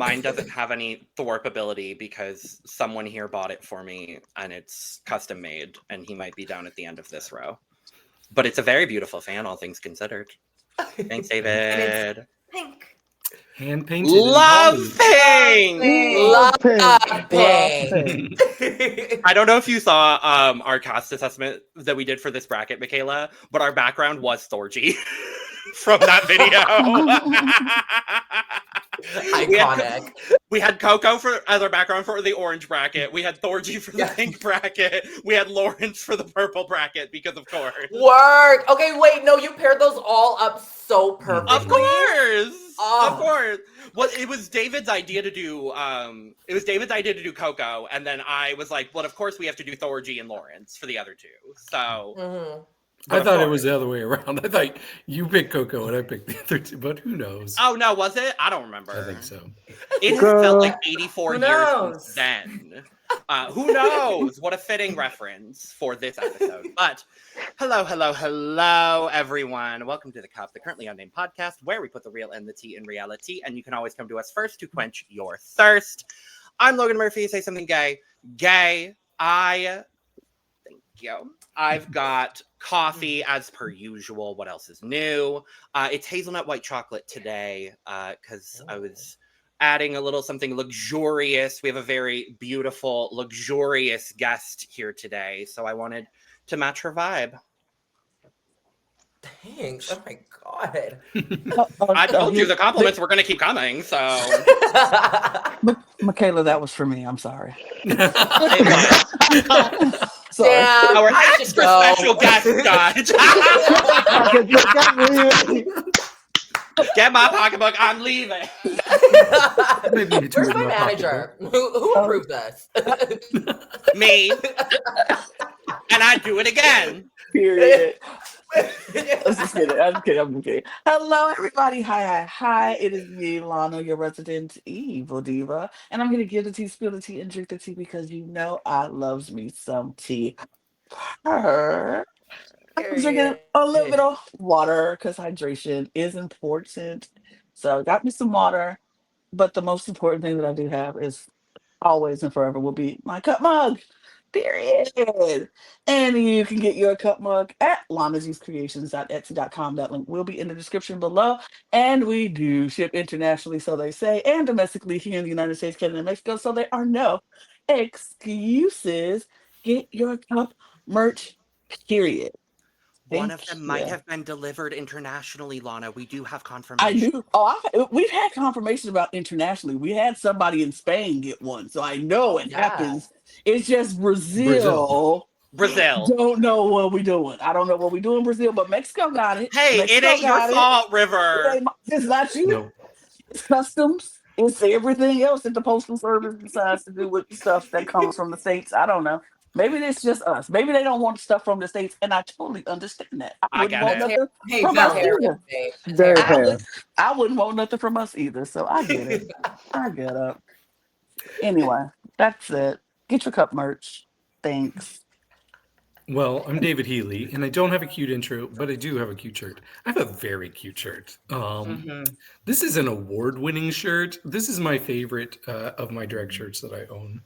Mine doesn't have any thwarp ability because someone here bought it for me and it's custom made and he might be down at the end of this row. But it's a very beautiful fan, all things considered. Thanks, David. Pink. Hand painted. Love pink! Love pink. I don't know if you saw our cast assessment that we did for this bracket, Makayla, but our background was Thorgy from that video. Iconic. We had Coco as our background for the orange bracket. We had Thorgy for the pink bracket. We had Lawrence for the purple bracket because of course. Work. Okay, wait, no, you paired those all up so perfectly. Of course. Oh. Of course. Well, it was David's idea to do Coco, and then I was like, well, of course we have to do Thorgy and Lawrence for the other two. So I thought it was the other way around. I thought you picked Coco and I picked the other two, but who knows? Oh no, was it? I don't remember. I think so. It felt like 84 Who years knows? since then. Who knows? What a fitting reference for this episode. But hello, everyone. Welcome to the Cup, the Currently Unnamed Podcast, where we put the real and the tea in reality, and you can always come to us first to quench your thirst. I'm Logan Murphy. Say something gay. Thank you. I've got coffee as per usual. What else is new? It's hazelnut white chocolate today because I was adding a little something luxurious. We have a very beautiful, luxurious guest here today, so I wanted to match her vibe. Thanks. Oh my god. I told you the compliments were going to keep coming, so. Makayla, that was for me. I'm sorry. Sorry. Damn, Our I extra special guest judge. Get my pocketbook. I'm leaving. Where's my manager? Who approved this? Me. And I do it again. Period. I'm just kidding. Hello, everybody. Hi. It is me, Lana, your resident evil diva. And I'm going to give the tea, spill the tea, and drink the tea because you know I loves me some tea. I'm drinking a little bit of water because hydration is important. So I got me some water. But the most important thing that I do have is always and forever will be my cup mug. Period. And you can get your cup mug at lanascreations.etsy.com. That link will be in the description below. And we do ship internationally, so they say, and domestically here in the United States, Canada, and Mexico. So there are no excuses. Get your cup merch, period. One of them might have been delivered internationally, Lana. We do have confirmation. I do. Oh, we've had confirmation about internationally. We had somebody in Spain get one, so I know it happens. It's just Brazil. Don't know what we're doing. I don't know what we're doing, Brazil, but Mexico got it. Hey, Mexico it ain't your fault, River. It's not you. No. It's customs. It's everything else that the Postal Service decides to do with the stuff that comes from the States. I don't know. Maybe it's just us. Maybe they don't want stuff from the States, and I totally understand that. I wouldn't want nothing from us either. I wouldn't want nothing from us either, so I get it. I get it. Anyway, that's it. Get your cup merch. Thanks. Well, I'm David Healy, and I don't have a cute intro, but I do have a cute shirt. I have a very cute shirt. This is an award-winning shirt. This is my favorite of my drag shirts that I own.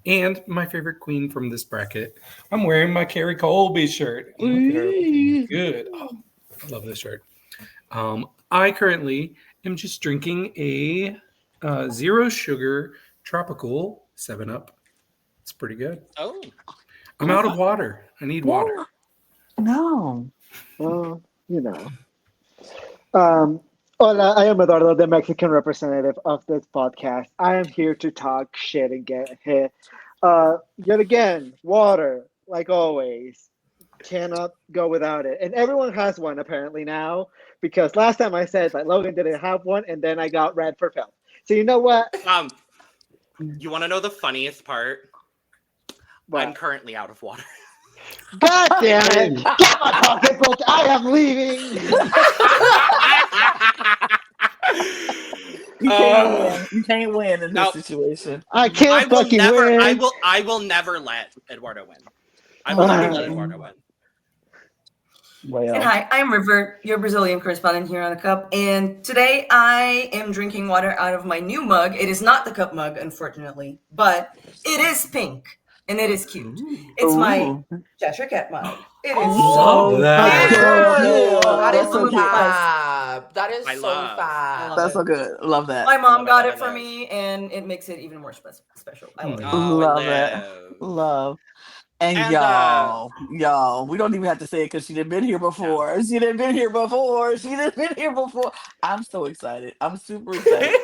And my favorite queen from this bracket. I'm wearing my Carrie Colby shirt. Good. Oh, I love this shirt. I currently am just drinking a zero sugar tropical 7-Up. It's pretty good. Oh. I'm out of water. I need water. No. Well, you know. Hola, I am Eduardo, the Mexican representative of this podcast. I am here to talk shit and get hit. Yet again, water, like always. Cannot go without it. And everyone has one apparently now, because last time I said that Logan didn't have one, and then I got red for filth. So you know what? You want to know the funniest part? What? I'm currently out of water. God damn it! Get my pocketbook! I am leaving! You can't win in this situation. I can't fucking win. I will never let Eduardo win. I will never let Eduardo win. Well, And hi, I'm River, your Brazilian correspondent here on the Cup. And today I am drinking water out of my new mug. It is not the Cup mug, unfortunately, but it is pink and it is cute. It's my Cheshire Cat mug. It is Love so that. cute. That is That's so so cute. fab. That is I so love. fab. That's so good. Love that. My mom got love it for it. me, and it makes it even more special. I love it. Oh, Love I that. live. Love. And, And, y'all, we don't even have to say it because she done been here before. She done been here before. I'm so excited. I'm super excited.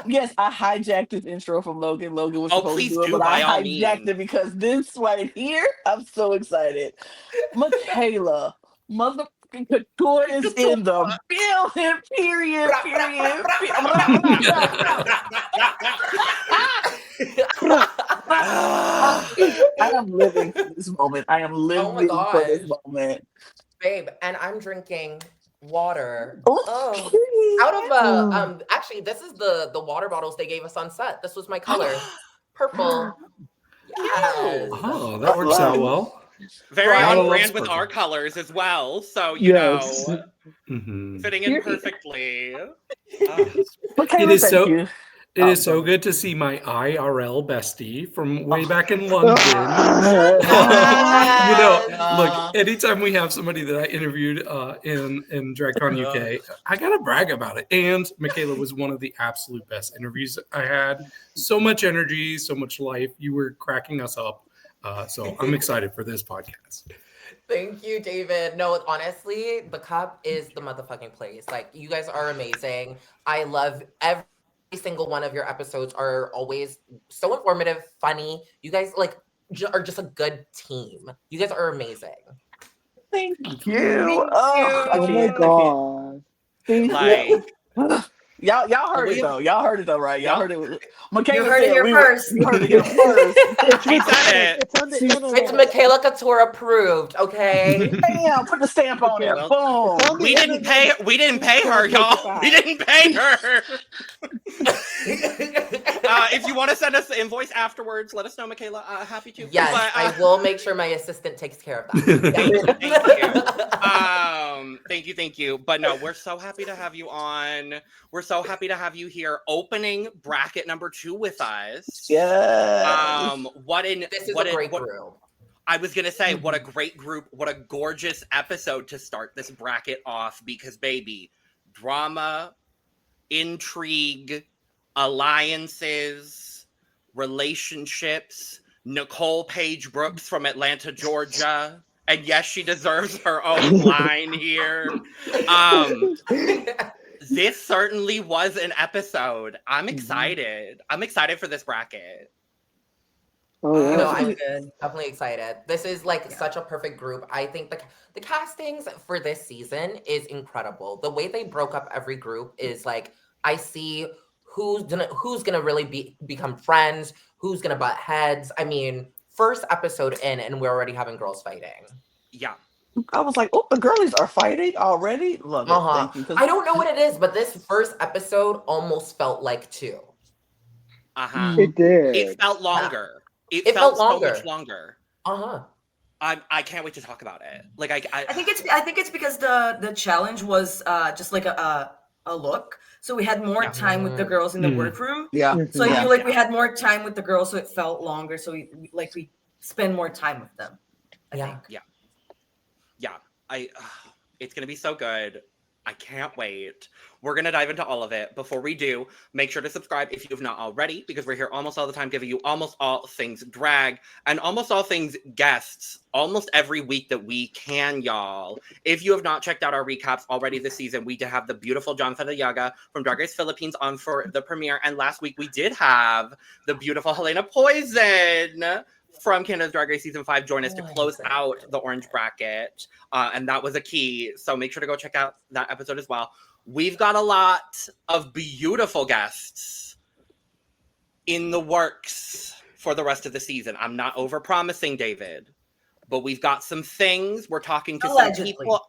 Yes, I hijacked this intro from Logan. Logan was supposed please to do it, do, but by I all hijacked means. it because this right here, I'm so excited. Makayla, motherfucking Couture is in the building, period. I am living for this moment. I am living for this moment. Babe, and I'm drinking water. Oh, Out of actually this is the water bottles they gave us on set. This was my color. Purple. Yes. Oh, that works out well. Very Right. on Lana brand loves with our purple. colors as well. So, Yes. fitting in perfectly. Makayla, It is thank so. you. It is so sorry. good to see my IRL bestie from way back in London. Look, anytime we have somebody that I interviewed in DragCon UK, I gotta brag about it. And Makayla was one of the absolute best interviews I had. So much energy, so much life. You were cracking us up. So I'm excited for this podcast. Thank you, David. No, honestly, the Cup is the motherfucking place. Like, you guys are amazing. I love every single one of your episodes are always so informative, funny. You guys are just a good team. You guys are amazing. Thank Thank you. you. Oh, I Oh my can't. god. Like, Y'all heard we it have- though. Y'all heard it though, right? Y'all Yep. heard it. Makayla You heard it said here first. You heard it here first. It's He said recorded. It's on the internet. It's Makayla Couture approved, okay? Damn, put the stamp on there. Well, Boom. It's on the we didn't pay. internet. We didn't pay Please her, don't take it y'all. back. We didn't pay her. If you want to send us the invoice afterwards, let us know, Makayla. Happy to. Yes, But, I will make sure my assistant takes care of that. Thank you. But no, we're so happy to have you on. We're so happy to have you here, opening bracket number 2 with us. Yeah. This is a great group. I was gonna say, what a great group, what a gorgeous episode to start this bracket off, because baby, drama, intrigue, alliances, relationships, Nicole Paige Brooks from Atlanta, Georgia. And yes, she deserves her own line here. This certainly was an episode. I'm excited. I'm excited for this bracket. Oh yeah. No, I'm definitely excited. This is such a perfect group. I think the castings for this season is incredible. The way they broke up every group is I see who's gonna really become friends, who's gonna butt heads. I mean, first episode in and we're already having girls fighting. Yeah. I was like, oh, the girlies are fighting already. Love it. Thank you. I don't know what it is, but this first episode almost felt like 2. It did. It felt longer. It felt longer. So much longer. I can't wait to talk about it. I think it's because the challenge was just like a look. So we had more time with the girls in the workroom. Yeah. So I feel like we had more time with the girls, so it felt longer. So we spend more time with them. I think. It's gonna be so good. I can't wait. We're gonna dive into all of it. Before we do, make sure to subscribe if you have not already, because we're here almost all the time giving you almost all things drag and almost all things guests almost every week that we can, y'all. If you have not checked out our recaps already this season, we did have the beautiful John Fadayaga from Drag Race Philippines on for the premiere, and last week we did have the beautiful Helena Poison from Canada's Drag Race Season 5 join us to close out the orange bracket. And that was a key. So make sure to go check out that episode as well. We've got a lot of beautiful guests in the works for the rest of the season. I'm not over promising, David, but we've got some things. We're talking to some people.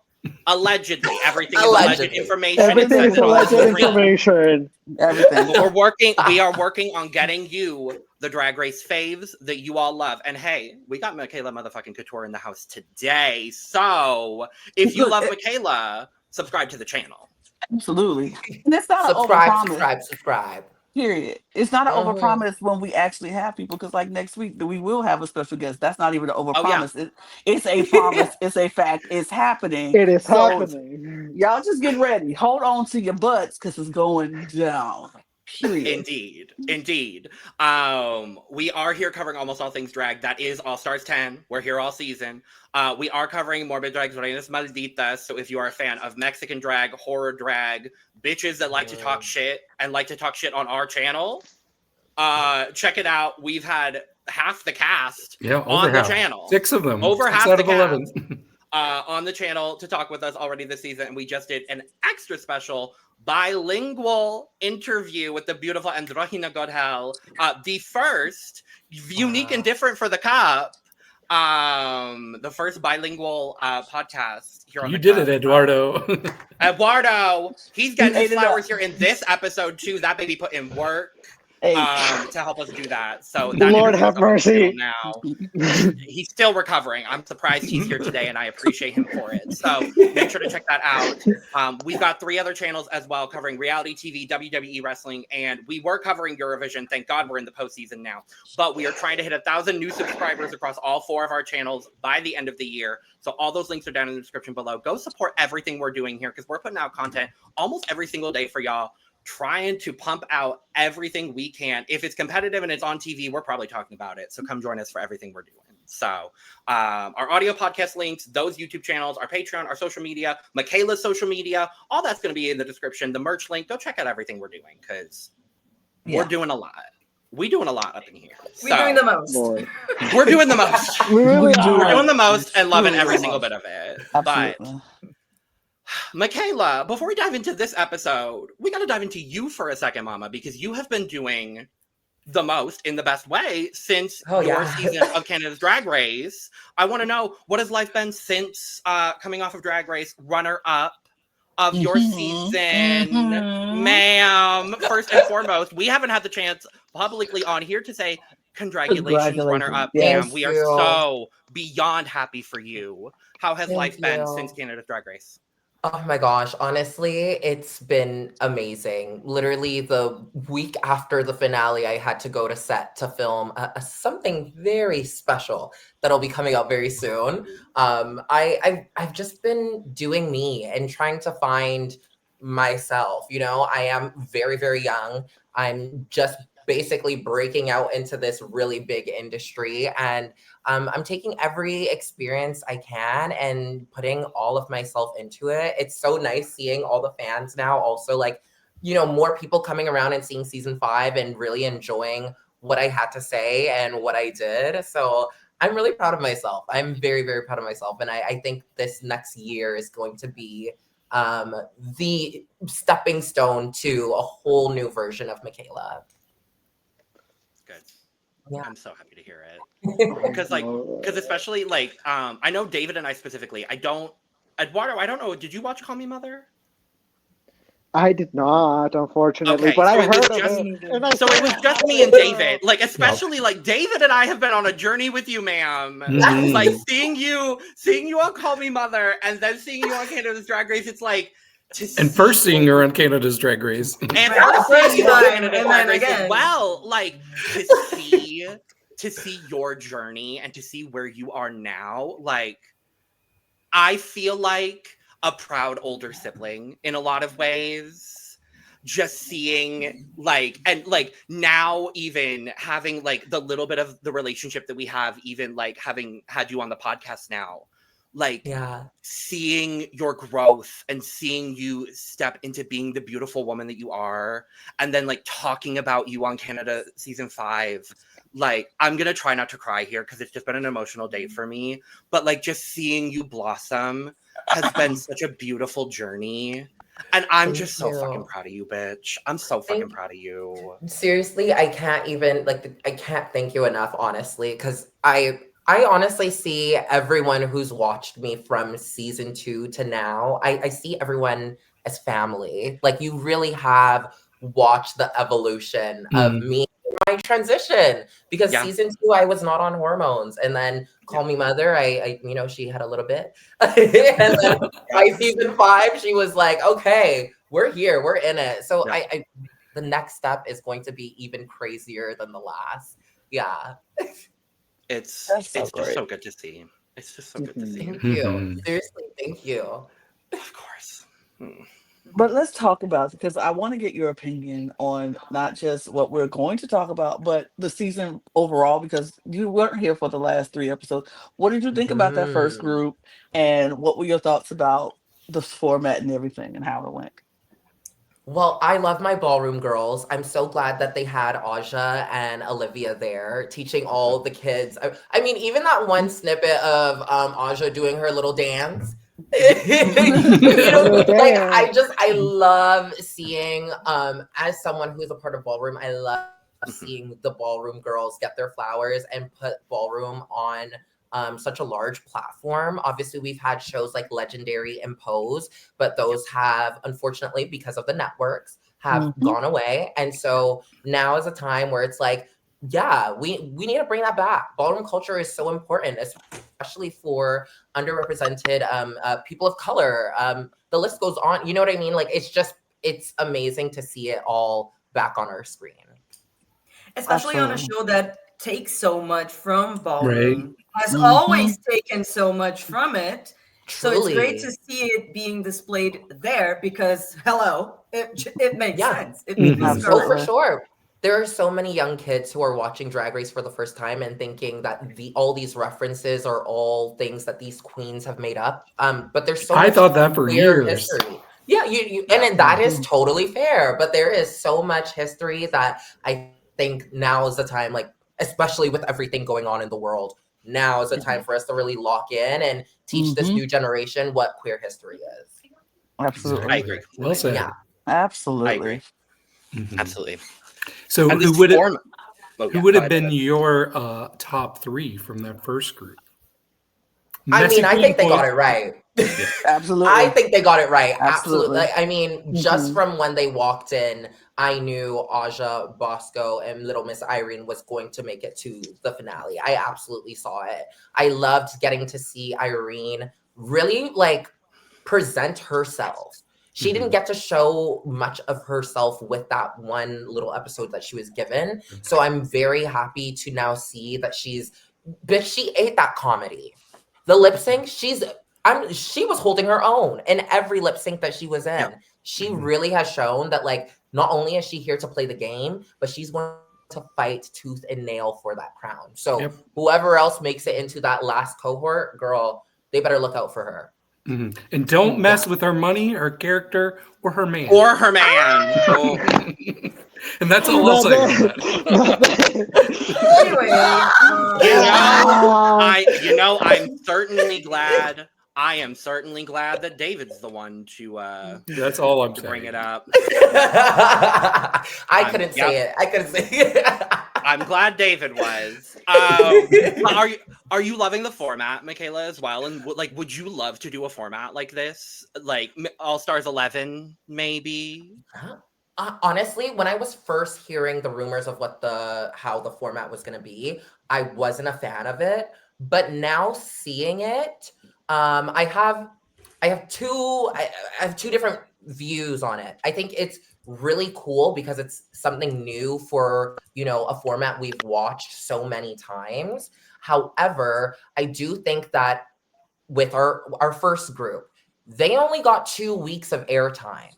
Allegedly, everything is alleged Allegedly. information. Everything is alleged real. information. Everything. But we are working on getting you the Drag Race faves that you all love. And hey, we got Makayla motherfucking Couture in the house today. So if you love Makayla, subscribe to the channel. Absolutely. And it's not an overpromise. Subscribe. Period. It's not an overpromise when we actually have people, because like next week we will have a special guest. That's not even an overpromise. It's a promise. It's a fact. It's happening. It is happening. Y'all just get ready. Hold on to your butts because it's going down. Period. Indeed. We are here covering almost all things drag. That is All Stars 10. We're here all season. We are covering Morbid Drag's Reinas Malditas. So if you are a fan of Mexican drag, horror drag, bitches that like to talk shit and like to talk shit on our channel, check it out. We've had half the cast on the channel. 6 of them. Over 6 half out the of 11. cast on the channel to talk with us already this season. And we just did an extra special bilingual interview with the beautiful Androgina Godhel, the first unique and different for the Cup, the first bilingual podcast here on You the did Cup. it, Eduardo. Eduardo, he's getting his flowers here in this episode too. That baby put in work to help us do that. So that Lord have mercy. now he's still recovering. I'm surprised he's here today, and I appreciate him for it. So make sure to check that out. We've got 3 other channels as well covering reality TV, WWE wrestling, and we were covering Eurovision. Thank God we're in the postseason now. But we are trying to hit 1,000 new subscribers across all 4 of our channels by the end of the year. So all those links are down in the description below. Go support everything we're doing here because we're putting out content almost every single day for y'all. Trying to pump out everything we can. If it's competitive and it's on TV, we're probably talking about it. So come join us for everything we're doing. So our audio podcast links, those YouTube channels, our Patreon, our social media, Makayla's social media, all that's going to be in the description. The merch link, go check out everything we're doing because we're doing a lot. We're doing a lot up in here. We're doing the most. Lord. We're doing the most. We really We're are. doing the most and loving every single bit of it. Absolutely. But Makayla, before we dive into this episode, we got to dive into you for a second, Mama, because you have been doing the most in the best way since your season of Canada's Drag Race. I want to know, what has life been since coming off of Drag Race, runner-up of your season, ma'am? First and foremost, we haven't had the chance publicly on here to say congratulations, runner-up, ma'am. We are so beyond happy for you. How has life been since Canada's Drag Race? Oh my gosh, honestly, it's been amazing. Literally the week after the finale, I had to go to set to film something very special that'll be coming out very soon. I've just been doing me and trying to find myself. You know, I am very, very young. I'm just basically breaking out into this really big industry, and I'm taking every experience I can and putting all of myself into it. It's so nice seeing all the fans now also, like, you know, more people coming around and seeing season 5 and really enjoying what I had to say and what I did. So I'm really proud of myself. I'm very, very proud of myself. And I think this next year is going to be the stepping stone to a whole new version of Makayla. Good. Yeah. I'm so happy to hear it. Because especially like I know David and I specifically, Eduardo, I don't know, did you watch Call Me Mother? I did not, unfortunately, Okay, but so I it was heard just- of it. And So it was just me and David. Like, especially like David and I have been on a journey with you, ma'am. Mhm. Like seeing you on Call Me Mother and then seeing you on Canada's Drag Race, it's like And first seeing her on Canada's Drag Race. And Right, the first first seeing you on time, Canada's and Drag then Race as again. well. Like to see your journey and to see where you are now, like I feel like a proud older sibling in a lot of ways. Just seeing like, and like now even having like the little bit of the relationship that we have, even like having had you on the podcast now, like seeing your growth and seeing you step into being the beautiful woman that you are, and then like talking about you on Canada season 5. Like, I'm gonna try not to cry here because it's just been an emotional date for me, but like just seeing you blossom has been such a beautiful journey. And I'm just so fucking proud of you, bitch. I'm so fucking proud of you. Seriously, I can't even I can't thank you enough, honestly, because I I honestly see everyone who's watched me from season 2 to now. I see everyone as family. Like, you really have watched the evolution of me, my transition. Because season 2, I was not on hormones, and then Call Me Mother, I she had a little bit, and then by season 5, she was like, "Okay, we're here, we're in it." So I the next step is going to be even crazier than the last. Yeah. It's That's so just great. so good to see. It's just so good to see. Thank you. Seriously, thank you. Of course. But let's talk about it, because I want to get your opinion on not just what we're going to talk about, but the season overall, because you weren't here for the last 3 episodes. What did you think about that first group, and what were your thoughts about the format and everything and how it went? Well, I love my ballroom girls. I'm so glad that they had Aja and Olivia there teaching all the kids. I mean, even that one snippet of Aja doing her little dance. I love seeing, as someone who's a part of ballroom, I love seeing the ballroom girls get their flowers and put ballroom on such a large platform. Obviously, we've had shows like Legendary and Pose, but those have, unfortunately, because of the networks, have gone away. And so now is a time where it's like, yeah, we need to bring that back. Ballroom culture is so important, especially for underrepresented people of color. The list goes on. You know what I mean? Like, it's amazing to see it all back on our screen. Especially on a show that takes so much from ballroom, has always taken so much from it. Truly. So it's great to see it being displayed there, because it makes sense. It makes sense. Oh, for sure. There are so many young kids who are watching Drag Race for the first time and thinking that all these references are all things that these queens have made up. But there's so much thought that for years. history. Yeah, and that is totally fair. But there is so much history that I think now is the time, like, especially with everything going on in the world, now is the time for us to really lock in and teach this new generation what queer history is. Absolutely. I agree. Well said. Yeah. Absolutely. I agree. Absolutely. So And who this would form- have been your top 3 from that first group? I mean, I think they got it right. Absolutely. I think they got it right. Absolutely. Absolutely. I mean, just from when they walked in, I knew Aja, Bosco, and Little Miss Irene was going to make it to the finale. I absolutely saw it. I loved getting to see Irene really, like, present herself. She didn't get to show much of herself with that one little episode that she was given. So I'm very happy to now see that she ate that comedy. The lip sync, she was holding her own in every lip sync that she was in. Yeah. She really has shown that, like, not only is she here to play the game, but she's going to fight tooth and nail for that crown. So whoever else makes it into that last cohort, girl, they better look out for her. And don't mess with her money, her character, or her man. And that's all I'll say about it. Anyway, I'm certainly glad. I am certainly glad that David's the one to. That's all I'm to saying. bring it up. I couldn't say it. I'm glad David was. Are you loving the format, Makayla, as well? And would you love to do a format like this, like All Stars 11, maybe? Honestly, when I was first hearing the rumors of how the format was going to be, I wasn't a fan of it. But now seeing it, I have two different views on it. I think it's really cool because it's something new for, a format we've watched so many times. However, I do think that with our first group, they only got 2 weeks of airtime.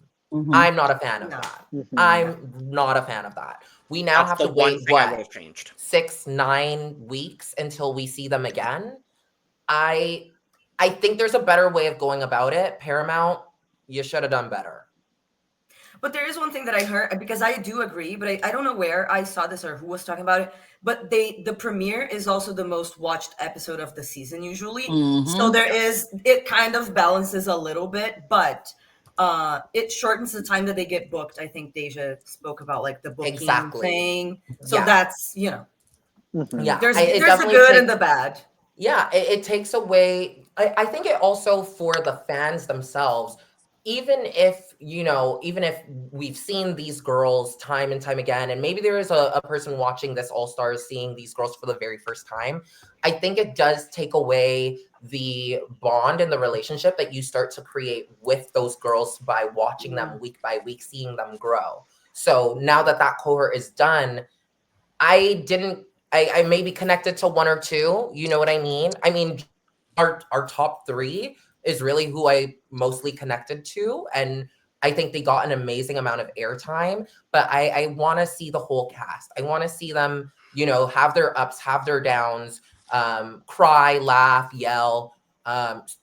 I'm not a fan of that. I'm not a fan of that. We now have to wait 6-9 weeks until we see them again. I think there's a better way of going about it. Paramount, you should have done better. But there is one thing that I heard, because I do agree, but I don't know where I saw this or who was talking about it. But the premiere is also the most watched episode of the season usually. So it kind of balances a little bit, but it shortens the time that they get booked. I think Deja spoke about, like, the booking thing. So that's, Yeah, there's the good and the bad. Yeah, it takes away. I think it also for the fans themselves, even if, even if we've seen these girls time and time again, and maybe there is a person watching this All Stars seeing these girls for the very first time, I think it does take away the bond and the relationship that you start to create with those girls by watching them week by week, seeing them grow. So now that cohort is done, I may be connected to one or two, you know what I mean? I mean, our top three is really who I mostly connected to. And I think they got an amazing amount of airtime, but I want to see the whole cast. I want to see them, have their ups, have their downs, cry, laugh, yell.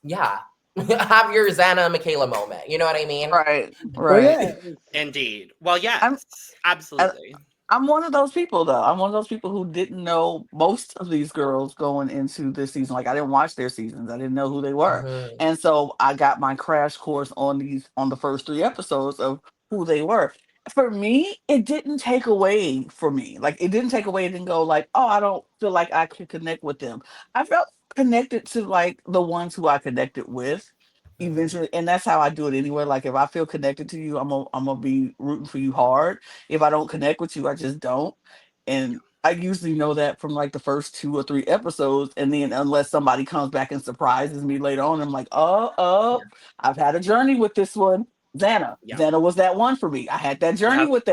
Yeah. Have your Xana and Makayla moment. You know what I mean? Right. Well, yeah. Indeed. Well, yes, absolutely. I'm one of those people, though. I'm one of those people who didn't know most of these girls going into this season. Like, I didn't watch their seasons. I didn't know who they were. Mhm. And so I got my crash course on the first 3 episodes of who they were. For me, it didn't take away for me. Like, it didn't take away. It didn't go like, oh, I don't feel like I could connect with them. I felt connected to, like, the ones who I connected with eventually. And that's how I do it anyway. Like, if I feel connected to you, I'm gonna be rooting for you hard. If I don't connect with you, I just don't. And I usually know that from like the first 2 or 3 episodes. And then unless somebody comes back and surprises me later on, I'm like, oh, I've had a journey with this one. Xana. Yeah. Xana was that one for me. I had that journey with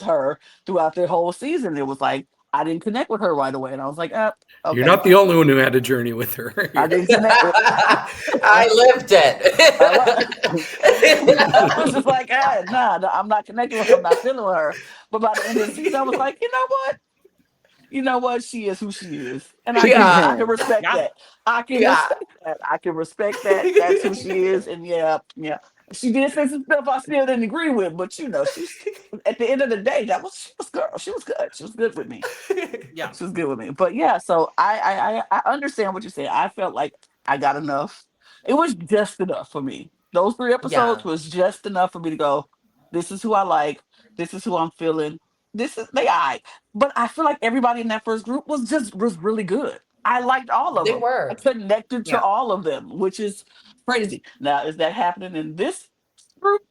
her throughout the whole season. It was like I didn't connect with her right away. And I was like, okay. You're not the only one who had a journey with her. I didn't connect with I lived it. I was just like, nah, I'm not connecting with her. I'm not feeling her. But by the end of the season, I was like, you know what? She is who she is. And I can respect that. I can respect that. I can respect that. That's who she is. And yeah. She did say some stuff I still didn't agree with, but she's at the end of the day, she was girl. She was good. She was good with me. Yeah. She was good with me. But yeah, so I understand what you're saying. I felt like I got enough. It was just enough for me. Those 3 episodes was just enough for me to go, this is who I like. This is who I'm feeling. This is But I feel like everybody in that first group was really good. I liked all of them. They were. I connected to all of them, which is crazy. Now, is that happening in this group?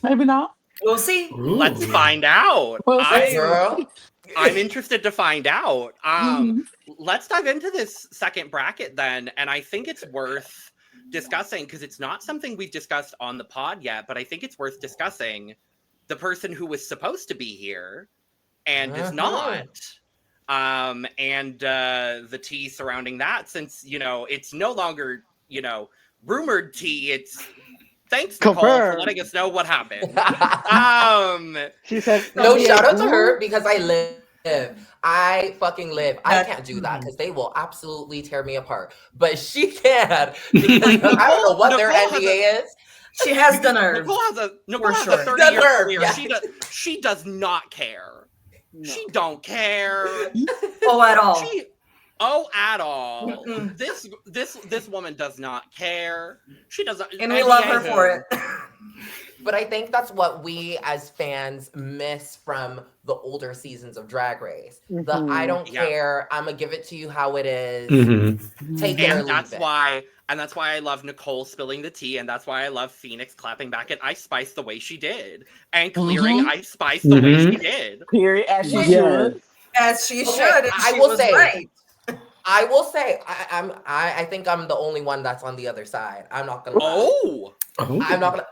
Maybe not. We'll see. Ooh. Let's find out. We'll see. I'm interested to find out. Mhm. Let's dive into this second bracket then. And I think it's worth discussing because it's not something we've discussed on the pod yet, but I think it's worth discussing the person who was supposed to be here and is not. And the tea surrounding that, since, it's no longer, rumored tea. It's thanks, Nicole, for letting us know what happened. She said, no, shout out to her because I live. I fucking live. I can't do that because they will absolutely tear me apart. But she can because I don't know what their NDA is. She has the nerve. Nicole has a 30-year career. She does not care. No. She don't care. At all. At all. This woman does not care. She doesn't, and we love her for it. But I think that's what we as fans miss from the older seasons of Drag Race. The I don't care. I'm gonna give it to you how it is. Take it or leave it. And that's why I love Nicole spilling the tea, and that's why I love Phoenix clapping back at Ice Spice the way she did, and clearing Ice Spice the way she did. Period. As she should. As she should. I will say. I think I'm the only one that's on the other side. I'm not gonna. I'm not gonna.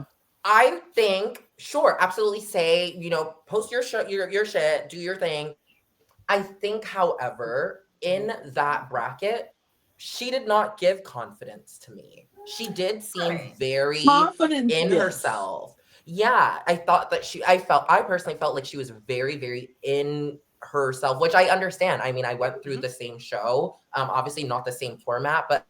I think, sure, absolutely say, post your shit, do your thing. I think, however, in that bracket, she did not give confidence to me. She did seem very confident in herself. Yeah, I thought that I personally felt like she was very, very in herself, which I understand. I mean, I went through the same show, obviously not the same format, but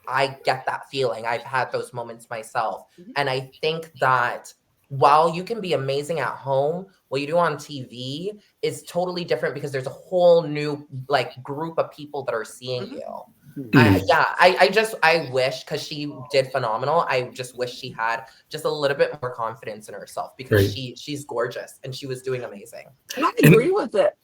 I get that feeling. I've had those moments myself. And I think that while you can be amazing at home, what you do on TV is totally different because there's a whole new group of people that are seeing you. I wish, because she did phenomenal. I just wish she had just a little bit more confidence in herself because she's gorgeous and she was doing amazing. I agree with it.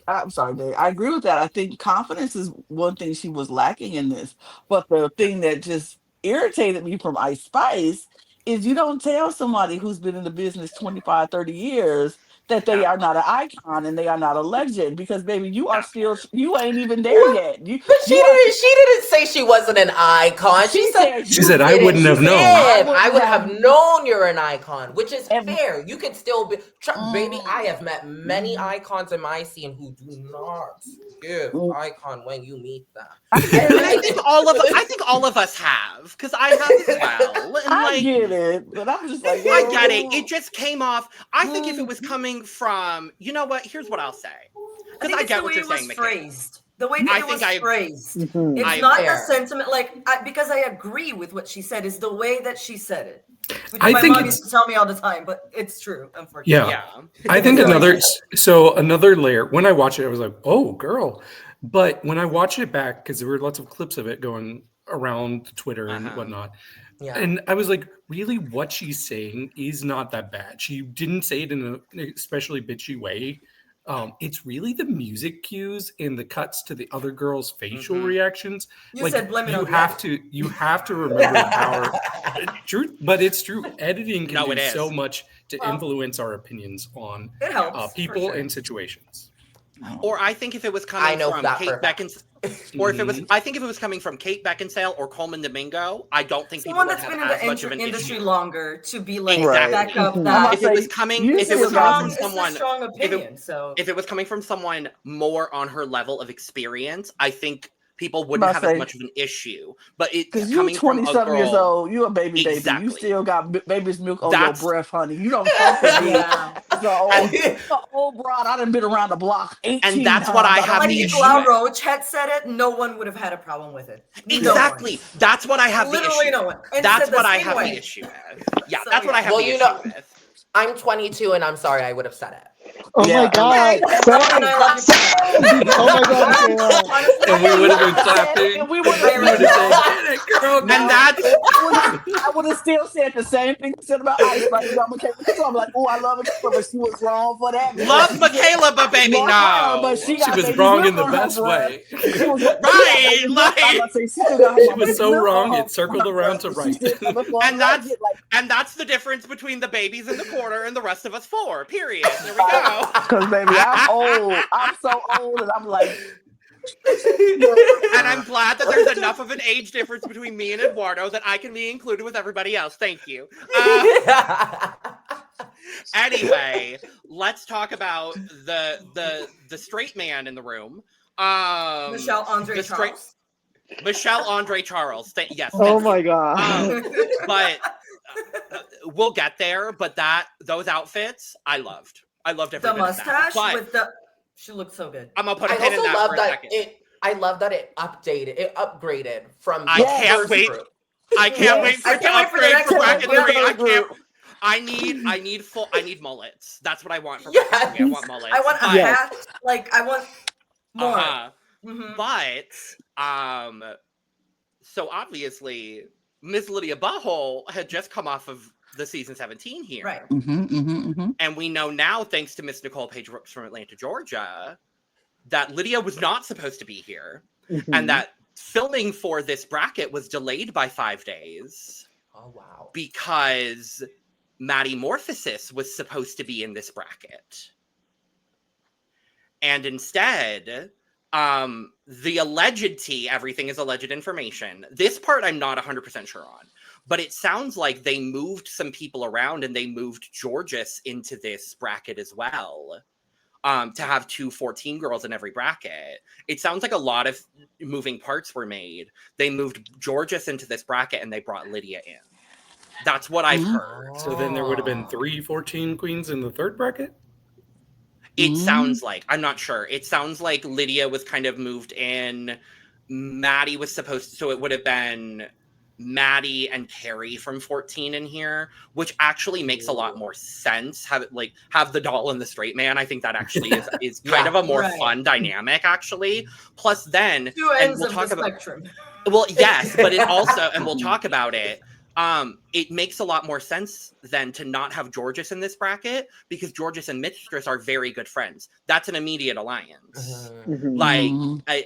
I'm sorry, Dave. I agree with that. I think confidence is one thing she was lacking in this. But the thing that just irritated me from Ice Spice is you don't tell somebody who's been in the business 25, 30 years that they Yeah. are not an icon and they are not a legend because baby, you ain't even there What? yet. But she didn't say she wasn't an icon. She said She said, "I wouldn't have known." I would have known you're an icon, which is And- fair. You can still be, baby. I have met many icons in my scene who do not give icon when you meet them. And I think all of us have, because I have as well. And I get it, but I'm just like, I get it. It just came off. I think if it was coming from, you know what? Here's what I'll say. Because I get what you're saying, Makayla. Phrased. The way that it was phrased. Mhm. It's I- not Fair. the sentiment, because I agree with what she said, is the way that she said it. Which I my think mom it's- used to tell me all the time, but it's true, unfortunately. Yeah. Yeah. I think It's another layer. When I watched it, I was like, "Oh, girl!" But when I watched it back, because there were lots of clips of it going around Twitter and whatnot, Yeah. and I was like, "Really, what she's saying is not that bad." She didn't say it in an especially bitchy way. It's really the music cues and the cuts to the other girls' facial reactions. You said blame it on You have to remember the power. True, but it's true. Editing can No, do it so is. much to influence our opinions on It helps. for people sure. and situations. Or I think if it was I coming know from that Kate for a fact. Beckinsale, or I think if it was coming from Kate Beckinsale or Coleman Domingo, I don't think people Someone would that's have been in as the much of an industry issue. longer to be like Exactly. back up I'm that. If it was coming, you if it still was got coming It's from a someone, strong opinion. So if it was coming from someone more on her level of experience, I think people I'm wouldn't about have to as say, much of an issue. But it's because you coming from a 20-something years girl. old, you a baby. Exactly. You still got baby's milk on That's- your breath, honey. You don't fuck with me. yeah. So old broad, I done been around the block 18 And that's what I times. have Like the if issue La with. Roach had said it, no one would have had a problem with it. No Exactly. one. That's what I have the Literally issue no with. one. And That's said the what I same have way. the issue with. Yeah, So, that's what yeah. I have Well, the you issue know- with. I'm 22 and I'm sorry I would have said it. Oh Yeah. my god. And I love you. Oh my god, Makayla. Honestly, And we would have been clapping. And we We would would have have said, "Get it, girl!" And that's I would have still said the same thing you said about Ice Spice. I'm like, oh, I love it, but she was wrong for that. love Makayla, but baby, Love her, no. but she She got was baby's wrong milk in the on her best breath. way. She was Right, I'm like- gonna say, she still got her She mama's was so milk wrong, on it circled her around breath, to but she right. still got the And that's it, like, and that's the difference between the babies in the corner and the rest of us four. Period. There we go. because baby, I'm old. I'm so old, and I'm like, And I'm glad that there's enough of an age difference between me and Eduardo that I can be included with everybody else. Thank you. Anyway, let's talk about the straight man in the room. Michelle Andre the straight- Charles. Michelle Andre Charles. Yes. Oh thank my you. god. But we'll get there. But those outfits, I loved. I loved every The bit of that. mustache But with the. She looked so good. I'm gonna put a I pin in also that love for a that second. I love that it upgraded from I the can't first wait. group. I can't wait for I it to can't wait for the upgrade next for one. bracket Yeah. 3. I can't. I need mullets. That's what I want for Yes. bracket 3. I want mullets. I want a But- Yes. hat. Like I want more. Uh-huh. Mhm. But so obviously Miss Lydia Butthole had just come off of the season 17 here. Right. And we know now, thanks to Miss Nicole Page Brooks from Atlanta, Georgia, that Lydia was not supposed to be here. And that filming for this bracket was delayed by 5 days Oh wow. because Maddie Morphosis was supposed to be in this bracket. And instead, the alleged tea, everything is alleged information. This part I'm not 100% sure on. But it sounds like they moved some people around and they moved Georges into this bracket as well. To have 2 14 girls in every bracket. It sounds like a lot of moving parts were made. They moved Georges into this bracket and they brought Lydia in. That's what I've heard. So then there would have been 3 14 queens in the third bracket? It sounds like, I'm not sure. It sounds like Lydia was kind of moved in. Maddie was supposed to, so it would have been Maddie and Carrie from 14 in here, which actually makes a lot more sense. Have the doll and the straight man. I think that actually is kind of a more fun dynamic, actually. Plus then, Two and ends we'll of talk the about, spectrum. well, yes, but it also, and we'll talk about it. it makes a lot more sense than to not have Georges in this bracket, because Georges and Mistress are very good friends. That's an immediate alliance. Like,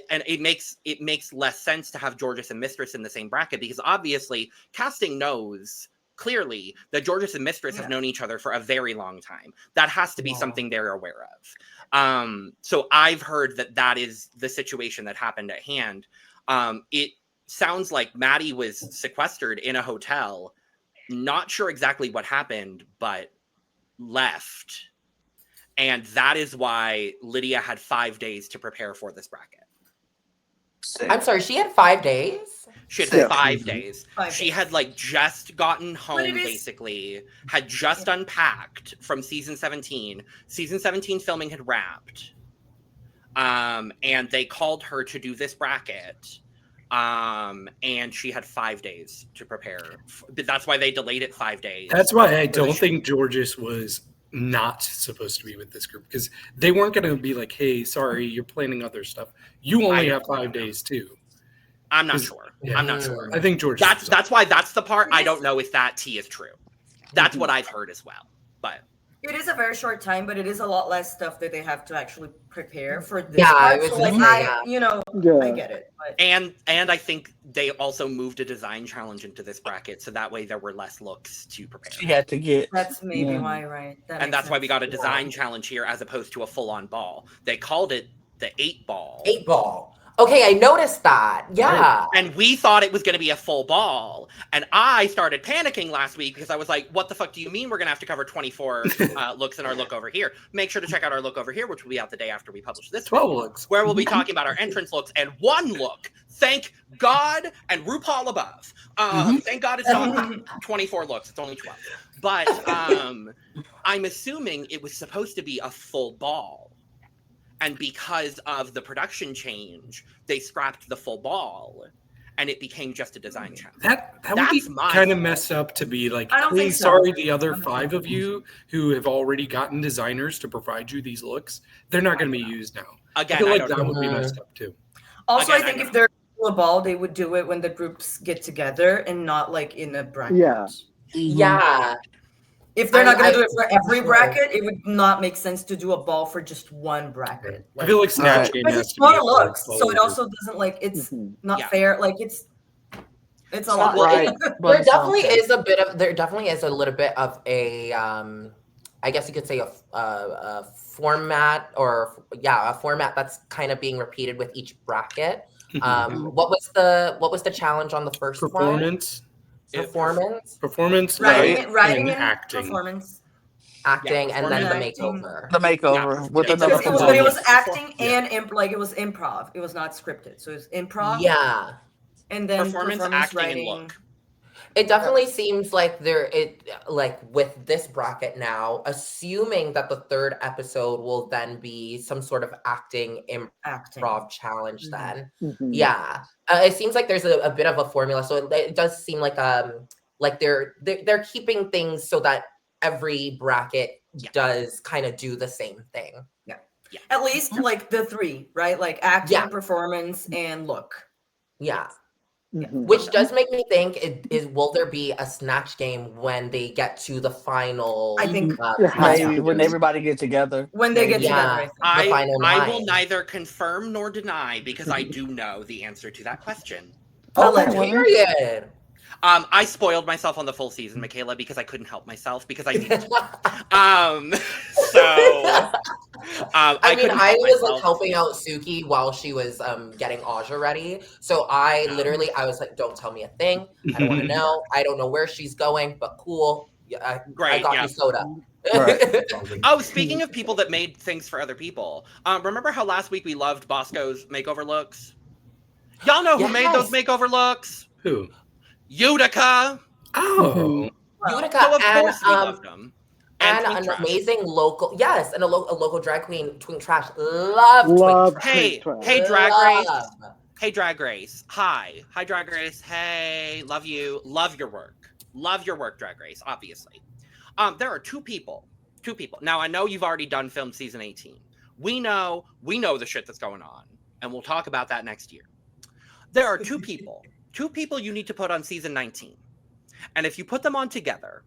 and it makes less sense to have Georges and Mistress in the same bracket, because obviously casting knows clearly that Georges and Mistress have known each other for a very long time. That has to be something they're aware of. So I've heard that is the situation that happened at hand. It sounds like Maddie was sequestered in a hotel, not sure exactly what happened, but left. And that is why Lydia had 5 days to prepare for this bracket. I'm sorry, she had 5 days? She had 5 days. 5 She days. had like just gotten home, basically, had just unpacked from season 17. Season 17 filming had wrapped. And they called her to do this bracket. And she had 5 days to prepare. That's why they delayed it 5 days. That's why I don't think Georges was not supposed to be with this group, because they weren't going to be like, hey, sorry, you're planning other stuff. You only have 5 days too. I'm not sure. I'm not sure. I think Georges. That's why that's the part I don't know if that tea is true. That's what I've heard as well. But it is a very short time, but it is a lot less stuff that they have to actually prepare for this Yeah, part. I was So, gonna like, say, I get it. But and I think they also moved a design challenge into this bracket, so that way there were less looks to prepare. She had to get. that's maybe why, right? And that's why we got a design challenge here as opposed to a full-on ball. They called it the 8-ball. 8-ball. Okay, I noticed that. Yeah. And we thought it was going to be a full ball. And I started panicking last week because I was like, what the fuck do you mean we're going to have to cover 24 looks in our look over here? Make sure to check out our look over here, which will be out the day after we publish this 12 one, looks. where we'll be talking about our entrance looks and one look. Thank God and RuPaul above. Thank God it's not 24 looks. It's only 12. But I'm assuming it was supposed to be a full ball. And because of the production change, they scrapped the full ball, and it became just a design challenge. That would be kind of messed up to be like, I don't hey, think so. sorry, the other 5 of you who have already gotten designers to provide you these looks, they're not going to be used now. Again, I feel like don't that know. would be messed up too. Also, Again, I think I if they're a ball, they would do it when the groups get together and not like in a bracket. Yeah. Yeah. If they're not going I- to do it for every bracket, it would not make sense to do a ball for just one bracket. I feel like Snatch Game because has it's to be smaller a looks, full so it ball. also doesn't like it's not Yeah. fair. Like it's a lot. Right. There definitely is a little bit of a I guess you could say a format, or a format that's kind of being repeated with each bracket. What was the challenge on the first one? Performance, Writing and and acting. performance. Acting, and then the Acting. makeover. The makeover with It's another a- But it was component. acting and it was improv. It was not scripted, so it was improv. Yeah. And then Performance, acting, writing. and look. It definitely seems like with this bracket now, assuming that the third episode will then be some sort of acting Acting. improv challenge then. Mhm. Yeah. It seems like there's a bit of a formula. So it does seem like they're keeping things so that every bracket does kind of do the same thing. At least like the 3, right? Like acting, Yeah. performance, and look. Yeah. Mhm. Which does make me think, will there be a Snatch Game when they get to the final? I think Maybe when everybody get together. when they get Yeah. together, I think. The final I will 9. neither confirm nor deny because I do know the answer to that question. Allegedly. Period. I spoiled myself on the full season, Makayla, because I couldn't help myself because I needed to. I mean, couldn't I help was like myself. helping out Suki while she was getting Aja ready. So I was like, don't tell me a thing. I don't want to know. I don't know where she's going, but cool. I Great, got yeah. you soda. Oh, speaking of people that made things for other people, remember how last week we loved Bosco's makeover looks? Y'all know who made those makeover looks? Who? Utica. Oh. Utica So of course we loved them. and Twink an Trash. amazing local, and a local drag queen, Twink Trash. Love Twink Trash. Hey, Twink Trash. hey, Drag Race. Love. Hey, Drag Race. Hi, Drag Race. Hey, love you. Love your work. Love your work, Drag Race. Obviously, there are two people. Now I know you've already done film season 18. We know the shit that's going on, and we'll talk about that next year. There are two people you need to put on season 19. And if you put them on together,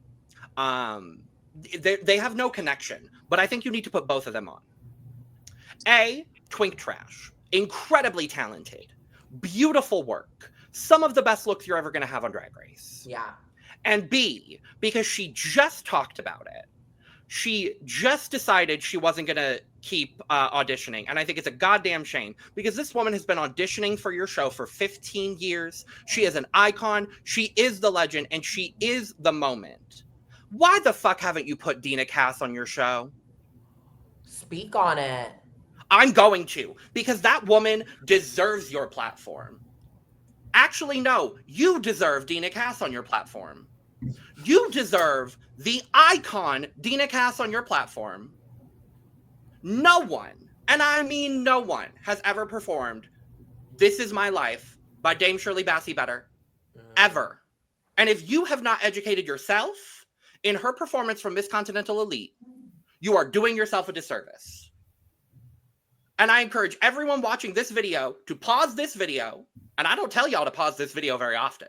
they have no connection, but I think you need to put both of them on. A, twink trash, incredibly talented, beautiful work, some of the best looks you're ever going to have on Drag Race. Yeah. And B, because she just talked about it, she just decided she wasn't going to keep auditioning. And I think it's a goddamn shame, because this woman has been auditioning for your show for 15 years. She is an icon. She is the legend, and she is the moment. Why the fuck haven't you put Dina Cass on your show? Speak on it. I'm going to, because that woman deserves your platform. Actually, no, you deserve Dina Cass on your platform. You deserve the icon Dina Cass on your platform. No one, and I mean no one, has ever performed This Is My Life by Dame Shirley Bassey better. Ever. And if you have not educated yourself in her performance from Miss Continental Elite, you are doing yourself a disservice. And I encourage everyone watching this video to pause this video. And I don't tell y'all to pause this video very often,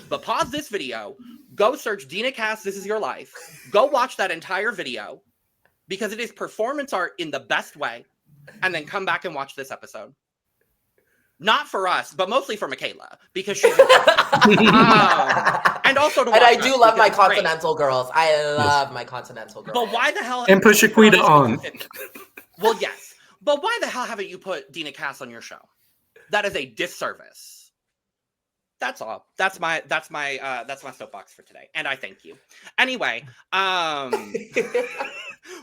but pause this video, go search Dina Cass, This Is Your Life. Go watch that entire video, because it is performance art in the best way. And then come back and watch this episode. Not for us, but mostly for Makayla, because she's and also to watch. And I do love my it's great. Continental girls. I love my Continental girls. But why the hell? And put Shaquita on. Well, yes. But why the hell haven't you put Dina Cass on your show? That is a disservice. That's all. That's my soapbox for today. And I thank you. Anyway,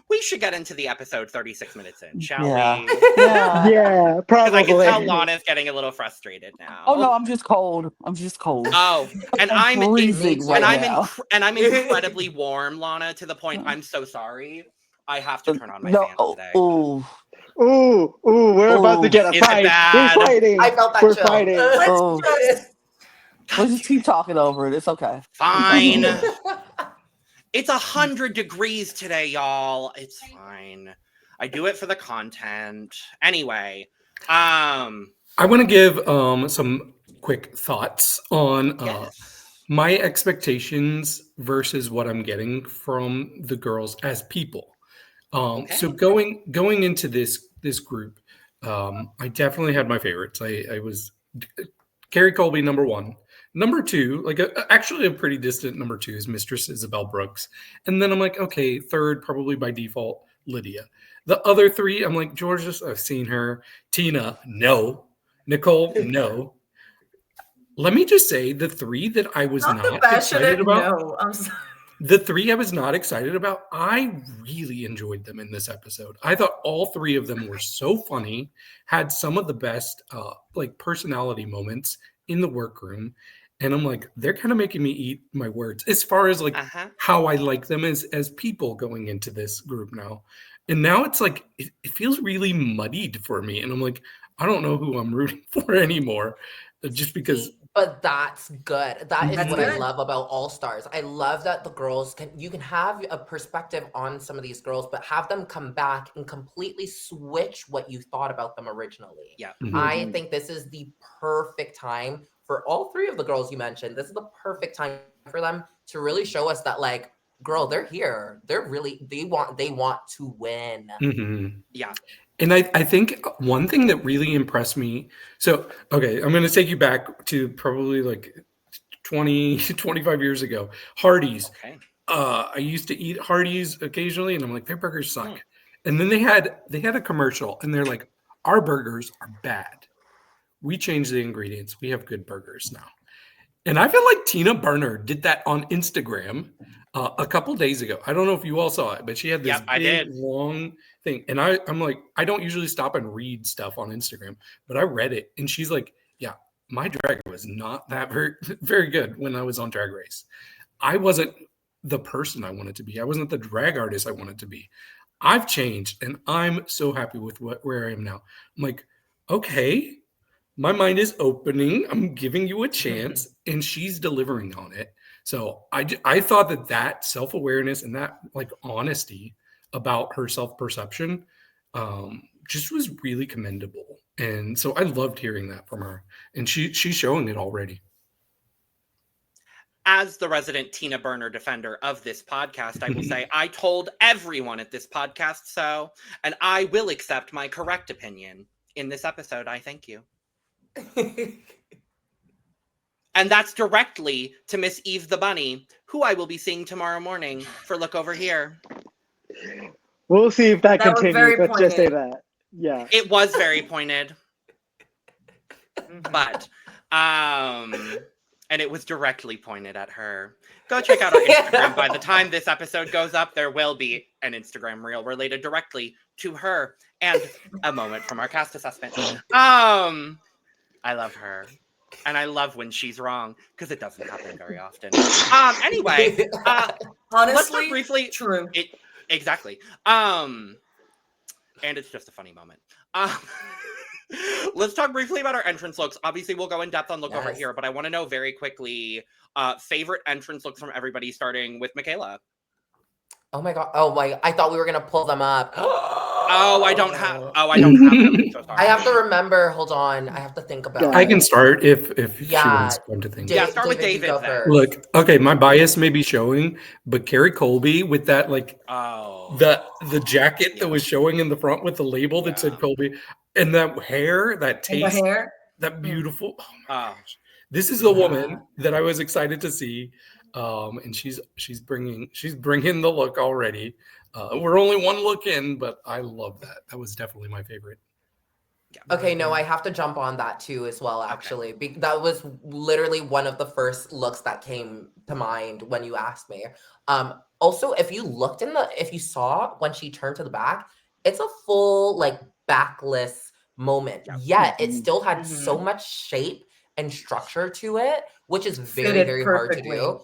we should get into the episode 36 minutes in, shall we? Yeah. Yeah, Because I can tell probably. Lana's getting a little frustrated now. Oh no, I'm just cold. Oh, and I'm freezing right now. I'm incredibly warm, Lana, to the point I'm so sorry. I have to turn on my fan today. Ooh, we're about to get a Is it fight. bad? We're fighting. I felt that We're chill. fighting. Oh. We'll just keep talking over it. It's okay. Fine. It's 100 degrees today, y'all. It's fine. I do it for the content. Anyway, I want to give some quick thoughts on my expectations versus what I'm getting from the girls as people. So going into this group, I definitely had my favorites. I was Carrie Colby, number one. Number two, actually a pretty distant number two, is Mistress Isabel Brooks. And then I'm like, okay, third, probably by default, Lydia. The other three, I'm like, Georgia, I've seen her. Tina, no. Nicole, no. Let me just say, the three that I was not excited about. No, I'm sorry. The three I was not excited about, I really enjoyed them in this episode. I thought all three of them were so funny, had some of the best personality moments in the workroom. And I'm like, they're kind of making me eat my words as far as how I like them as people going into this group now. And now it's like, it feels really muddied for me. And I'm like, I don't know who I'm rooting for anymore, just because. But that's good. That is what good. I love about All Stars. I love that the girls you can have a perspective on some of these girls, but have them come back and completely switch what you thought about them originally. yeah. I think this is the perfect time for all three of the girls you mentioned. This is the perfect time for them to really show us that, girl, they're here. They're really, they want to win. Mm-hmm. Yeah. And I think one thing that really impressed me, so, okay, I'm going to take you back to probably 20, 25 years ago. Hardee's. Okay. I used to eat Hardee's occasionally, and I'm like, their burgers suck. And then they had a commercial, and they're like, our burgers are bad. We changed the ingredients. We have good burgers now. And I feel like Tina Burner did that on Instagram a couple days ago. I don't know if you all saw it, but she had this big, long thing. And I'm like, I don't usually stop and read stuff on Instagram, but I read it. And she's like, yeah, my drag was not that very, very good when I was on Drag Race. I wasn't the person I wanted to be. I wasn't the drag artist I wanted to be. I've changed, and I'm so happy with where I am now. I'm like, okay, my mind is opening. I'm giving you a chance, and she's delivering on it. So I thought that self-awareness and that honesty about her self-perception just was really commendable. And so I loved hearing that from her, and she's showing it already. as the resident Tina Burner defender of this podcast, I will say I told everyone at this podcast so, and I will accept my correct opinion in this episode. I thank you. And that's directly to Miss Eve the Bunny, who I will be seeing tomorrow morning for Look Over Here. We'll see if that That was very continues. Let's just say pointed. that. Yeah. It was very pointed. But, and it was directly pointed at her. Go check out our Instagram. By the time this episode goes up, there will be an Instagram reel related directly to her and a moment from our cast assessment. I love her. And I love when she's wrong, because it doesn't happen very often. Anyway, Honestly, let's talk briefly. true. Exactly. And it's just a funny moment. Let's talk briefly about our entrance looks. Obviously, we'll go in depth on Look Over Here, but I want to know very quickly favorite entrance looks from everybody, starting with Makayla. Oh my god. Oh my, I thought we were gonna pull them up. I don't have them. I'm so sorry. I have to remember. Hold on. I have to think about it. I can start if she Yeah. wants one to think. Yeah, start with you David go then. first. Look, okay, my bias may be showing, but Carrie Colby with that the jacket that was showing in the front with the label that said Colby, and that hair, that And taste, the hair. that beautiful. Oh my Oh. gosh. This is the woman that I was excited to see. And she's bringing the look already. We're only one look in, but I love that. That was definitely my favorite. Okay, no, I have to jump on that too as well, actually. That was literally one of the first looks that came to mind when you asked me. Also, if you saw when she turned to the back, it's a full like backless moment. Yet it still had so much shape and structure to it, which is very, Fitted very hard to perfectly. do.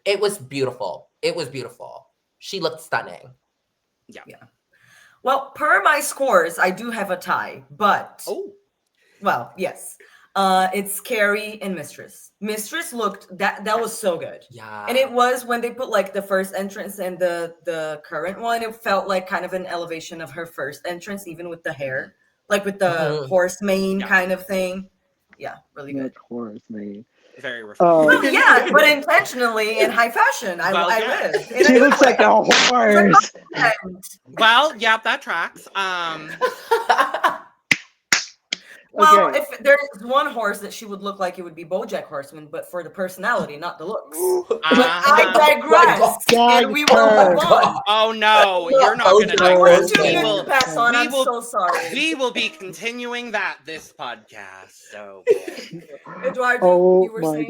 It was beautiful. It was beautiful. She looked stunning. Yeah. Well, per my scores, I do have a tie, but well, yes. It's Carrie and Mistress. Mistress looked that was so good. Yeah. And it was when they put like the first entrance and the current one, it felt like kind of an elevation of her first entrance, even with the hair, like with the horse mane kind of thing. Yeah, really good. Horse mane. Very refreshing. Well, yeah, but intentionally in high fashion. I live. She looks like a horse. Well, yeah, that tracks. Well, Okay. if there's one horse that she would look like, it would be BoJack Horseman, but for the personality, not the looks. But I digress, and we will move on. Oh no, you're not going to We're digress. 2 minutes to pass on. I'm so sorry. We will be continuing this podcast. So, Eduardo, Oh you were my saying?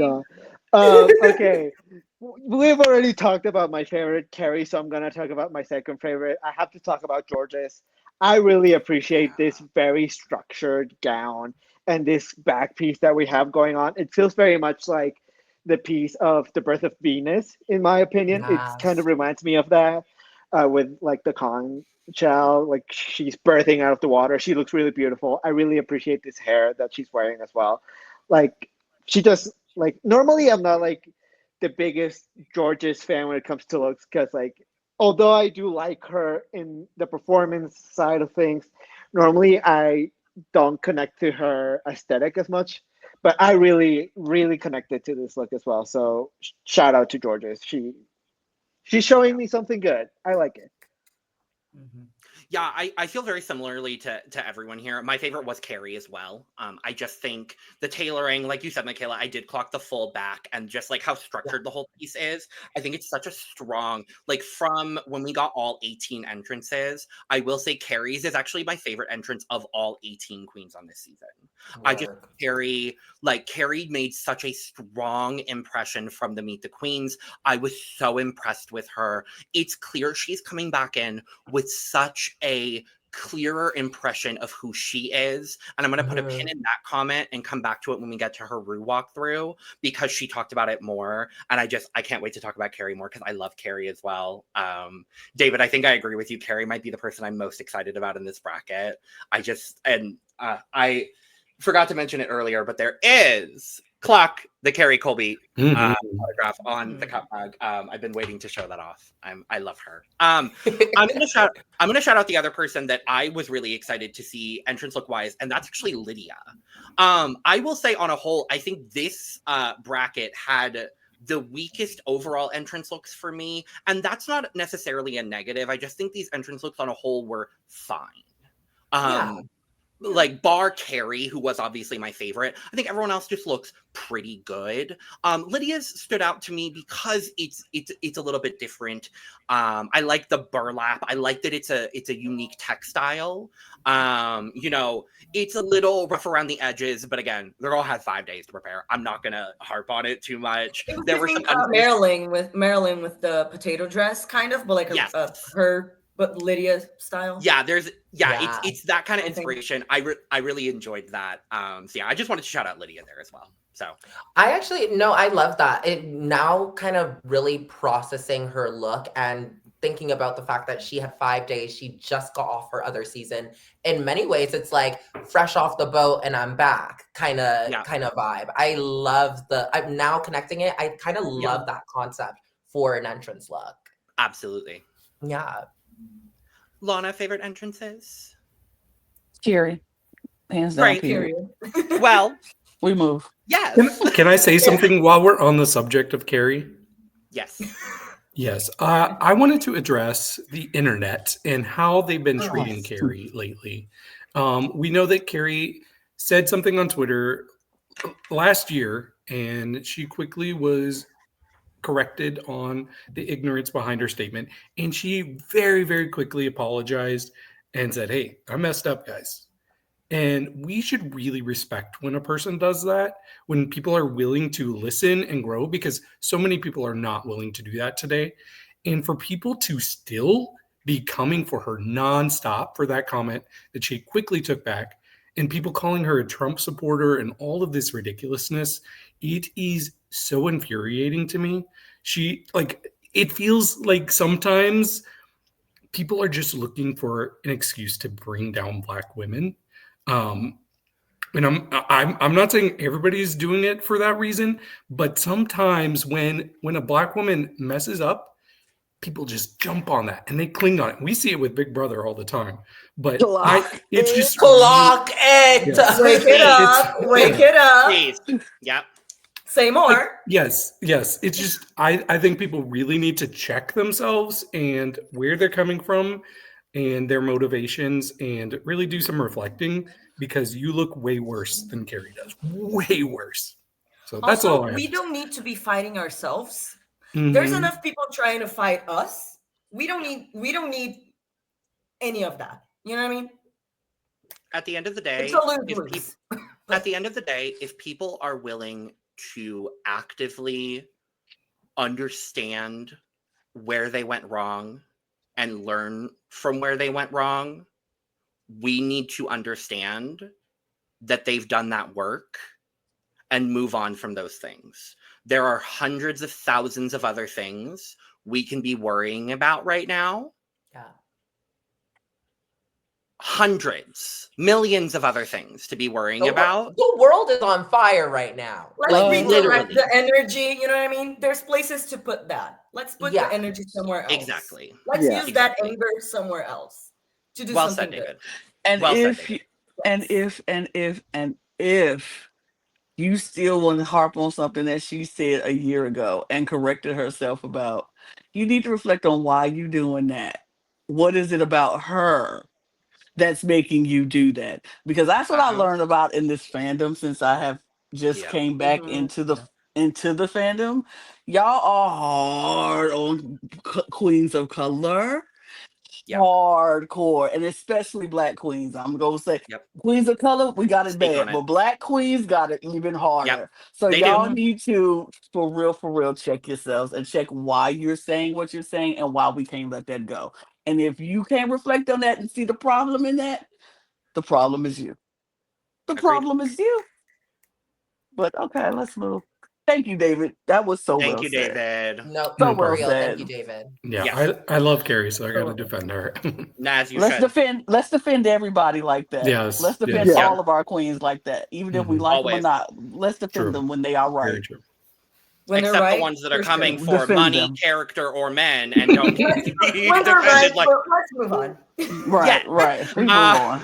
god. Okay. We've already talked about my favorite, Carrie, so I'm gonna talk about my second favorite. I have to talk about George's. I really appreciate this very structured gown and this back piece that we have going on. It feels very much like the piece of The Birth of Venus, in my opinion. Yes. It kind of reminds me of that with like the conch shell, like she's birthing out of the water. She looks really beautiful. I really appreciate this hair that she's wearing as well. Like she just like, normally I'm not like the biggest George's fan when it comes to looks, because like, although I do like her in the performance side of things, normally I don't connect to her aesthetic as much, but I really, really connected to this look as well. So shout out to George's. She's showing me something good. I like it. yeah, I feel very similarly to everyone here. My favorite was Carrie as well. I just think the tailoring, like you said, Makayla, I did clock the full back and just like how structured the whole piece is. I think it's such a strong, like from when we got all 18 entrances, I will say Carrie's is actually my favorite entrance of all 18 queens on this season. I just, Carrie made such a strong impression from the Meet the Queens. I was so impressed with her. It's clear she's coming back in with such a clearer impression of who she is. And I'm going to put a pin in that comment and come back to it when we get to her Rue walkthrough, because she talked about it more. And I can't wait to talk about Carrie more, because I love Carrie as well. David, I think I agree with you. Carrie might be the person I'm most excited about in this bracket. I forgot to mention it earlier, but there is Clock, the Carrie Colby autograph on the cup mug. I've been waiting to show that off. I love her. I'm gonna shout out the other person that I was really excited to see entrance look wise, and that's actually Lydia. I will say on a whole, I think this bracket had the weakest overall entrance looks for me. And that's not necessarily a negative. I just think these entrance looks on a whole were fine. Like bar Carrie, who was obviously my favorite. I think everyone else just looks pretty good. Lydia's stood out to me because it's a little bit different. I like the burlap. I like that it's a unique textile. You know, it's a little rough around the edges, but again, they all had 5 days to prepare. I'm not gonna harp on it too much. There were some Marilyn with the potato dress, kind of, but like her. But Lydia style. Yeah, it's that kind of inspiration. I really enjoyed that. So yeah, I just wanted to shout out Lydia there as well. So I love that. It now kind of really processing her look and thinking about the fact that she had 5 days. She just got off her other season. In many ways, it's like fresh off the boat and I'm back kind of vibe. I love I'm now connecting it. I kind of love that concept for an entrance look. Absolutely. Yeah. Lana, favorite entrances? Carrie. Hands down, period. Well, we move. Yes. Can I say something while we're on the subject of Carrie? Yes. Yes. I wanted to address the internet and how they've been treating Carrie lately. We know that Carrie said something on Twitter last year, and she quickly was corrected on the ignorance behind her statement, and she very, very quickly apologized and said, "Hey, I messed up, guys." And we should really respect when a person does that, when people are willing to listen and grow, because so many people are not willing to do that today. And for people to still be coming for her nonstop for that comment that she quickly took back, and people calling her a Trump supporter and all of this ridiculousness, it is so infuriating to me. It feels like sometimes people are just looking for an excuse to bring down Black women. And I'm not saying everybody's doing it for that reason, but sometimes when a Black woman messes up, people just jump on that and they cling on it. We see it with Big Brother all the time, but it's just clock it. Yes. Wake it up. Please. Yep. Say more. Yes. It's just I think people really need to check themselves and where they're coming from and their motivations and really do some reflecting, because you look way worse than Carrie does. Way worse. So that's also, all I have. We don't need to be fighting ourselves. Mm-hmm. There's enough people trying to fight us. We don't need any of that. You know what I mean? At the end of the day, if people are willing to actively understand where they went wrong and learn from where they went wrong, we need to understand that they've done that work and move on from those things. There are hundreds of thousands of other things we can be worrying about right now. Yeah. Hundreds, millions of other things to be worrying about. The world is on fire right now. Let's redirect the energy. You know what I mean? There's places to put that. Let's put the energy somewhere else. Exactly. Let's use that anger somewhere else to do something good. And if you still want to harp on something that she said a year ago and corrected herself about, you need to reflect on why you're doing that. What is it about her that's making you do that? Because that's what I learned about in this fandom since I have just came back into the fandom. Y'all are hard on queens of color. Hardcore, and especially Black queens. I'm gonna say queens of color, we got it bad, but Black queens got it even harder. So y'all need to for real check yourselves and check why you're saying what you're saying and why we can't let that go. And if you can't reflect on that and see the problem in that, the problem is you. The problem is you. But okay, let's move. Thank you, David. That was so Thank well you, said. David. No, so well real. Thank you, David. Yeah. I love Carrie, so I got to defend her. Let's defend everybody like that. Yes. Let's defend all of our queens like that, even if we like them or not. Let's defend them when they are right. Except the ones that are coming for money, character, or men, and don't get to be defended. Let's move on. Right. Move on.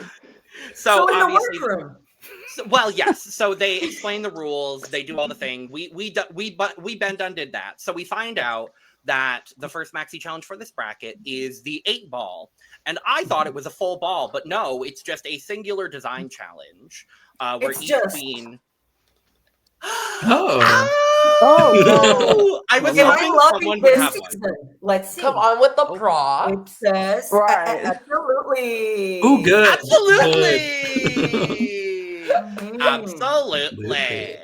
So in the workroom, Well, yes. So they explain the rules. They do all the thing. We Ben Dunn did that. So we find out that the first maxi challenge for this bracket is the 8 ball, and I thought it was a full ball, but no, it's just a singular design challenge where each queen. Oh no! I was Am I hoping loving someone would this have one. season? Let's see. Come on with the prop. It says Right. absolutely. Oh, good. Absolutely. Mhm. Absolutely.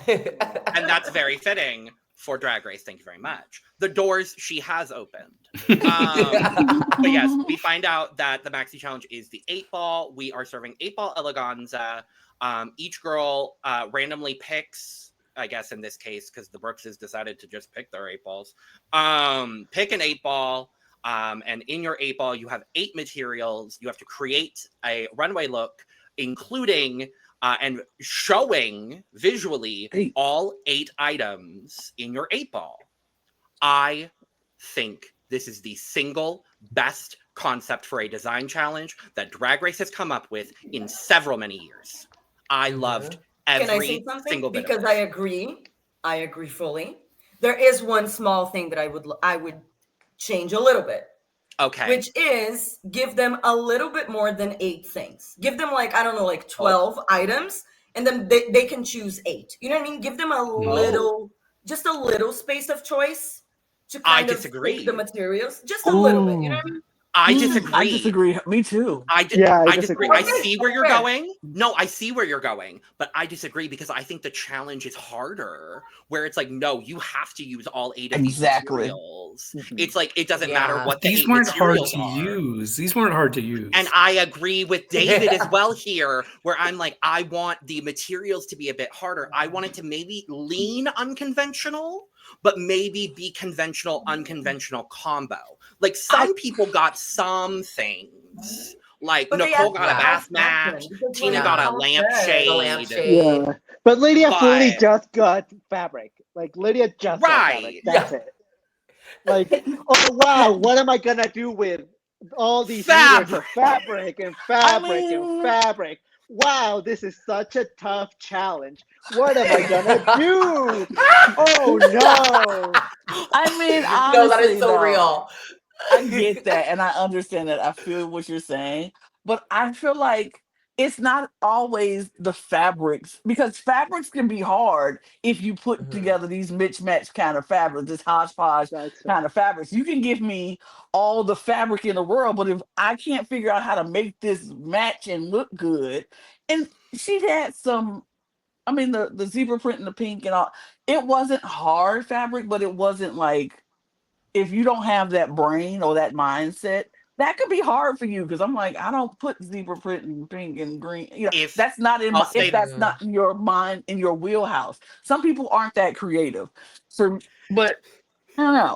And that's very fitting for Drag Race. Thank you very much. The doors she has opened. But yes, we find out that the maxi challenge is the 8 ball. We are serving 8 ball eleganza. Each girl randomly picks, I guess in this case, because the Brookses decided to just pick their 8 balls. Pick an 8 ball. And in your 8 ball, you have 8 materials. You have to create a runway look, including and showing visually all 8 items in your 8 ball. I think this is the single best concept for a design challenge that Drag Race has come up with in several many years. I loved every Can I say something? single bit Because of it. I agree fully. There is one small thing that I would change a little bit. Okay. Which is give them a little bit more than 8 things. Give them like, I don't know, like 12 items, and then they can choose 8. You know what I mean? Give them a little, just a little space of choice to kind of pick the materials. Just a little bit, you know what I mean? I disagree. I disagree. Me too. I disagree. I see where you're going. No, I see where you're going, but I disagree because I think the challenge is harder. Where it's like, no, you have to use all 8 of these materials. It's like it doesn't matter what these weren't hard to use. These weren't hard to use. And I agree with David as well here, where I'm like, I want the materials to be a bit harder. I want it to maybe lean unconventional, but maybe be conventional, unconventional combo. Like some people got some things. Like Nicole got a bath mat, Tina got a lampshade. Yeah, but Lydia fully just got fabric. Like Lydia just got fabric. That's it. Like, oh wow, what am I gonna do with all these meters of fabric and fabric and fabric? Wow, this is such a tough challenge. What am I gonna do? Oh no! I mean, honestly, no, that is so real. I get that, and I understand that. I feel what you're saying, but I feel like it's not always the fabrics, because fabrics can be hard if you put together these mismatched kind of fabrics, this hodgepodge kind of fabrics. You can give me all the fabric in the world, but if I can't figure out how to make this match and look good, and she had some, I mean, the zebra print and the pink and all, it wasn't hard fabric, but it wasn't like, if you don't have that brain or that mindset, that could be hard for you, because I'm like, I don't put zebra print and pink and green. You know, if that's not in my, if that's not in your mind, in your wheelhouse. Some people aren't that creative. But I don't know.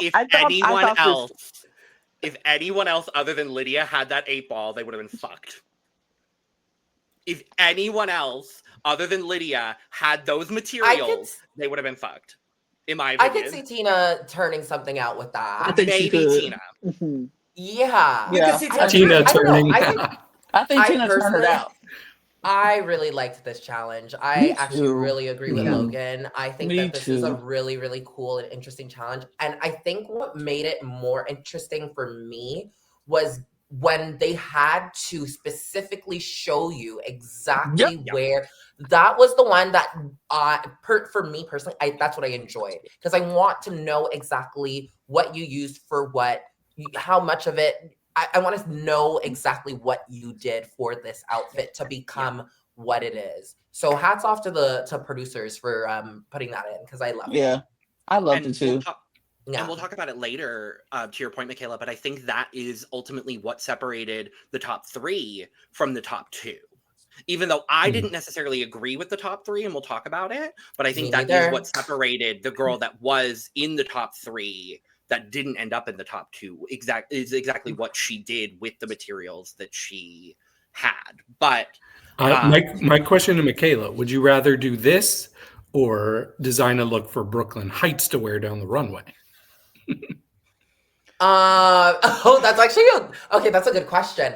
If anyone else other than Lydia had that 8 ball, they would have been fucked. If anyone else other than Lydia had those materials, they would have been fucked. In my opinion. I could see Tina turning something out with that. I think maybe Tina. Yeah. You can see Tina turning. I think Tina turned it out. I really liked this challenge. I actually really agree with Logan. I think that this is a really, really cool and interesting challenge. And I think what made it more interesting for me was when they had to specifically show you exactly where. That was the one that, for me personally, that's what I enjoyed, because I want to know exactly what you used for what, how much of it. I want to know exactly what you did for this outfit to become what it is. So hats off to producers for putting that in, because I love it. Yeah, I loved it too. And we'll talk about it later, to your point, Makayla, but I think that is ultimately what separated the top 3 from the top 2. Even though I didn't necessarily agree with the top 3, and we'll talk about it, but I think that is what separated the girl that was in the top 3 that didn't end up in the top 2. Is exactly what she did with the materials that she had. But my question to Makayla: would you rather do this or design a look for Brooklyn Heights to wear down the runway? That's actually that's a good question.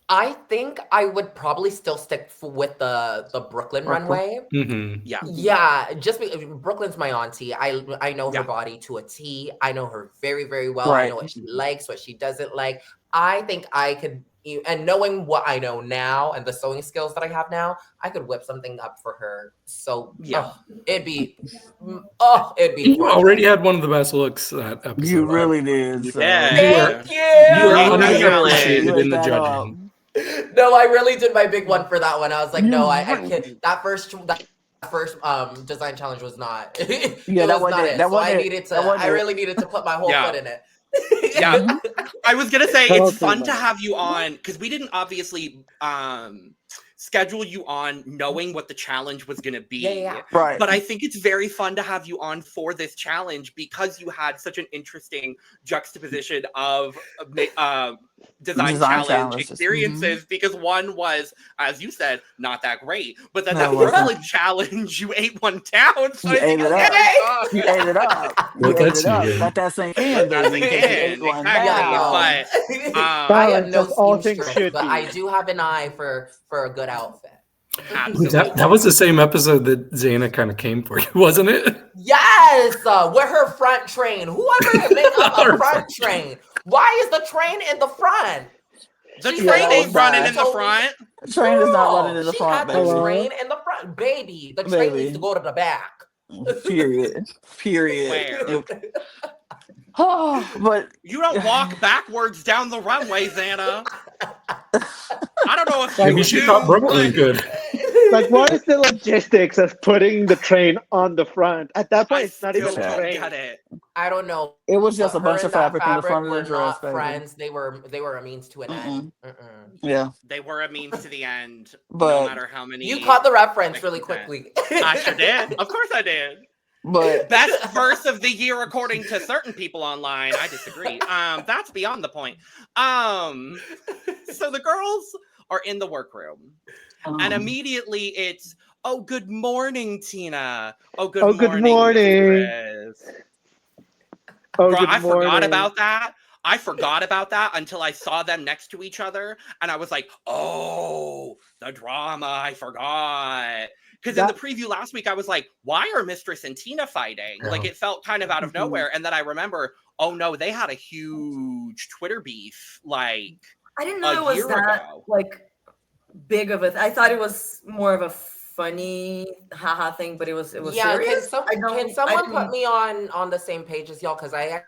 I think I would probably still stick with the Brooklyn runway. Mm-hmm. Yeah. Yeah, just Brooklyn's my auntie. I know her Yeah. body to a T. I know her very, very well. I Right. know what she likes, what she doesn't like. I think I could, and knowing what I know now and the sewing skills that I have now, I could whip something up for her. So Yeah. it'd be You gorgeous. already had one of the best looks that episode. You really did. So. Yeah. Thank You are Yeah. underappreciated You in the ate that up. judging. No, I really did my big one for that one. I was like, You no, I really can't. That first design challenge was not. Yeah, it that was not wasn't it. it. That So I wasn't it. needed to. That wasn't I it. really needed to put my whole Yeah. foot in it. Yeah. I was gonna say Totally it's fun to right. have you on because we didn't obviously schedule you on knowing what the challenge was gonna be. Yeah. Right. But I think it's very fun to have you on for this challenge because you had such an interesting juxtaposition of design challenge challenges. experiences. Because one was, as you said, not that great, but then No, that it wasn't. Brooklyn challenge, you ate one down. So You I think ate it it's up. like, You ate it up. You Let ate that it up. sink in. Let that sink in, That's baby. 'cause you ate again, one exactly. down. But I am Balance, no as all things seamstress, should but be. I do have an eye for a good outfit. absolutely. That was the same episode that Xana kind of came for you, wasn't it? Yes, with her front train. Whoever make a front train. Why is the train in the front? The She train said, ain't "Oh, running God." in the front. The train is not running in the She front, had the baby. train in the front, baby. The train Baby. needs to go to the back. Period. Period. Where? Oh, but You don't walk backwards down the runway, Xana. I don't know if Maybe you she do, thought Brooklyn but- could. Like, what is the logistics of putting the train on the front? At that I point, it's not even still a don't train. get it. I don't know. it was just a Her bunch and of that fabric on the front of were the dress, not baby. friends. They were a means to an end. Yeah, They were a means to the end, no but matter how many. You caught the reference really Makes sense. quickly. I sure did. Of course I did. but Best verse of the year according to certain people online. I disagree. That's beyond the point. So the girls are in the workroom, and immediately it's, oh, good morning, Tina. Oh, good morning. Mistress." Oh, Bro, good I morning. forgot about that. I forgot about that until I saw them next to each other, and I was like, "Oh, the drama! I forgot." Because in the preview last week, I was like, "Why are Mistress and Tina fighting?" Like it felt kind of out of nowhere, and then I remember, oh no, they had a huge Twitter beef. Like I didn't know a it was year that ago. like big of a. I thought it was more of a funny haha thing, but it was Yeah, serious. can someone put me on the same page as y'all? Because I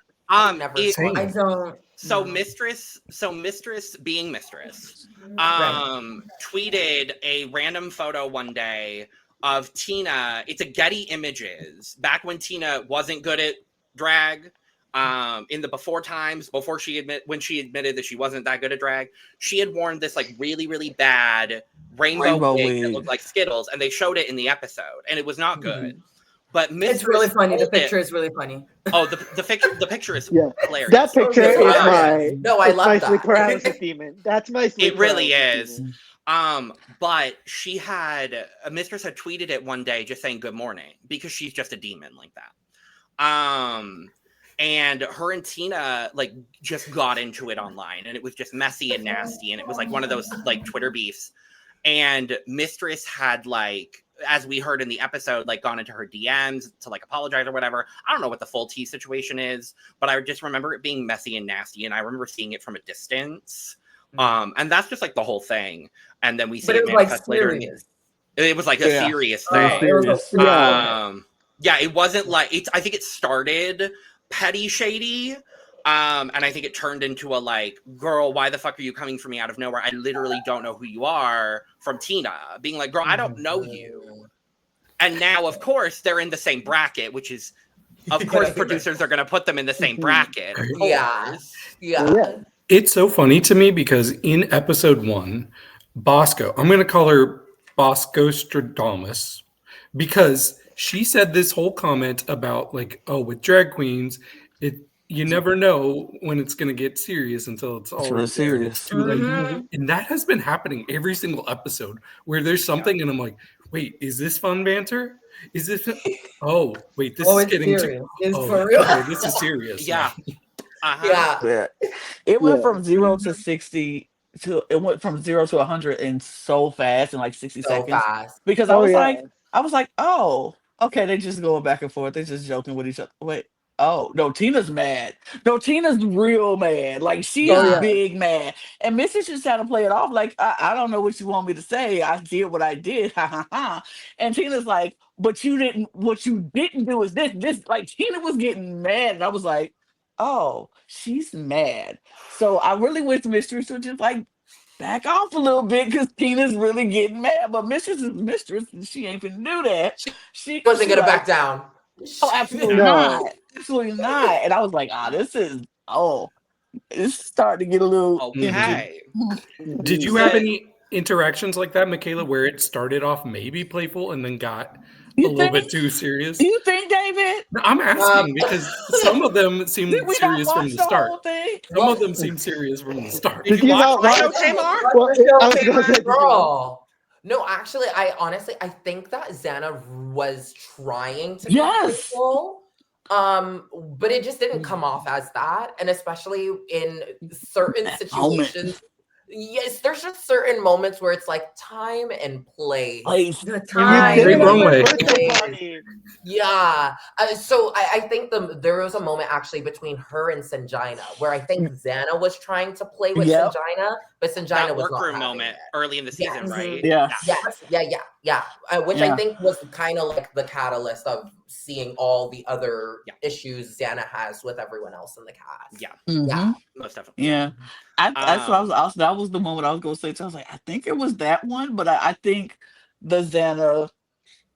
never it- saw I this. don't. So know. mistress being mistress, Right. tweeted a random photo one day of Tina. It's a Getty Images back when Tina wasn't good at drag. In the before times, before when she admitted that she wasn't that good at drag, she had worn this like really, really bad rainbow wig that looked like Skittles, and they showed it in the episode, and it was not good. But It's really Mistress funny. The pulled it- picture is really funny. Oh, the picture is Yeah. hilarious. That picture is hilarious. my No, I it's love my that. sleep paralysis demon. That's my sleep It really paralysis is. demon. But she had a mistress had tweeted it one day just saying good morning because she's just a demon like that. And her and Tina like just got into it online, and it was just messy and nasty, and it was like one of those like Twitter beefs. And Mistress had like, as we heard in the episode, like gone into her DMs to like apologize or whatever. I don't know what the full tea situation is, but I just remember it being messy and nasty, and I remember seeing it from a distance. And that's just like the whole thing. And then we see But it it was like manifest later. serious. It was like a Yeah. serious Oh, thing. it was a- Yeah, it wasn't like it's. I think it started petty shady, and I think it turned into a like, girl, why the fuck are you coming for me out of nowhere? I literally don't know who you are. From Tina being like, girl, I don't know you. And now, of course, they're in the same bracket, which is, of course, producers are going to put them in the same bracket. Of Yeah. course. Yeah. It's so funny to me because in episode 1, Bosco, I'm going to call her Bosco Stradamus, because she said this whole comment about like, oh, with drag queens, you never know when it's going to get serious until it's all really serious. too late. Mhm. And that has been happening every single episode where there's something and I'm like, wait, is this fun banter? Is this? Oh, wait, this is it's getting serious. It's oh, for real. this is serious. Yeah. now. Uh-huh. Yeah. Yeah. It went Yeah. from 0 to 60 it went from 0 to 100 in so fast in like 60 So seconds fast. because Oh yeah. I was like, oh, okay, they just going back and forth. They just joking with each other. Wait, oh no, Tina's mad. No, Tina's real mad. Like she Oh is yeah. big mad. And Missy just trying to play it off like I don't know what you want me to say. I did what I did. Ha ha ha. And Tina's like, but you didn't. What you didn't do is this. This like Tina was getting mad, and I was like, oh, she's mad. So I really wish Mistress would just like back off a little bit because Tina's really getting mad. But Mistress is Mistress, and she ain't finna do that. She Wasn't gonna like, back down. oh, absolutely No. not, absolutely not. And I was like, it's starting to get a little. Okay. Did you have any interactions like that, Makayla, where it started off maybe playful and then got a little bit too serious? You think, David? No, I'm asking because some of them seem Did we not serious from watch the the start. whole thing? Some of them seem serious from the start. Did Did you you watch not Rhino watch- Tamar? Well, I was gonna say, Girl. No, actually, I think that Xana was trying to be Yes. playful, but it just didn't come off as that, and especially in certain That moment. situations. Yes, there's just certain moments where it's like time and place. Place. The You time. did Great it on my runway. birthday Place. party. Yeah. So I think there was a moment actually between her and Sanjina where I think Xana was trying to play with Yep. Sanjina, but Sanjina That was not workroom having moment it. early in the season, Yes. right? Yeah. Yeah. Which I Yeah. think was kind of like the catalyst of seeing all the other Yeah. issues Xana has with everyone else in the cast. Yeah, Mhm. most definitely. Yeah. That's what I was, that was the moment I was going to say. So I was like, I think it was that one, but I think the Xana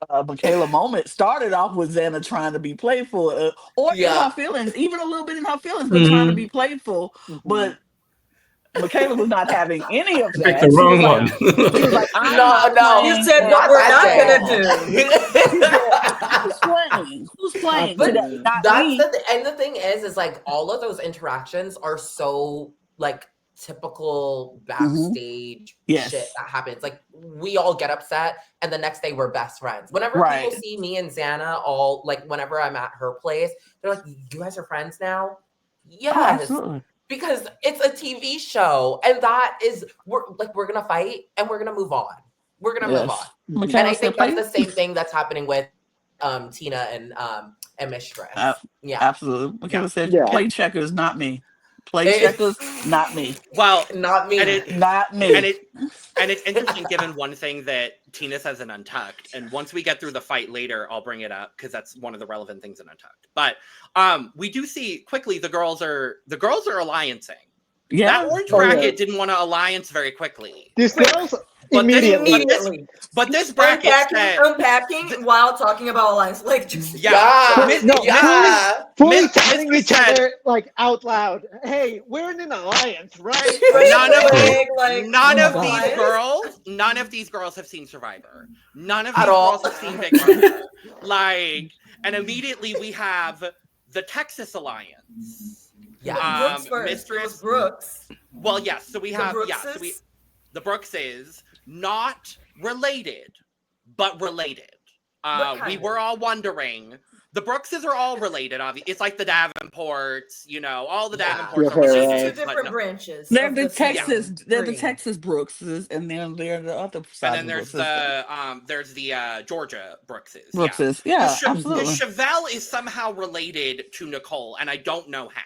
Makayla moment started off with Xana trying to be playful or in Yeah. her feelings, even a little bit in her feelings, but trying to be playful. But Makayla was not having any of I picked that. the She was wrong like, one. she was like, I'm No, not no. playing You said at what we're that not all. gonna do. Who's playing? Who's playing But today? Not That's me. and the thing is like all of those interactions are so like typical backstage Yes. shit that happens. Like we all get upset and the next day we're best friends. Whenever Right. people see me and Xana all like whenever I'm at her place, they're like, you guys are friends now? Yes. Oh, absolutely. Because it's a TV show and that is we're gonna fight and we're gonna move on. We're gonna move on. Yes. And Makayla I said, think play. that's the same thing that's happening with Tina and Mistress. Yeah. Absolutely. Makayla said, Yeah. play checkers, not me. Play checkers, not me. Well, Not me. and it Not me. and it's interesting given one thing that Tina says in Untucked, and once we get through the fight later, I'll bring it up because that's one of the relevant things in Untucked. But we do see quickly the girls are alliancing. Yeah. That orange Oh, yeah. bracket didn't want to alliance very quickly. These girls But this- immediately. But this bracket said, Unpacking while talking about alliance. Like just yeah, Fully Miss- telling Mistress each said- other like out loud, "Hey, we're in an alliance, right?" None of these girls have seen Survivor. None of these At all. girls have seen Big Brother. And immediately we have the Texas Alliance. Yeah. Brooks first. Mistress Brooks. Well, yes. So we The have Brookses? the Brookses, not related, but related. But We kind were all wondering. The Brookses are all related. Obviously, it's like the Davenports. All the Yeah. Davenports Yeah, are It's related. just two but different no. branches. They're of the Texas. system. They're the Green. Texas Brookses, and then they're the other side. And then of there's the Georgia Brookses. Brookses. Yeah, The absolutely. Chevelle is somehow related to Nicole, and I don't know how.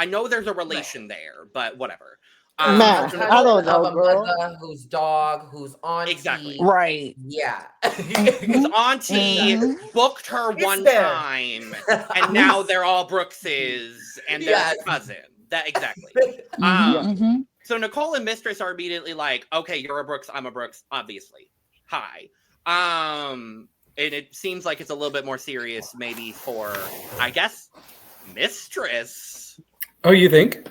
I know there's a relation there, but whatever. Matt, I don't know, Of a girl. mother whose dog, whose auntie. Exactly. Right. Yeah. Whose auntie Mhm. booked her It's one there. time, and now they're all Brookses, and they're Yes. cousin. That exactly. Mhm. So Nicole and Mistress are immediately like, "Okay, you're a Brooks, I'm a Brooks, obviously. Hi." And it seems like it's a little bit more serious, maybe for, I guess, Mistress. Oh, you think?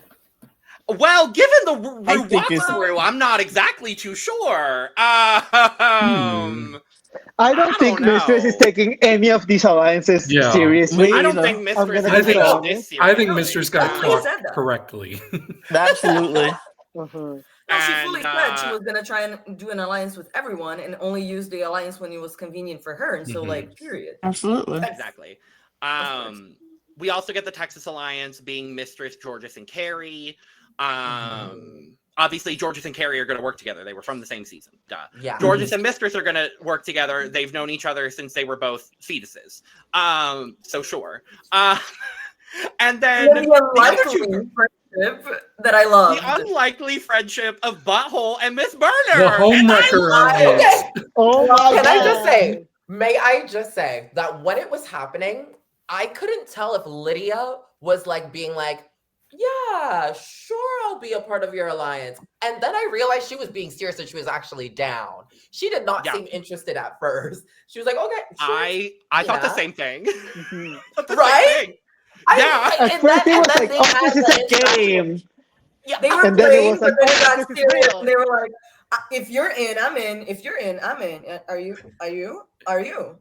Well, given the I think it's- walkthrough, I'm not exactly too sure. I don't think know. Mistress is taking any of these alliances Yeah. seriously. I don't either. think Mistress gonna is be taking honest. this I think seriously. Mistress got Fully said clocked that. correctly. Absolutely. Uh-huh. No, she fully said she And, was gonna try and do an alliance with everyone and only use the alliance when it was convenient for her. And so, Mhm. period. Absolutely. Exactly. We also get the Texas Alliance being Mistress, Georges, and Carrie. obviously Georges and Carrie are going to work together. They were from the same season. Duh. Yeah. Georges and Mistress are going to work together. They've known each other since they were both fetuses. So sure. And then the unlikely friendship that I love. the unlikely friendship of Butthole and Miss Burner. The homewrecker on this. Oh my Can I just God. say, may I just say that when it was happening, I couldn't tell if Lydia was like being like, yeah, sure, I'll be a part of your alliance. And then I realized she was being serious and she was actually down. She did not seem interested at first. She was like, okay, sure. I thought the same thing. Mhm. Thought the same Right? thing. I- At and first then- it was and then like, they oh, had this is the a interaction. game. Yeah, They were And then it playing, was but like, then oh, it got this is serious. real. They were like, if you're in, I'm in. If you're in, I'm in. Are you?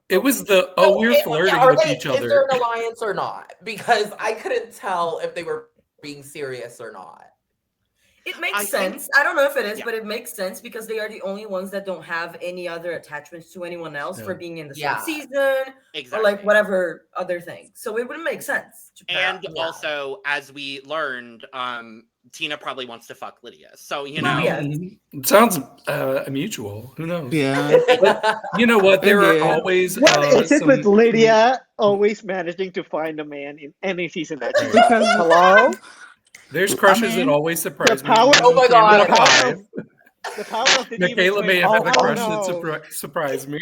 It was the So we're flirting are with they- each Is there other. an alliance or not? Because I couldn't tell if they were being serious or not. It makes I think- sense. I don't know if it is, Yeah. but it makes sense because they are the only ones that don't have any other attachments to anyone else for Yeah. being in the same Yeah. season Exactly. or like whatever other thing. So it would make sense to pair And up. Yeah. also, as we learned, Tina probably wants to fuck Lydia. So, you Well, know, yeah. It sounds mutual. Who knows? Yeah. You know what? There Yeah. are always What is it some- with Lydia always managing to find a man in any season that she's Right. on? Because Hello? There's crushes I mean, that always surprise me. power- Oh my God. The power Five. of, the power of the Diva Makayla may have had a Oh, crush no. that surprised me.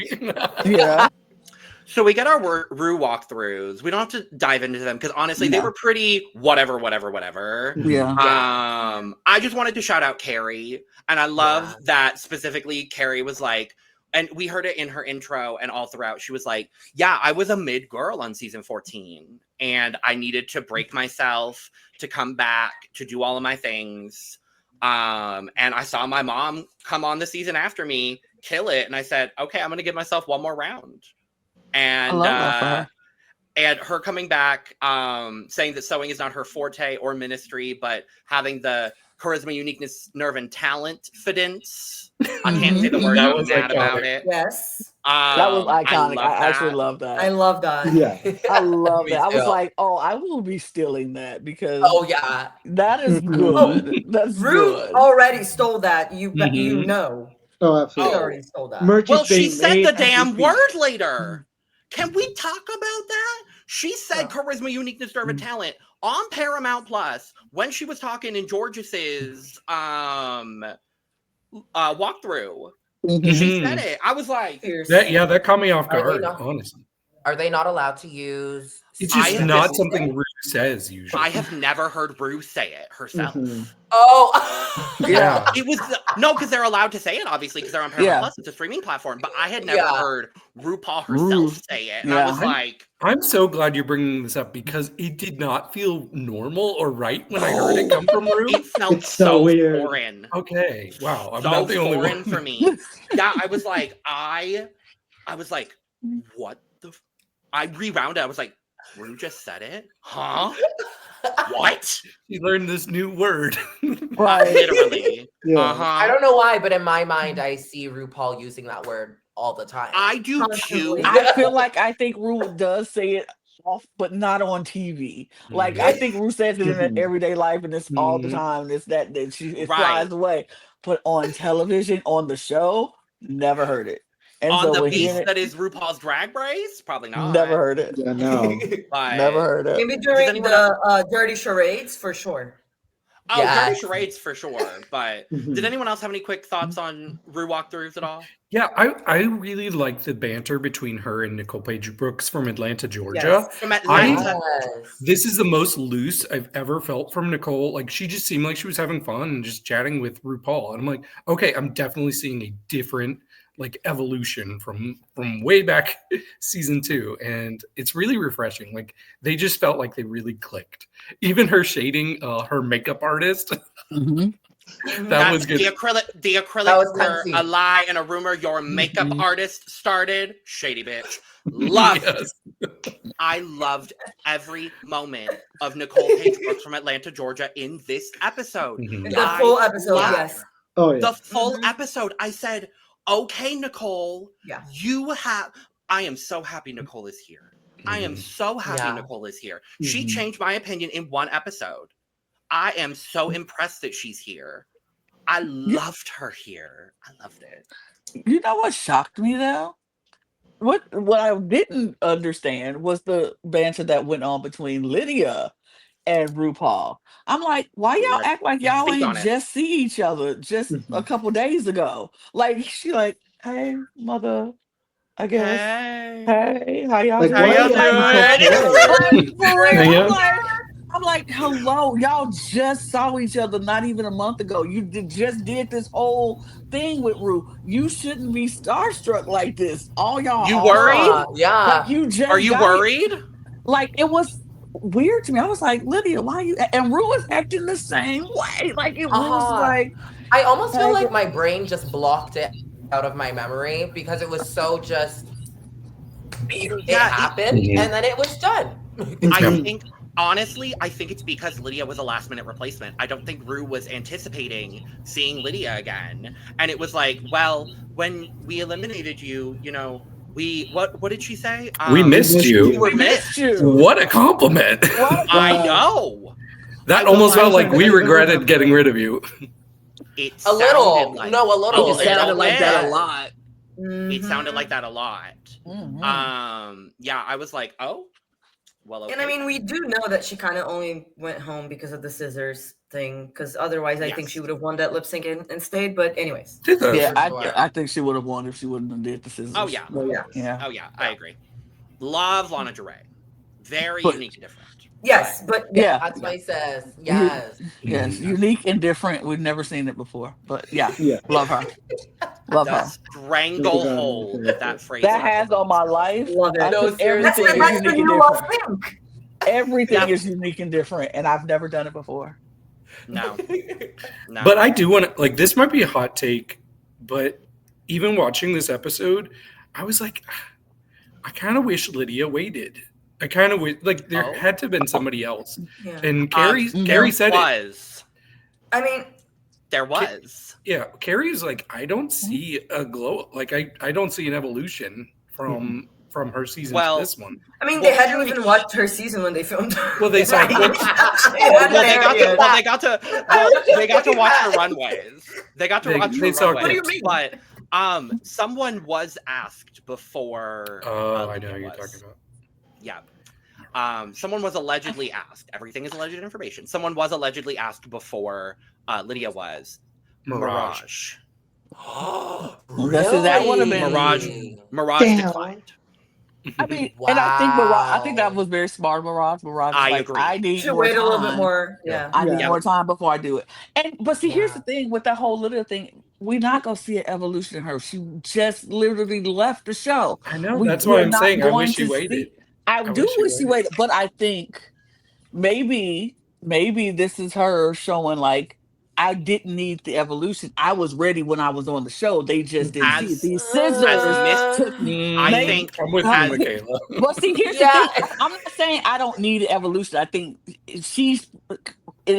yeah. so we get our Rue walkthroughs. We don't have to dive into them because honestly, they No. were pretty whatever. Yeah. I just wanted to shout out Carrie, and I love that specifically. Carrie was like, and we heard it in her intro and all throughout. She was like, "Yeah, I was a mid girl on season 14, and I needed to break myself to come back to do all of my things. And I saw my mom come on the season after me, kill it, and I said, okay, I'm going to give myself one more round." And I love that for her. and her coming back, saying that sewing is not her forte or ministry, but having the charisma, uniqueness, nerve, and talent fidence. I can't say the word. That I'm was mad iconic. about it. Yes. That was iconic. love I actually that. love that. I love that. Yeah. I love Me that. I was too. like, oh, I will be stealing that because Oh yeah. that is Mhm. good. That's Rue good. already stole that. You you Mhm. know. Oh, She absolutely. already stole that. Merch Well, is she being said made the as we damn speak. word later. Can we talk about that? She said Yeah. charisma, uniqueness, nerve, and talent on Paramount Plus when she was talking in Georges's walkthrough. Mhm. She Mhm. said it. I was like, Fierce. That caught me off Are they guard, not- honestly. Are they not allowed to use? It's I just have not this- something Rue says usually. I have never heard Rue say it herself. Mhm. Oh. Yeah. It was no, because they're allowed to say it, obviously, because they're on Paramount Yeah. Plus. It's a streaming platform. But I had never Yeah. heard RuPaul herself Rue. say it, and I Yeah. was like, I'm so glad you're bringing this up because it did not feel normal or right when I heard it come from Rue. it felt It's so so weird. foreign. Okay, wow, I'm So not the only foreign one. for me. Yeah, I was like, what the? I rewound it. I was like, Rue just said it, huh? What? She learned this new word. Right. Literally. Yeah. Uh-huh. I don't know why, but in my mind, I see RuPaul using that word all the time. I do too. Constantly. I feel like I think Rue does say it off, but not on TV. Like I think Rue says it in Mhm. her everyday life, and it's all the Mhm. time. It's that it Right. flies away. But on television, on the show, never heard it. And On so the we're beast hearing it, that is RuPaul's Drag Race, probably not. never heard it. Yeah, no. But, Never heard it. Maybe during anyone the dirty charades for sure. Oh, Yes. Dirty Charades for sure. But Mhm. did anyone else have any quick thoughts on Rue walkthroughs at all? Yeah, I really like the banter between her and Nicole Page Brooks from Atlanta, Georgia. Yes. From Atlanta. Yes. This is the most loose I've ever felt from Nicole. Like she just seemed like she was having fun and just chatting with RuPaul. And I'm like, okay, I'm definitely seeing a different like evolution from way back season 2. And it's really refreshing. Like they just felt like they really clicked. Even her shading her makeup artist. Mhm. That was good. The acrylic That was were cunty. a lie and a rumor. Your makeup Mhm. artist started. Shady bitch. Loved. Yes. I loved every moment of Nicole Page Brooks from Atlanta, Georgia in this episode. Mhm. The I full episode, love yes. Oh, yeah. The full Mhm. episode. I said, okay, Nicole, Yeah. I am so happy Nicole is here. I am so happy Yeah. Nicole is here. She Mhm. changed my opinion in one episode. I am so impressed that she's here. I loved her here. I loved it. You know what shocked me though? What I didn't understand was the banter that went on between Lydia and RuPaul. I'm like, why y'all Lord, act like y'all speak ain't on it. just see each other just a couple days ago? Like she like, hey, mother, I guess. Hey. Hey, how y'all Like, doing? How why y'all do y'all doing? keep her? Like, for real. Yeah. I'm like, hello, y'all just saw each other not even a month ago. You just did this whole thing with Ru. You shouldn't be starstruck like this. All y'all You are worried? like Yeah. you just Are you got it. worried? Like it was weird to me. I was like, Lydia, why you and Ru was acting the same way. Like it was like, I almost feel hey, like my brain just blocked it out of my memory because it was so just it Yeah, happened and then it was done. I think honestly, I think it's because Lydia was a last minute replacement. I don't think Rue was anticipating seeing Lydia again. And it was like, well, when we eliminated you, you know, what did she say? We missed you. We were we missed missed. you. What a compliment. What? I know. That I will almost not- felt like we regretted getting rid of you. It A little. sounded like No, a little. It sounded like that a lot. it sounded like that a lot. Yeah, I was like, oh, well, okay. And I mean, we do know that she kind of only went home because of the scissors thing, because otherwise I think Yes. she would have won that lip sync and stayed. But anyways. Yeah, Sure. I think she would have won if she wouldn't have did the scissors. Oh, yeah. But yeah. Oh yeah, I agree. Love Lana Del Rey. Very But- unique and different. Yes, but Yeah. That's what he says. Yes. Yes, unique and different. We've never seen it before, but yeah, Yeah. love her. Love The her. stranglehold of that phrase. That has on my life. Love it. I No, think seriously. everything that's is the unique and new love different. pink. Everything Yep. is unique and different, and I've never done it before. No. But I do want to, like, this might be a hot take, but even watching this episode, I was like, I kind of wish Lydia waited. I kind of wish, like, there Oh. had to have been somebody else. Yeah. And Carrie there said it. was. I mean, There was. Yeah, Carrie's like, I don't see a glow. Like, I don't see an evolution from her season Well, to this one. I mean, Well, they hadn't Carrie- even watched her season when they filmed. Well, they saw. Right. Well, they got to watch her that. runways. They got to They- watch they her saw runways. clips. But someone was asked before. Oh, I Lydia know who you're was. talking about. Yeah. Someone was allegedly asked. Everything is alleged information. Someone was allegedly asked before Lydia was. Mirage. That would have been Mirage Damn. declined. I mean, and I think I think that Wow. was very smart, Mirage. Mirage, I was like, agree. I need Should more wait a little bit time. more. Yeah. I need Yeah. more time before I do it. But see, here's Yeah. the thing with that whole Lydia thing. We're not gonna see an evolution in her. She just literally left the show. I know. We- That's why we're I'm not saying I going wish she to waited. I do wish she wish she waited, but I think maybe this is her showing like I didn't need the evolution. I was ready when I was on the show. They just didn't see it. As- These as scissors Miss- took me. I Maybe- think I'm with you, as- Makayla. But see, here's Yeah. the thing. I'm not saying I don't need an evolution. I think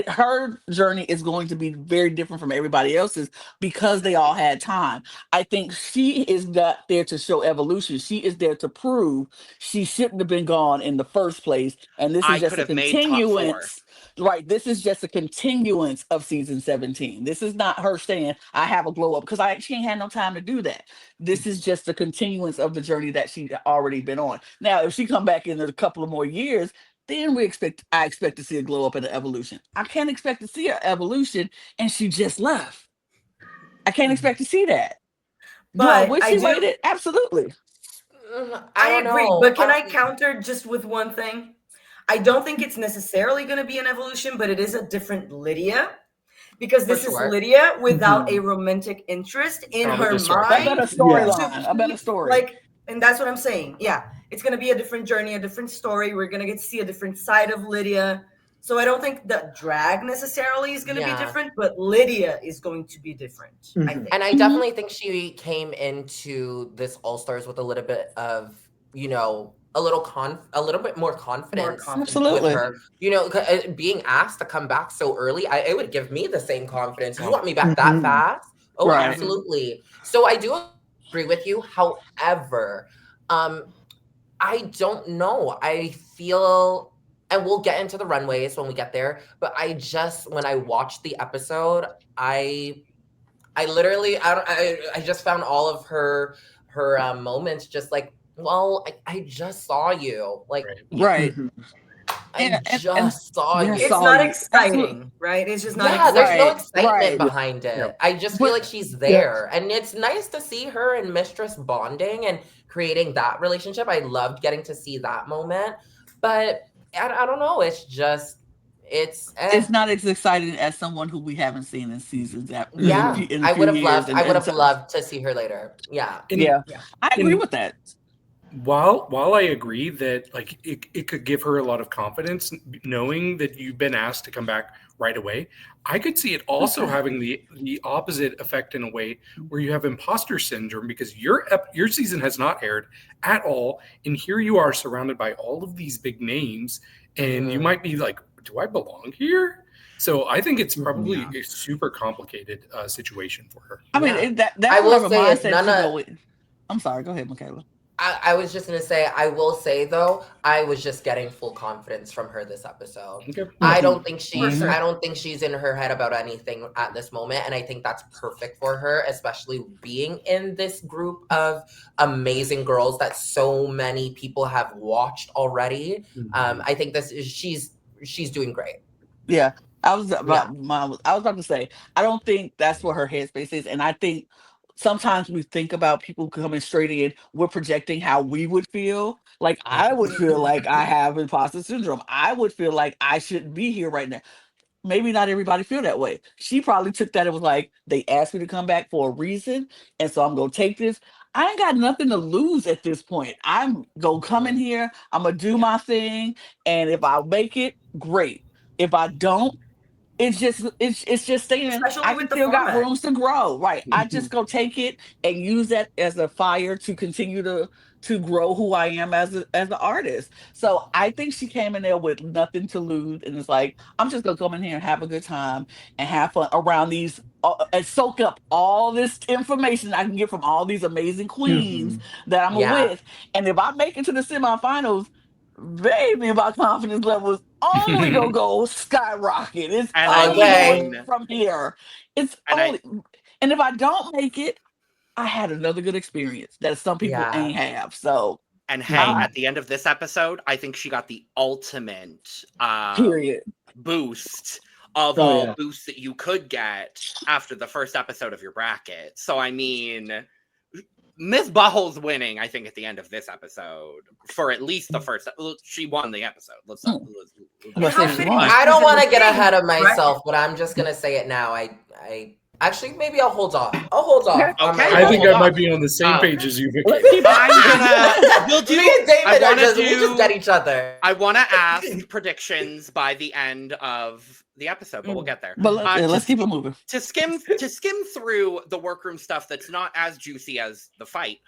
her journey is going to be very different from everybody else's because they all had time. I think she is not there to show evolution. She is there to prove she shouldn't have been gone in the first place. And this I is just could a have made top four. continuance. Right. This is just a continuance of season 17. This is not her saying, I have a glow up because she ain't had no time to do that. This is just a continuance of the journey that she's already been on. Now, if she come back in a couple of more years, then I expect to see a glow up and an evolution. I can't expect to see an evolution and she just left. I can't expect to see that. But would I she do- waited? Absolutely. I don't agree, know. but can I counter just with one thing? I don't think it's necessarily going to be an evolution, but it is a different Lydia, because this For sure. is Lydia without a romantic interest in Oh, her that's right. A mind. better to storyline. A better keep, story. Like, and that's what I'm saying. Yeah, it's going to be a different journey, a different story. We're going to get to see a different side of Lydia. So I don't think the drag necessarily is going to be Yeah. different, but Lydia is going to be different. I Mhm. think. And I definitely think she came into this All Stars with a little bit of, a little bit more confidence. Absolutely. With her, being asked to come back so early, it would give me the same confidence. You want me back that Mhm. fast? Oh, Right. absolutely. So I do agree with you. However, I don't know. I feel, and we'll get into the runways when we get there, but when I watched the episode, I I literally, I just found all of her moments just like, well, I just saw you. Like, Right. I just saw yeah, you. It's saw not you. exciting, right? It's just not Yeah, there's exciting. no Right, excitement right. behind it. Yeah. I just feel like she's there. And it's nice to see her and Mistress bonding and creating that relationship. I loved getting to see that moment. But I don't know. It's just, it's not as exciting as someone who we haven't seen in seasons in yeah. a I few would have years. loved, I would have so- loved to see her later. Yeah. And Yeah, I agree and- with that. While I agree that like it could give her a lot of confidence knowing that you've been asked to come back right away, I could see it also having the opposite effect in a way where you have imposter syndrome because your season has not aired at all, and here you are surrounded by all of these big names, and you might be like, do I belong here? So I think it's probably a super complicated situation for her. I mean, that's I will more of a say it's mindset none to of- go with. I'm sorry. Go ahead, Makayla. I was just gonna say, I will say though, I was just getting full confidence from her this episode. Okay. I don't think she's sure. I don't think she's in her head about anything at this moment. And I think that's perfect for her, especially being in this group of amazing girls that so many people have watched already. I think she's doing great. Yeah, I was about to say, I don't think that's what her headspace is, and I think sometimes we think about people coming straight in, we're projecting how we would feel. Like I would feel like I have imposter syndrome. I would feel like I shouldn't be here right now. Maybe not everybody feel that way. She probably took that and was like, they asked me to come back for a reason, and so I'm gonna take this. I ain't got nothing to lose at this point. I'm gonna come in here, I'm gonna do my thing, and if I make it, great. If I don't, it's just saying Especially I with can the still got format. rooms to grow. Right. I just go take it and use that as a fire to continue to grow who I am as an artist. So I think she came in there with nothing to lose, and it's like, I'm just gonna come in here and have a good time and have fun around these and soak up all this information I can get from all these amazing queens that I'm Yeah. with. And if I make it to the semifinals, baby, my confidence levels only gonna go skyrocket. It's And only I going from here. It's And only, and if I don't make it, I had another good experience that some people Yeah. ain't have. So And hey, at the end of this episode, I think she got the ultimate period. boost of Oh, all yeah. boosts that you could get after the first episode of your bracket. So I mean, Miss Butthole's winning, I think, at the end of this episode for at least the first. She won the episode. Let's How let's fitting. I don't want to get ahead of Right? myself, but I'm just gonna say it now. I actually maybe I'll hold off. I'll hold off. on my- Okay. I think Hold I on. might be on the same page as you, Vicky. I'm gonna. We'll do. Me and David I are want just, to we do. just get each other. I want to ask predictions by the end of the episode, but we'll get there. But to let's keep it moving. to skim through the workroom stuff that's not as juicy as the fight.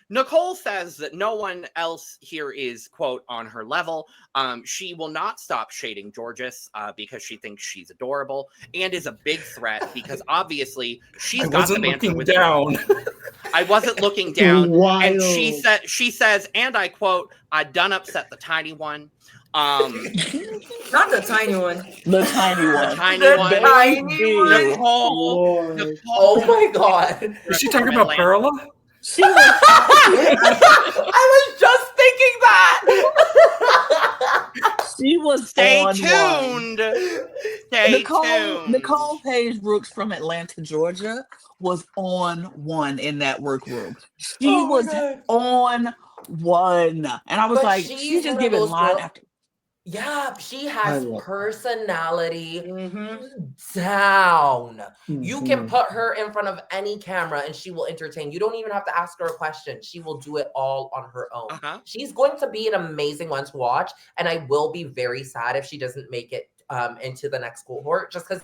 Nicole says that no one else here is, quote, on her level. She will not stop shading Georges because she thinks she's adorable and is a big threat because obviously she's I got the wasn't banter looking with down. I wasn't looking down. Wild. And she says, and I quote, I done upset the tiny one. Not the tiny one. The tiny one. The tiny The one. tiny one. Nicole. Lord. Oh my god. Is she talking about Perla? She was I was just thinking that. she was Stay on one. tuned. Stay tuned. Nicole Page Brooks from Atlanta, Georgia, was on one in that workroom. She Oh my was God. on one, and I was But like, she's she's just one of giving those line girls- after. Yeah, she I has love her. personality Mm-hmm. down. You can Mhm. put her in front of any camera and she will entertain. You don't even have to ask her a question. She will do it all on her own. Uh-huh. She's going to be an amazing one to watch, and I will be very sad if she doesn't make it into the next cohort, just because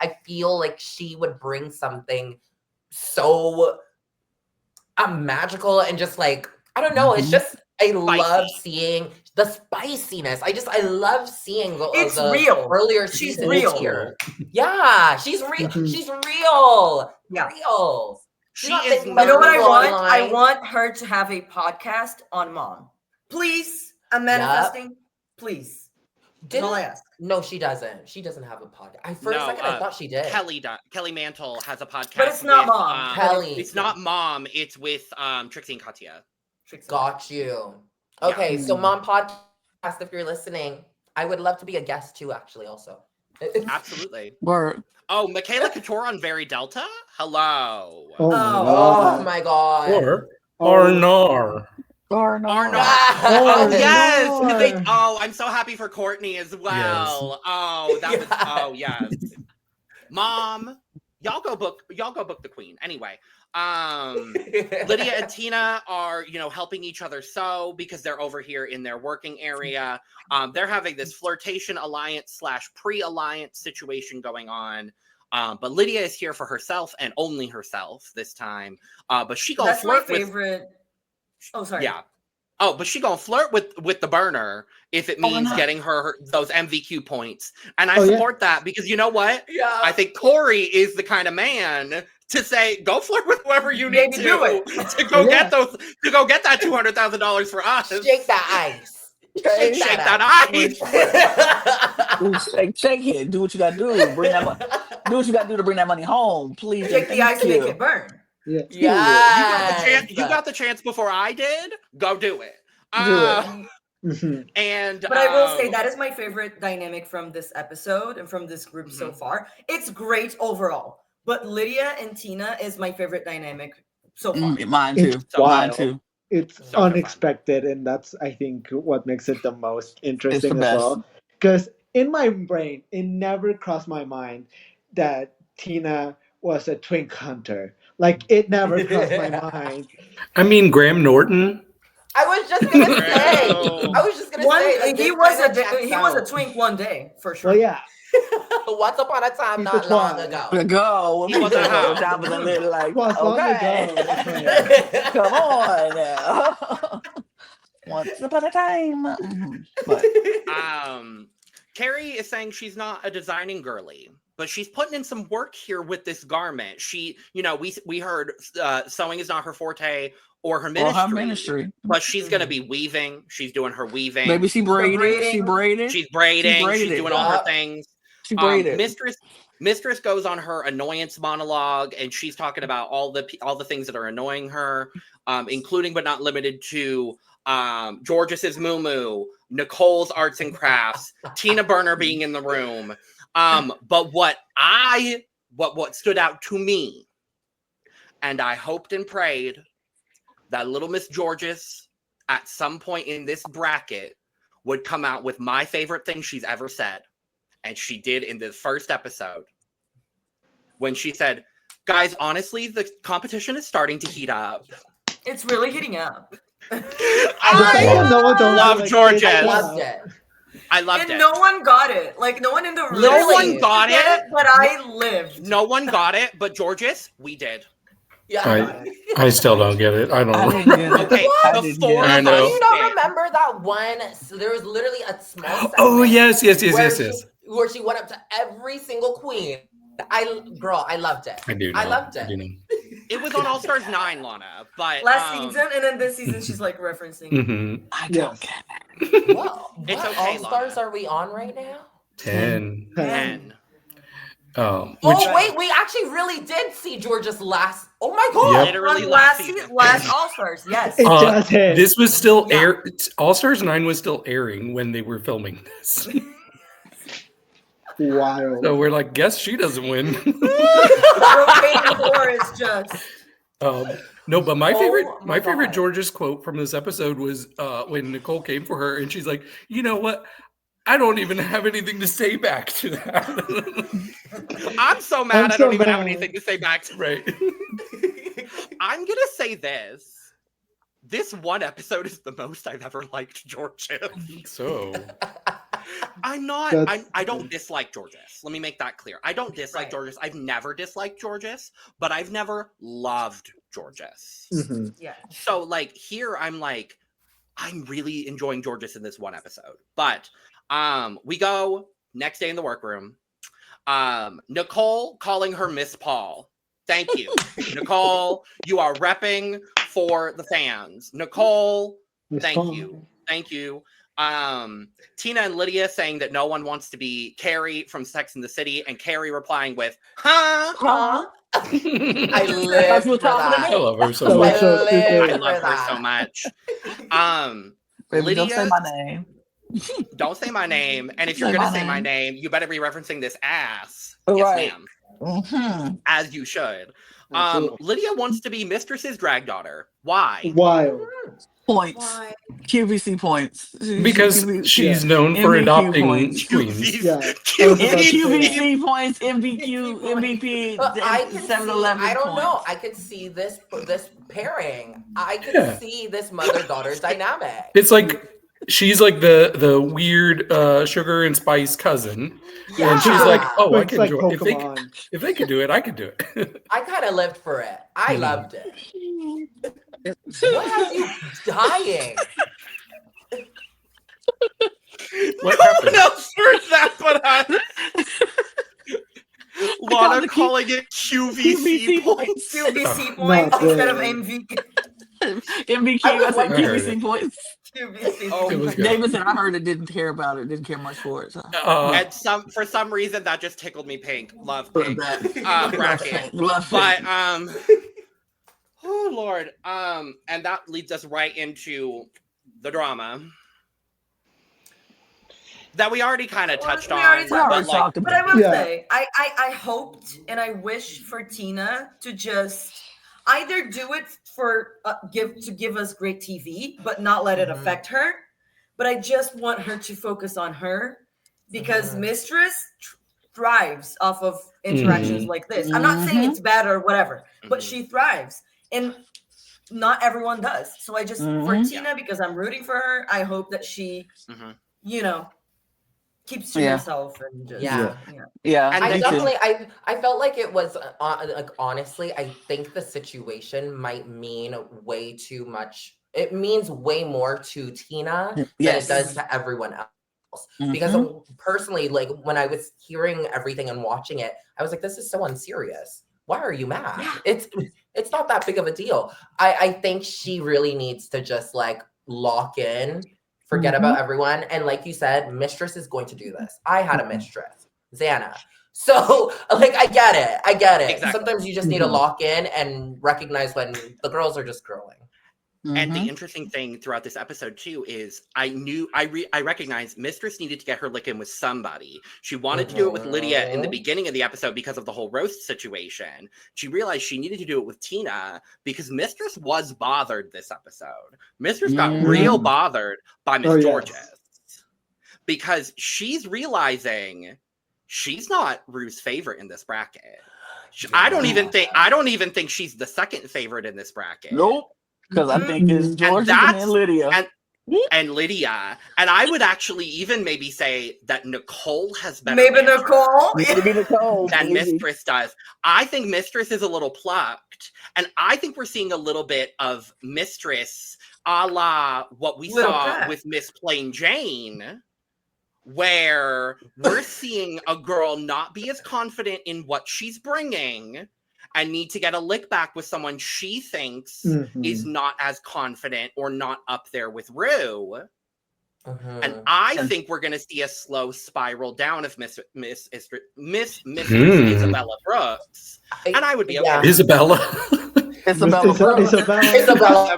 I feel like she would bring something so magical and just like, I don't know. It's just, I love seeing the spiciness. I love seeing It's the real. earlier She's seasons real. here. Yeah, she's real. Mhm. She's real. Yeah. Real. She not is thinking not. You know what I People want? I online. want her to have a podcast on mom. Please, I'm manifesting. Please. That's all I ask. No, she doesn't. She doesn't have a podcast. For a second, I thought she did. Kelly Mantle has a podcast. But it's not with, Mom. Kelly. It's not Mom. It's with Trixie and Katya. Got you. Okay, so Mom Podcast, if you're listening, I would love to be a guest too, actually, also. Absolutely. Word. Oh, Makayla Couture on Very Delta? Hello. Oh my God. Or Arnar. Arnar. Oh, yes. Lord. I'm so happy for Courtney as well. Yes. Yes. Mom, y'all go book the queen. Anyway, Lydia and Tina are, helping each other sew because they're over here in their working area. They're having this flirtation alliance / pre-alliance situation going on. But Lydia is here for herself and only herself this time. But she gonna flirt with. Oh, sorry. Yeah. Oh, but she gonna flirt with the burner if it means getting her those MVQ points. And I support that because you know what? Yeah. I think Corey is the kind of man to say, go flirt with whoever you need to do it. to go get that $200,000 for us. Shake that ice. Shake that ice. Shake it. Do what you gotta do. Do what you gotta do to bring that money home, please. Shake the ice and make it burn. Yeah. Yes. You got the chance before I did. Go do it. But I will say that is my favorite dynamic from this episode and from this group so far. It's great overall, but Lydia and Tina is my favorite dynamic so far. Mine too. Mine too. It's so unexpected, and that's, I think, what makes it the most interesting as well. Because in my brain, it never crossed my mind that Tina was a twink hunter. Like, it never crossed my mind. I mean, Graham Norton. I was just gonna say. He was a twink one day for sure. Well, yeah. Once upon a time, not long ago. He was that was a little like, okay. Come on now. Once upon a time. But Carrie is saying she's not a designing girly, but she's putting in some work here with this garment. She, we heard sewing is not her forte or her ministry. But she's gonna be weaving. She's doing her weaving. Maybe she braided. She's braiding. She's doing all her things. She braided. Mistress goes on her annoyance monologue, and she's talking about all the things that are annoying her, including but not limited to Georgis's moo-moo, Nicole's arts and crafts, Tina Burner being in the room. But what stood out to me, and I hoped and prayed that little Miss Georgis at some point in this bracket would come out with my favorite thing she's ever said. And she did in the first episode when she said, guys, honestly, the competition is starting to heat up. It's really heating up. I love Georgia. I loved it. No one got it. Like, no one in the room. No one got it. But I lived. No one got it, but Georgis, we did. Yeah. I still don't get it. I don't know. Okay, before I know. You don't remember that one? So there was literally a small segment. Oh, yes. Where she went up to every single queen. I loved it. I loved it. It was on All Stars 9, Lana, but last season, and then this season she's like referencing. Mm-hmm. I don't get it. It's okay, All Stars are we on right now? 10. Wait, we actually really did see Georgia's last. Oh my God! Yep. Literally last All Stars. Yes, it does hit. This was still air. All Stars 9 was still airing when they were filming this. Wild. So we're like, guess she doesn't win. is just. No, but my favorite Georgia's quote from this episode was when Nicole came for her, and she's like, "You know what? I don't even have anything to say back to that." I'm so mad. I don't even have anything to say back to. Right. I'm gonna say this. This one episode is the most I've ever liked Georgia. I think so. I don't dislike Georgis. Let me make that clear. I don't dislike Georgis. I've never disliked Georgis, but I've never loved Georgis. Mm-hmm. Yeah. So like here I'm really enjoying Georgis in this one episode. But we go next day in the workroom. Nicole calling her Miss Paul. Thank you. Nicole, you are repping for the fans. Nicole, thank you. Tina and Lydia saying that no one wants to be Carrie from Sex and the City, and Carrie replying with, huh? I live for that. I love her so That was much. so stupid. I love her so much. Baby, don't say Lydia, my name. don't say my name. And if Say you're going my to say my name. name, you better be referencing this ass. Right. Yes, ma'am. As you should. Lydia wants to be Mistress's drag daughter. Why? Wild. Points. Why? QVC points. Because she's known for MVQ adopting points. queens. Yeah. I was about to say QVC points, MVQ, MVP, But I can see, 7-Eleven I don't points. know. I could see this pairing. I could see this mother-daughter dynamic. It's like she's like the weird sugar and spice cousin. Yeah. And she's like, oh, I It's can like join. Pokemon. If they could do it, I could do it. I kind of lived for it. I Mhm. loved it. What has you dying? What No happened? one else heard that but us. Lana calling it QVC points. QVC Not points instead of good. MVQ. MVQ, I said I heard QVC it. points. QVC. Oh, It was good. David said I heard it, didn't care about it, didn't care much for it. So. And for some reason that just tickled me pink. Love pink. Bracket. Love But it. oh Lord. And that leads us right into the drama that we already kind of touched We on. already We already but like, talked But I about will Yeah. say, I hoped and I wish for Tina to just either do it for give us great TV, but not let it Mhm. affect her. But I just want her to focus on her because Mhm. Mistress thrives off of interactions Mhm. like this. I'm not saying it's bad or whatever, but Mhm. she thrives, and not everyone does. So I just for Mhm. Tina, because I'm rooting for her, I hope that she, Mhm. keeps to Yeah. herself and just Yeah. Yeah, And I me too. definitely, I felt like it was like honestly, I think the situation might mean way too much. It means way more to Tina than Yes. it does to everyone else. Because Mhm. personally, like when I was hearing everything and watching it, I was like, this is so unserious. Why are you mad? It's not that big of a deal. I think she really needs to just like lock in, forget about everyone. And like you said, Mistress is going to do this. I had a mistress, Xana. So like I get it. Exactly. Sometimes you just need to lock in and recognize when the girls are just girling. And the interesting thing throughout this episode too is I recognized Mistress needed to get her lick in with somebody. She wanted to do it with Lydia in the beginning of the episode because of the whole roast situation. She realized she needed to do it with Tina because Mistress was bothered this episode. Mistress got real bothered by Miss Oh, yes. Georges because she's realizing she's not Rue's favorite in this bracket. I don't even think she's the second favorite in this bracket. Nope. Because I think it's George and Lydia. And Lydia. And I would actually even maybe say that Nicole has better maybe banter Nicole. Maybe Nicole. than Mistress does. I think Mistress is a little plucked. And I think we're seeing a little bit of Mistress a la what we Little saw cat. with Miss Plain Jane, where we're seeing a girl not be as confident in what she's bringing and need to get a lick back with someone she thinks is not as confident or not up there with Rue. And I think we're going to see a slow spiral down of Miss Isabella Brooks. And I would be okay with Isabella. Isabella Brooks. Isabella.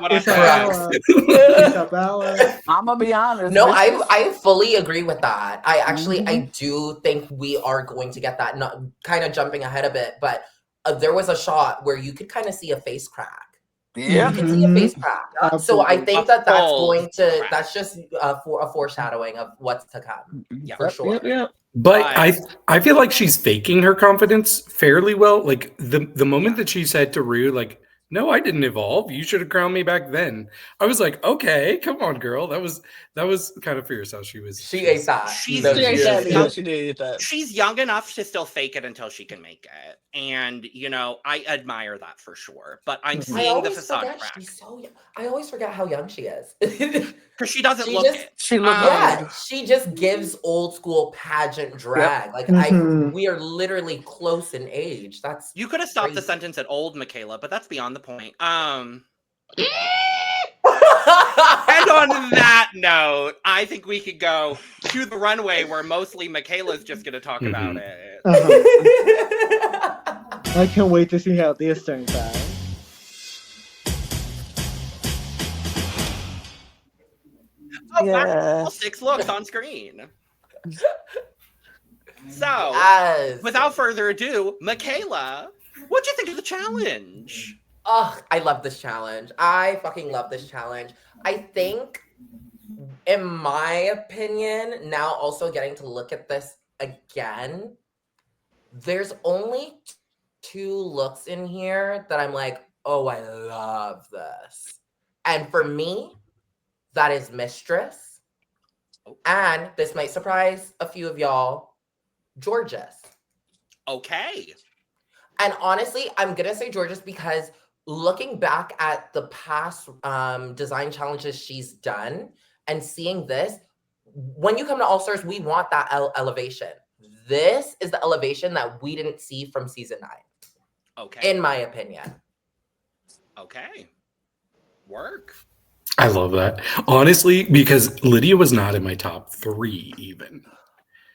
I'm gonna be honest. No, I fully agree with that. I actually I do think we are going to get that. Not kind of jumping ahead a bit, but there was a shot where you could kind of see a face crack. Yeah. You can see a face crack. So I think that's going to. That's just for a foreshadowing of what's to come. Yeah, for sure. Yeah. But I feel like she's faking her confidence fairly well. Like the moment that she said to Rue, like, no, I didn't evolve. You should have crowned me back then. I was like, okay, come on, girl. That was kind of fierce how she was. She ate that. She's She did that. She's young enough to still fake it until she can make it. And, I admire that for sure. But I'm seeing the facade crack. She's so young. I always forget how young she is. Because she doesn't look it. She looked She just gives old school pageant drag. Like we are literally close in age. That's You could have stopped the crazy. sentence at old, Makayla, but that's beyond the point. And on that note, I think we could go to the runway where mostly Makayla's just going to talk about it. I can't wait to see how this turns out. Oh, wow. Yeah. All 6 looks on screen. So, Yes. without further ado, Makayla, what'd you think of the challenge? Oh, I love this challenge. I fucking love this challenge. I think, in my opinion, now also getting to look at this again, there's only 2 looks in here that I'm like, oh, I love this. And for me, that is Mistress. And this might surprise a few of y'all, Gorgeous. Okay. And honestly, I'm going to say Gorgeous because looking back at the past design challenges she's done and seeing this, when you come to All Stars, we want that elevation. This is the elevation that we didn't see from season 9. Okay. In my opinion. Okay. Werk. I love that. Honestly, because Lydia was not in my top 3 even.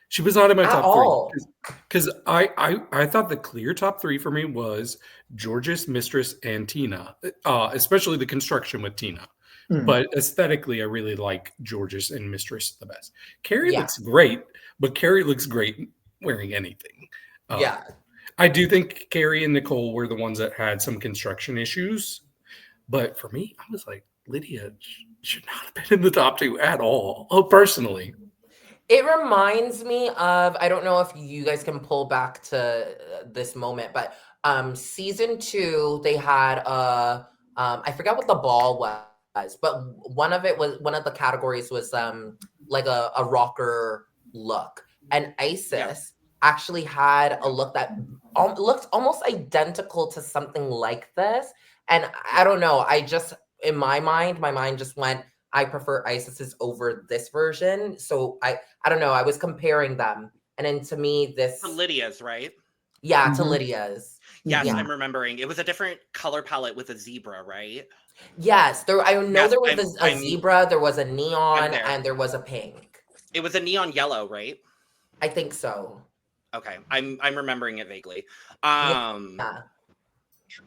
She was not in my At top all. 3. Because I thought the clear top 3 for me was Gorgeous, Mistress, and Tina. Especially the construction with Tina. But aesthetically, I really like Gorgeous and Mistress the best. Carrie looks great, but Carrie looks great wearing anything. Yeah. I do think Carrie and Nicole were the ones that had some construction issues. But for me, I was like, Lydia should not have been in the top 2 at all, personally. It reminds me of, I don't know if you guys can pull back to this moment, but season 2, they had I forgot what the ball was, but one of the categories was like a rocker look. And Isis actually had a look that looked almost identical to something like this. And I don't know, in my mind just went, I prefer Isis's over this version. So I don't know. I was comparing them. And then to me, this... To Lydia's, right? Yeah, to Lydia's. Yes, Yeah. I'm remembering. It was a different color palette with a zebra, right? Yes. There was a zebra, there was a neon, there. and there was a pink. It was a neon yellow, right? I think so. Okay. I'm remembering it vaguely. Yeah.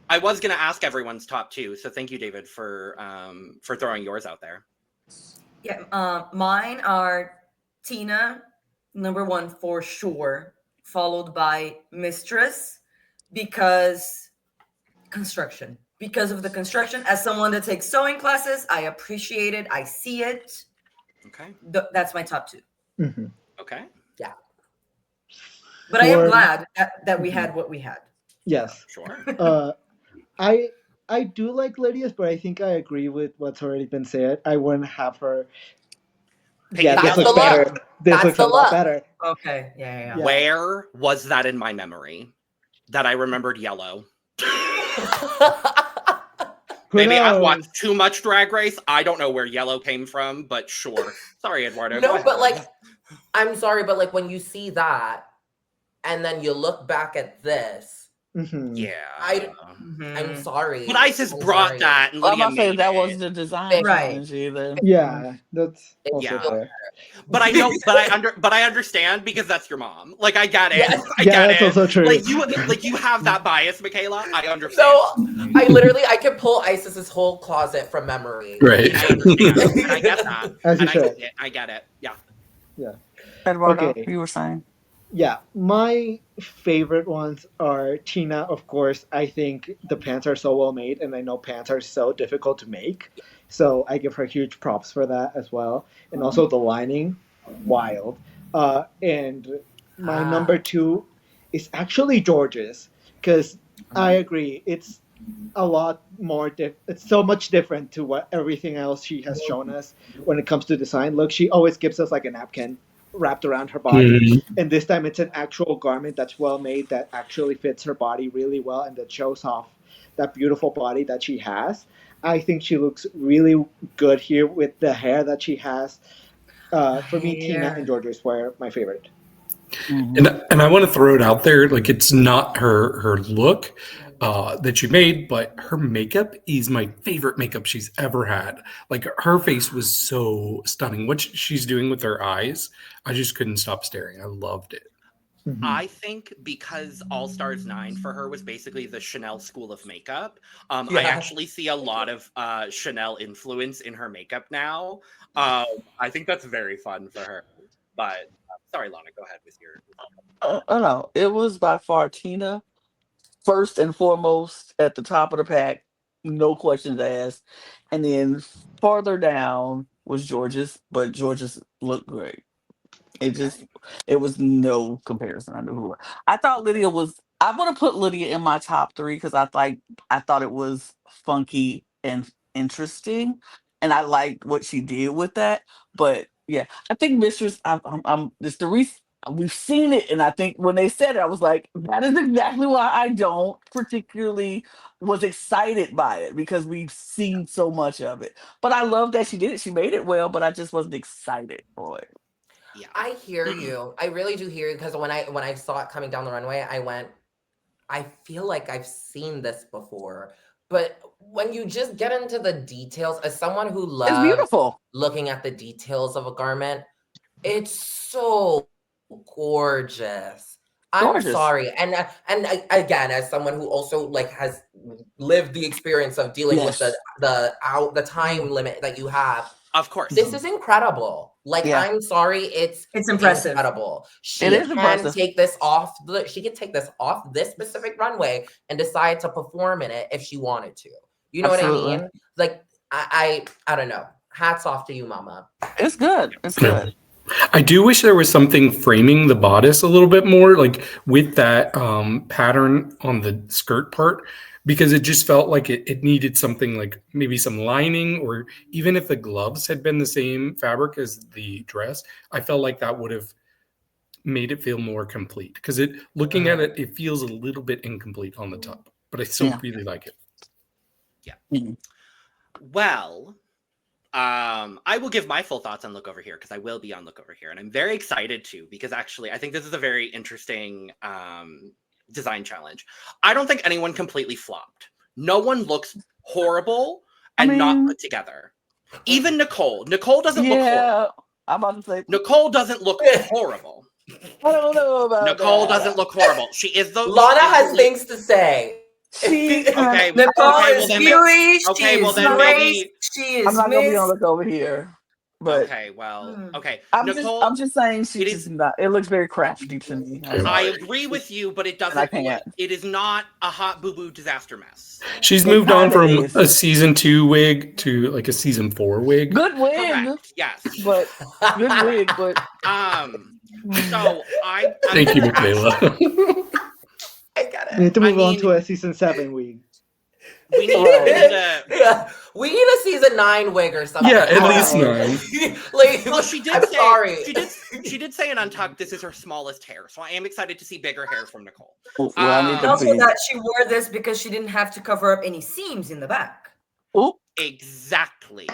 I was going to ask everyone's top 2, so thank you, David, for throwing yours out there. Yeah, mine are Tina, number 1 for sure, followed by Mistress because of the construction. As someone that takes sewing classes, I appreciate it. I see it. Okay. That's my top 2. Okay. Yeah. But I am glad that we had what we had. Yes. Sure. I do like Lydia's, but I think I agree with what's already been said. I wouldn't have her. Yeah, this looks better. This looks a lot better. Okay. Yeah. Where was that in my memory that I remembered yellow? Maybe I've watched too much Drag Race. I don't know where yellow came from, but sure. Sorry, Eduardo. No, but like, I'm sorry, but like when you see that and then you look back at this, yeah. I'm sorry. But Isis brought that. And I'm not saying made that it. was the design challenge either. Yeah, that's also Yeah. fair. But I know, but I understand because that's your mom. Like I get it. Yes. I get that's it. also true. Like you have that bias, Makayla. I understand. So I could pull Isis's whole closet from memory. Right. I understand. And I get that. As you should. I get it. Yeah. Yeah. Eduardo, Okay. you were saying. Yeah, my favorite ones are Tina, of course. I think the pants are so well made, and I know pants are so difficult to make. So I give her huge props for that as well. And also the lining, wild. And my number 2 is actually George's, because I agree. It's a lot more, it's so much different to what everything else she has shown us when it comes to design. Look, she always gives us like a napkin wrapped around her body, and this time it's an actual garment that's well made, that actually fits her body really well, and that shows off that beautiful body that she has. I think she looks really good here with the hair that she has. For me, Tina and George's were my favorite. And I want to throw it out there, like it's not her look. that she made, but her makeup is my favorite makeup she's ever had. Like, her face was so stunning. What she's doing with her eyes, I just couldn't stop staring. I loved it. Mhm. I think because All Stars 9 for her was basically the Chanel school of makeup, I Yeah. actually see a lot of Chanel influence in her makeup now. I think that's very fun for her. But sorry, Lana, go ahead with your. No, it was by far Tina, first and foremost at the top of the pack, no questions asked. And then farther down was George's, but George's looked great. It was no comparison. I knew who. I thought Lydia was. I want to put Lydia in my top three because I thought it was funky and interesting, and I liked what she did with that. But yeah, I think Mistress. I'm it's the reason we've seen it, and I think when they said it, I was like, that is exactly why I don't particularly was excited by it because we've seen so much of it. But I love that she did it. She made it well, but I just wasn't excited for it. Yeah. I hear you. I really do hear you because when I saw it coming down the runway, I went, I feel like I've seen this before. But when you just get into the details, as someone who It's loves beautiful. looking at the details of a garment, it's so gorgeous. I'm Gorgeous. sorry, and again, as someone who also like has lived the experience of dealing with Yes. the time limit that you have, Of course. this is incredible. Like, Yeah. I'm sorry, it's impressive. incredible. She It is can impressive. take this off. She can take this off this specific runway and decide to perform in it if she wanted to. You know Absolutely. what I mean? Like, I don't know. Hats off to you, Mama. It's good. It's Yeah. good. I do wish there was something framing the bodice a little bit more, like with that pattern on the skirt part, because it just felt like it needed something like maybe some lining, or even if the gloves had been the same fabric as the dress, I felt like that would have made it feel more complete. Because looking at it, it feels a little bit incomplete on the top, but I still really like it. Yeah. Mhm. Well, I will give my full thoughts on Look Over Here because I will be on Look Over Here, and I'm very excited to because actually I think this is a very interesting design challenge. I don't think anyone completely flopped. No one looks horrible and not put together. Even Nicole. Nicole doesn't look horrible. I'm about to say Nicole doesn't look horrible. I don't know about Nicole that. doesn't look horrible. She is the Lana she is has the- things to say. She Okay, Nicole okay, is well then beauty. okay, She well is then grace. maybe- She is I'm not gonna be Miss. on Look Over Here. But okay, well, okay. I'm Nicole, just saying she's it just is- not. It looks very crafty to me. I'm Yeah. I sorry. agree with you, but it I doesn't. can't. It is not a hot boo boo disaster mess. She's It moved on kinda from is. a season 2 wig to like a season 4 wig. Good wig, Correct. Yes. but good wig, but So I. Thank you, Makayla. I get We need it. to move I on mean- to a season 7 week. We need Right. to. We need a season 9 wig or something. Yeah, at least Honestly. 9. Like, Well, she did I'm say. sorry. She did say in Untucked this is her smallest hair, so I am excited to see bigger hair from Nicole. well, I need And to also be. that she wore this because she didn't have to cover up any seams in the back. Oop, Exactly.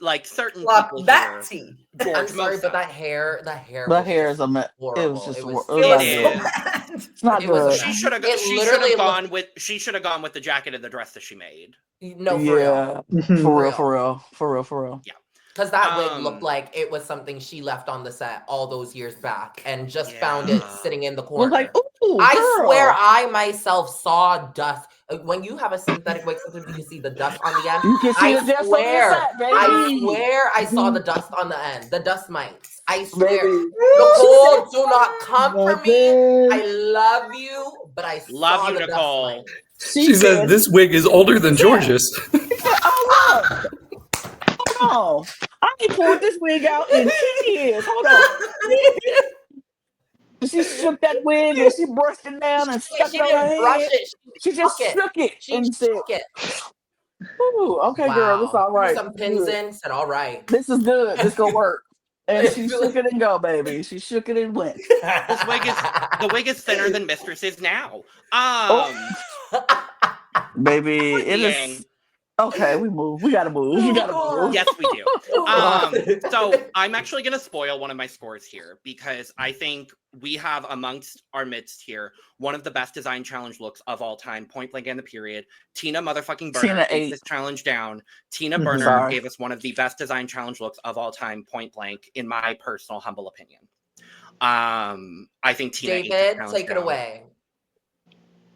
Like certain Flop people that here. tea. George I'm sorry, Mosa. but the hair the was hair is a mess. It horrible. was just. It It was- was It not was It so good. is. bad. It's not It was good. a She mess. should have. It She should literally have gone with. She should have gone with the jacket and the dress that she made. No, for real. Yeah, Mhm. for real. Because that wig Um, looked like it was something she left on the set all those years back and just found it Yeah. sitting in the Was corner. like, ooh, I girl. swear I myself saw dust. When you have a synthetic wig, sometimes you can see the dust on the end. You can see I the dust swear, on the set, baby. I swear I saw the dust on the end. The dust mites. I swear. Baby. Nicole, do not come for me. I Nothing. love you, but I Love saw you, the Nicole. dust mite. She says this wig is older than George's. Oh, look. Hold on. I ain't pulled this wig out in 10 years. Hold on. She shook that wig and she brushed it down and She stuck it on her didn't brush head. it. She just shook it. shook it She and said, shook it. ooh, okay, girl, this all Threw right. some pins Good. in. Said, all right. This is good. This gonna work. And she shook it and go, baby. She shook it and went. This wig is the wig is thinner than Mistress is now. Baby, it Dang. is. Okay, we move. We gotta move. We gotta move. Yes, we do. So I'm actually going to spoil one of my scores here because I think we have amongst our midst here one of the best design challenge looks of all time, point blank and the period. Tina motherfucking Burner Tina ate ate. this challenge down. Tina Burner Sorry. gave us one of the best design challenge looks of all time, point blank, in my personal humble opinion. I think Tina ate this David, challenge take it down. away.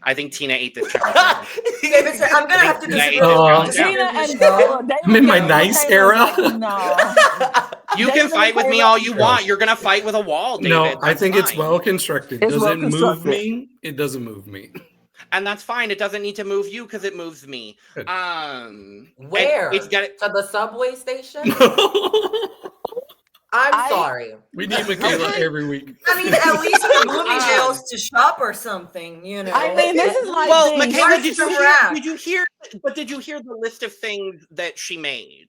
I think Tina ate this challenge. David said, I'm gonna have to disagree. Tina and I'm in my nice era. No. You can fight with me all you want. You're gonna fight with a wall, David. No, I That's think it's fine. well constructed. It's Does well it move constructed. me? It doesn't move me. And that's fine. It doesn't need to move you because it moves me. Good. Where? It's got it. To the subway station? I'm sorry. We need Makayla every week. I mean, at least to Bloomingdale's to shop or something, you know. I mean, this is like Well, things. Makayla, Where's did you hear? But did you hear the list of things that she made?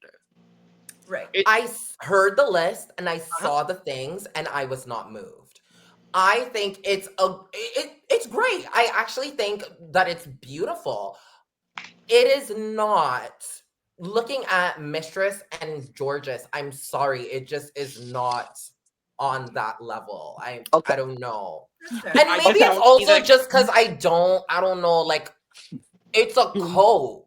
Right. I heard the list and I saw the things and I was not moved. I think it's great. I actually think that it's beautiful. It is not. Looking at Mistress and Georges, I'm sorry, it just is not on that level. I don't know. And I maybe don't it's also either. just because I don't know, like, it's a coat.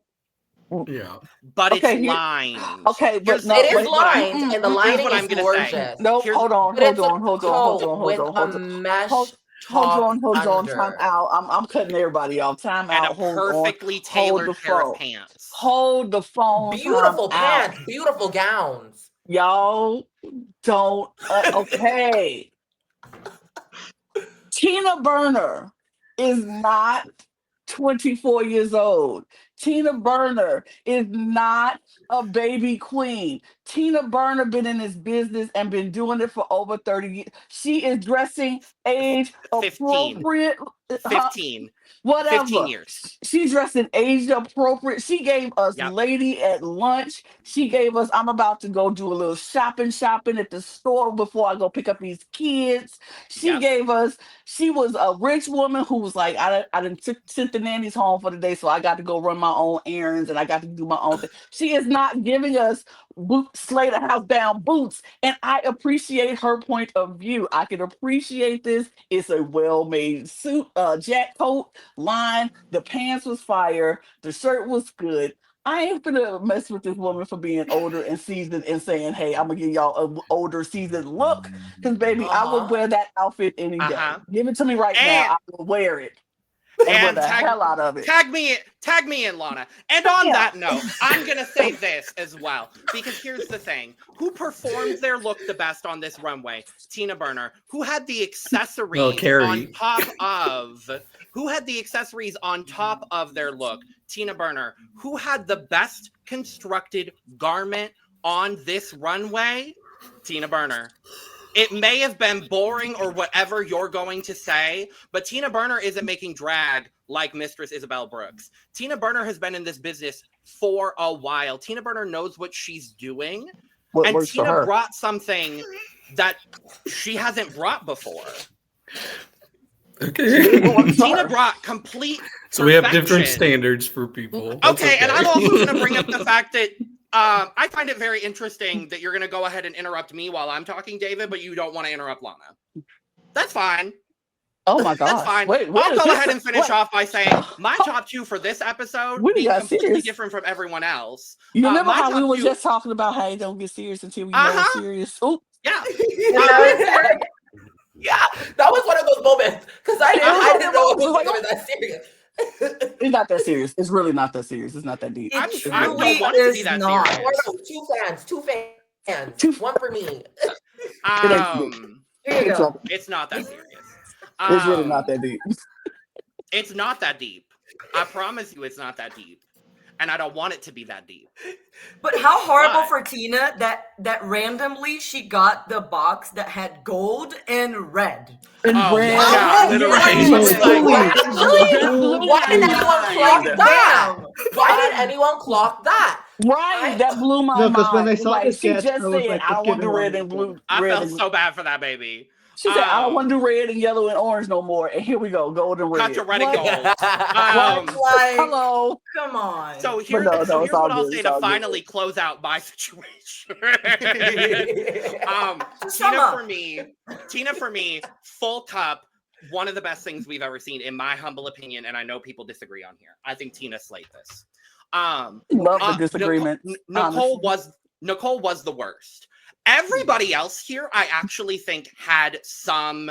Yeah. But Okay, it's lined. Okay, but Here's- no, It is here's what I- lined, and the here's lining what I'm is gonna say. gorgeous. No, Here's- hold on, But it's hold a on, hold coat on, hold on, with hold on, a mesh hold top on, under. time out. I'm cutting everybody off. Time And out. a Hold perfectly on. tailored Hold the pair phone. of pants. Hold the phone. Beautiful time out. pants, beautiful gowns. Y'all don't. Okay. Tina Burner is not 24 years old. Tina Burner is not a baby queen. Tina Burner been in this business and been doing it for over 30 years. She is dressing age 15. appropriate. 15. Whatever. 15 years. She's dressing age appropriate. She gave us Yep. lady at lunch. She gave us, I'm about to go do a little shopping at the store before I go pick up these kids. She Yep. gave us, she was a rich woman who was like, I didn't sent the nannies home for the day, so I got to go run my own errands and I got to do my own thing. She is not giving us slay the house down boots. And I appreciate her point of view. I can appreciate this. It's a well-made suit, jack coat line. The pants was fire. The shirt was good. I ain't gonna mess with this woman for being older and seasoned and saying, hey, I'm gonna give y'all an older seasoned look. Because baby, I would wear that outfit any day. Give it to me right now. I will wear it. And wear the hell out of it. Tag me in, Lana. And on that note, I'm gonna say this as well, because here's the thing: who performed their look the best on this runway? Tina Burner. Who had the accessories on top of? Who had the accessories on top of their look? Tina Burner. Who had the best constructed garment on this runway? Tina Burner. It may have been boring or whatever you're going to say, but Tina Burner isn't making drag like Mistress Isabel Brooks. Tina Burner has been in this business for a while. Tina Burner knows what she's doing. And Tina brought something that she hasn't brought before. Okay. Tina brought complete So we have different standards for people. That's okay, and I'm also going to bring up the fact that I find it very interesting that you're going to go ahead and interrupt me while I'm talking, David, but you don't want to interrupt Lana. That's fine. Oh my God. That's fine. I'll go ahead and finish off by saying my top two for this episode being completely different from everyone else. You remember how we were just talking about how you don't get serious until we know it's serious? Oh, yeah. Yeah, that was one of those moments because I didn't know it was going that serious. It's not that serious. It's really not that serious. It's not that deep. I don't want it to be that serious. Two fans. One for me. Here you go. It's not that serious. It's really not that deep. It's not that deep. I promise you it's not that deep. And I don't want it to be that deep. But how horrible for Tina that randomly she got the box that had gold and red. And red. Yeah, Why did anyone clock that? Why did anyone clock that? Right, that blew my mind. No, because when I saw like, this she sketch, just I was said, like, I want the red and blue. I felt so bad for that baby. She said, I don't want to do red and yellow and orange no more. And here we go, gold and red. Cut to red and What? gold. Like, Hello. come on. So But here's no, what it's all I'll good, say it's to all good. finally close out my situation. Sum up. Tina for me, full cup, one of the best things we've ever seen, in my humble opinion, and I know people disagree on here. I think Tina slayed this. Love the disagreement. Nicole was the worst. Everybody else here, I actually think, had some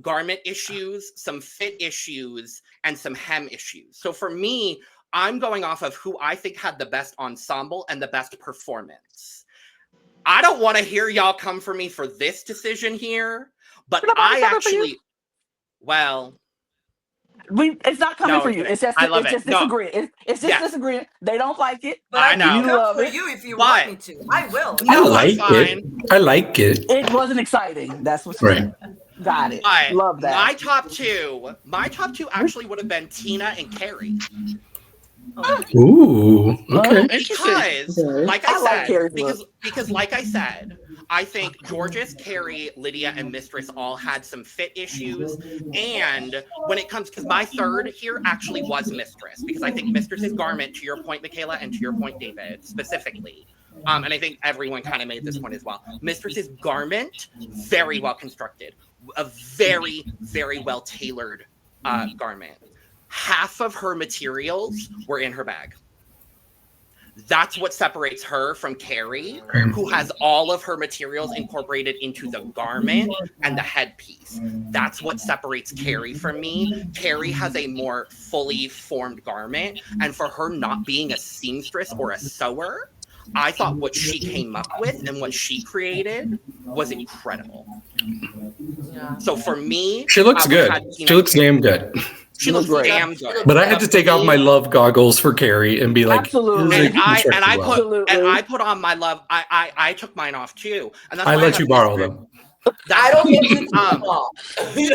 garment issues, some fit issues, and some hem issues. So for me, I'm going off of who I think had the best ensemble and the best performance. I don't want to hear y'all come for me for this decision here, but I actually, well, it's not coming for you. It's just I love it. disagreeing. It's just disagreeing. They don't like it. But I know. I You can love come for it. you if you But- want me to. I will. I No, like I'm it. fine. I like it. It wasn't exciting. That's what Right. got it. But Love that. my top two actually would have been Tina and Carrie. Ooh. Okay. Because, Okay. like I I like said, Carrie's because like I said, I think Georges, Carrie, Lydia, and Mistress all had some fit issues. And when it comes, because my third here actually was Mistress, because I think Mistress's garment, to your point, Makayla, and to your point, David, specifically, and I think everyone kind of made this point as well. Mistress's garment, very well constructed, a very, very well tailored garment. Half of her materials were in her bag. That's what separates her from Carrie, who has all of her materials incorporated into the garment and the headpiece. That's what separates Carrie from me. Carrie has a more fully formed garment, and for her not being a seamstress or a sewer, I thought what she came up with and what she created was incredible. Yeah. So for me, She looks I good. had Tina- She looks damn good. She looks great. damn good. But I had to take off my love goggles for Carrie and be like, Absolutely. "Here's And a I constructed well." Absolutely. and I put on my love. I took mine off too, and that's I why let have you borrow Mistress. them. I don't think you Um, you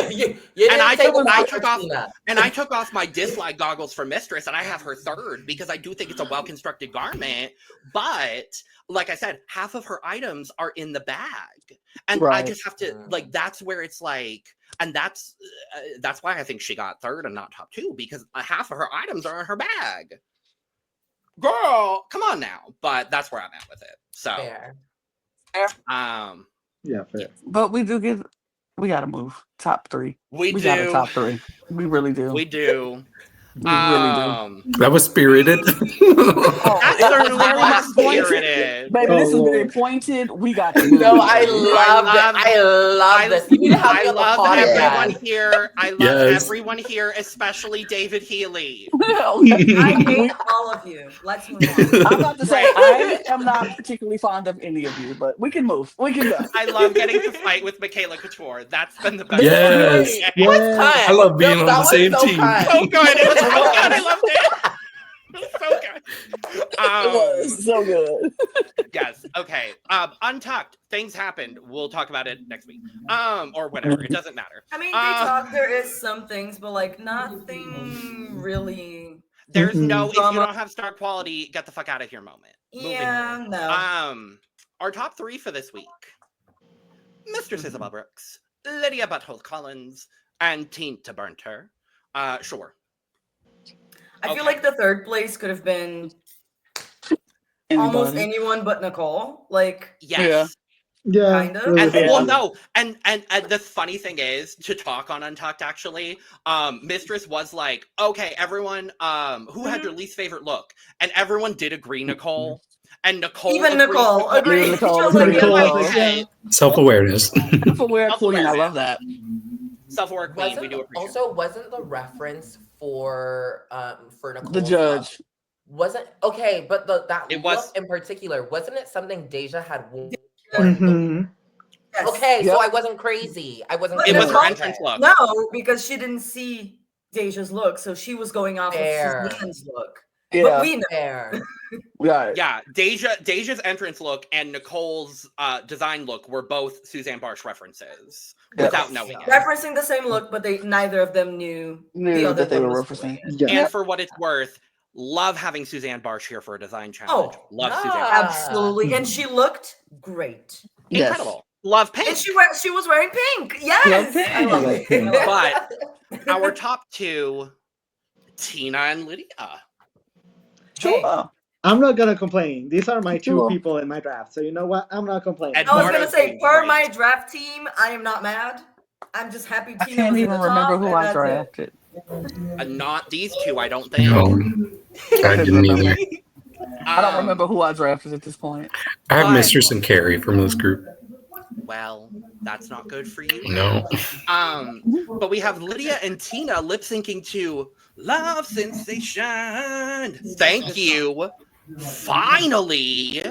didn't and I take took- them I out took for off- Tina. And I took off my dislike goggles for Mistress, and I have her third because I do think it's a well constructed garment. But like I said, half of her items are in the bag, and I Right. just have to like. That's where it's like, and that's why I think she got third and not top two, because half of her items are in her bag. Girl, come on now. But that's where I'm at with it. So, Fair. Yeah, fair. But we gotta move. Top three. we got a do. top three. We really do. We do. We really do. That was spirited. Oh, That it was certainly very was much pointed. spirited. Baby, this is Oh, very Lord. pointed. We got to move. No, I love- love it. I love this. You need to have I me on the love podcast. everyone here. I love Yes. everyone here, especially David Healy. I hate all of you. Let's move on. I'm about to say I am not particularly fond of any of you, but we can move. We can go. I love getting to fight with Makayla Couture. That's been the best. Yes. thing. I love being on the same team. So good. It was so good. I loved it. It was so good. It was so good. Yes. Okay. Untucked. Things happened. We'll talk about it next week. Or whatever. It doesn't matter. I mean, they talk. There is some things, but like nothing really. There's no, if you Drama. don't have star quality, get the fuck out of here moment. Moving Yeah, on. no. Our top three for this week: Mistress Isabel Brooks, Lydia Butthole Collins, and Tina Burnter. Sure. I feel okay. like the third place could have been almost Anybody? anyone but Nicole. Like, Yes. Yeah. Kind of. really And fair. well, no, and the funny thing is, to talk on Untucked, actually, Mistress was like, okay, everyone, who had your least favorite look? And everyone did agree, Nicole. And Nicole even agreed Nicole with agreed. Nicole She was like, agreed. yeah, Nicole, like, yeah. Self-awareness. Self-aware queen. I love that. Self-aware queen, we do appreciate it. Also, wasn't the reference for Nicole The judge. wasn't okay, but that It look was- in particular, wasn't it something Deja had worn? Mhm. yes. Okay, Yep. so I wasn't crazy. I wasn't. But It was her Nicole- entrance look. No, because she didn't see Deja's look, so she was going off Fair. of Suzanne's look. Yeah. But we know. Fair. Right. Yeah, Deja's entrance look and Nicole's design look were both Suzanne Barsh references Yeah. without knowing it. Referencing the same look, but neither of them knew the Knew other that they one were was referencing. doing it. Yeah. And for what it's worth, love having Suzanne Barsh here for a design challenge. Oh, love yeah. Suzanne Barsh. Absolutely. And she looked great. Yes. Incredible. love pink. And she was wearing pink. Yes. pink. I love it. Pink. But our top two, Tina and Lydia. Hey, Sure. I'm not gonna complain. These are my two Sure. people in my draft. So you know what? I'm not complaining. I was Eduardo gonna say, being for great. my draft team, I am not mad. I'm just happy Tina I can't was in even the remember top, who and I that's drafted. And not these two, I don't think. No, I didn't either. I don't remember who I drafted at this point. I have But- Mistress and Carrie from this group. Well, that's not good for you. No. But we have Lydia and Tina lip syncing to Love Sensation. Thank you. Finally.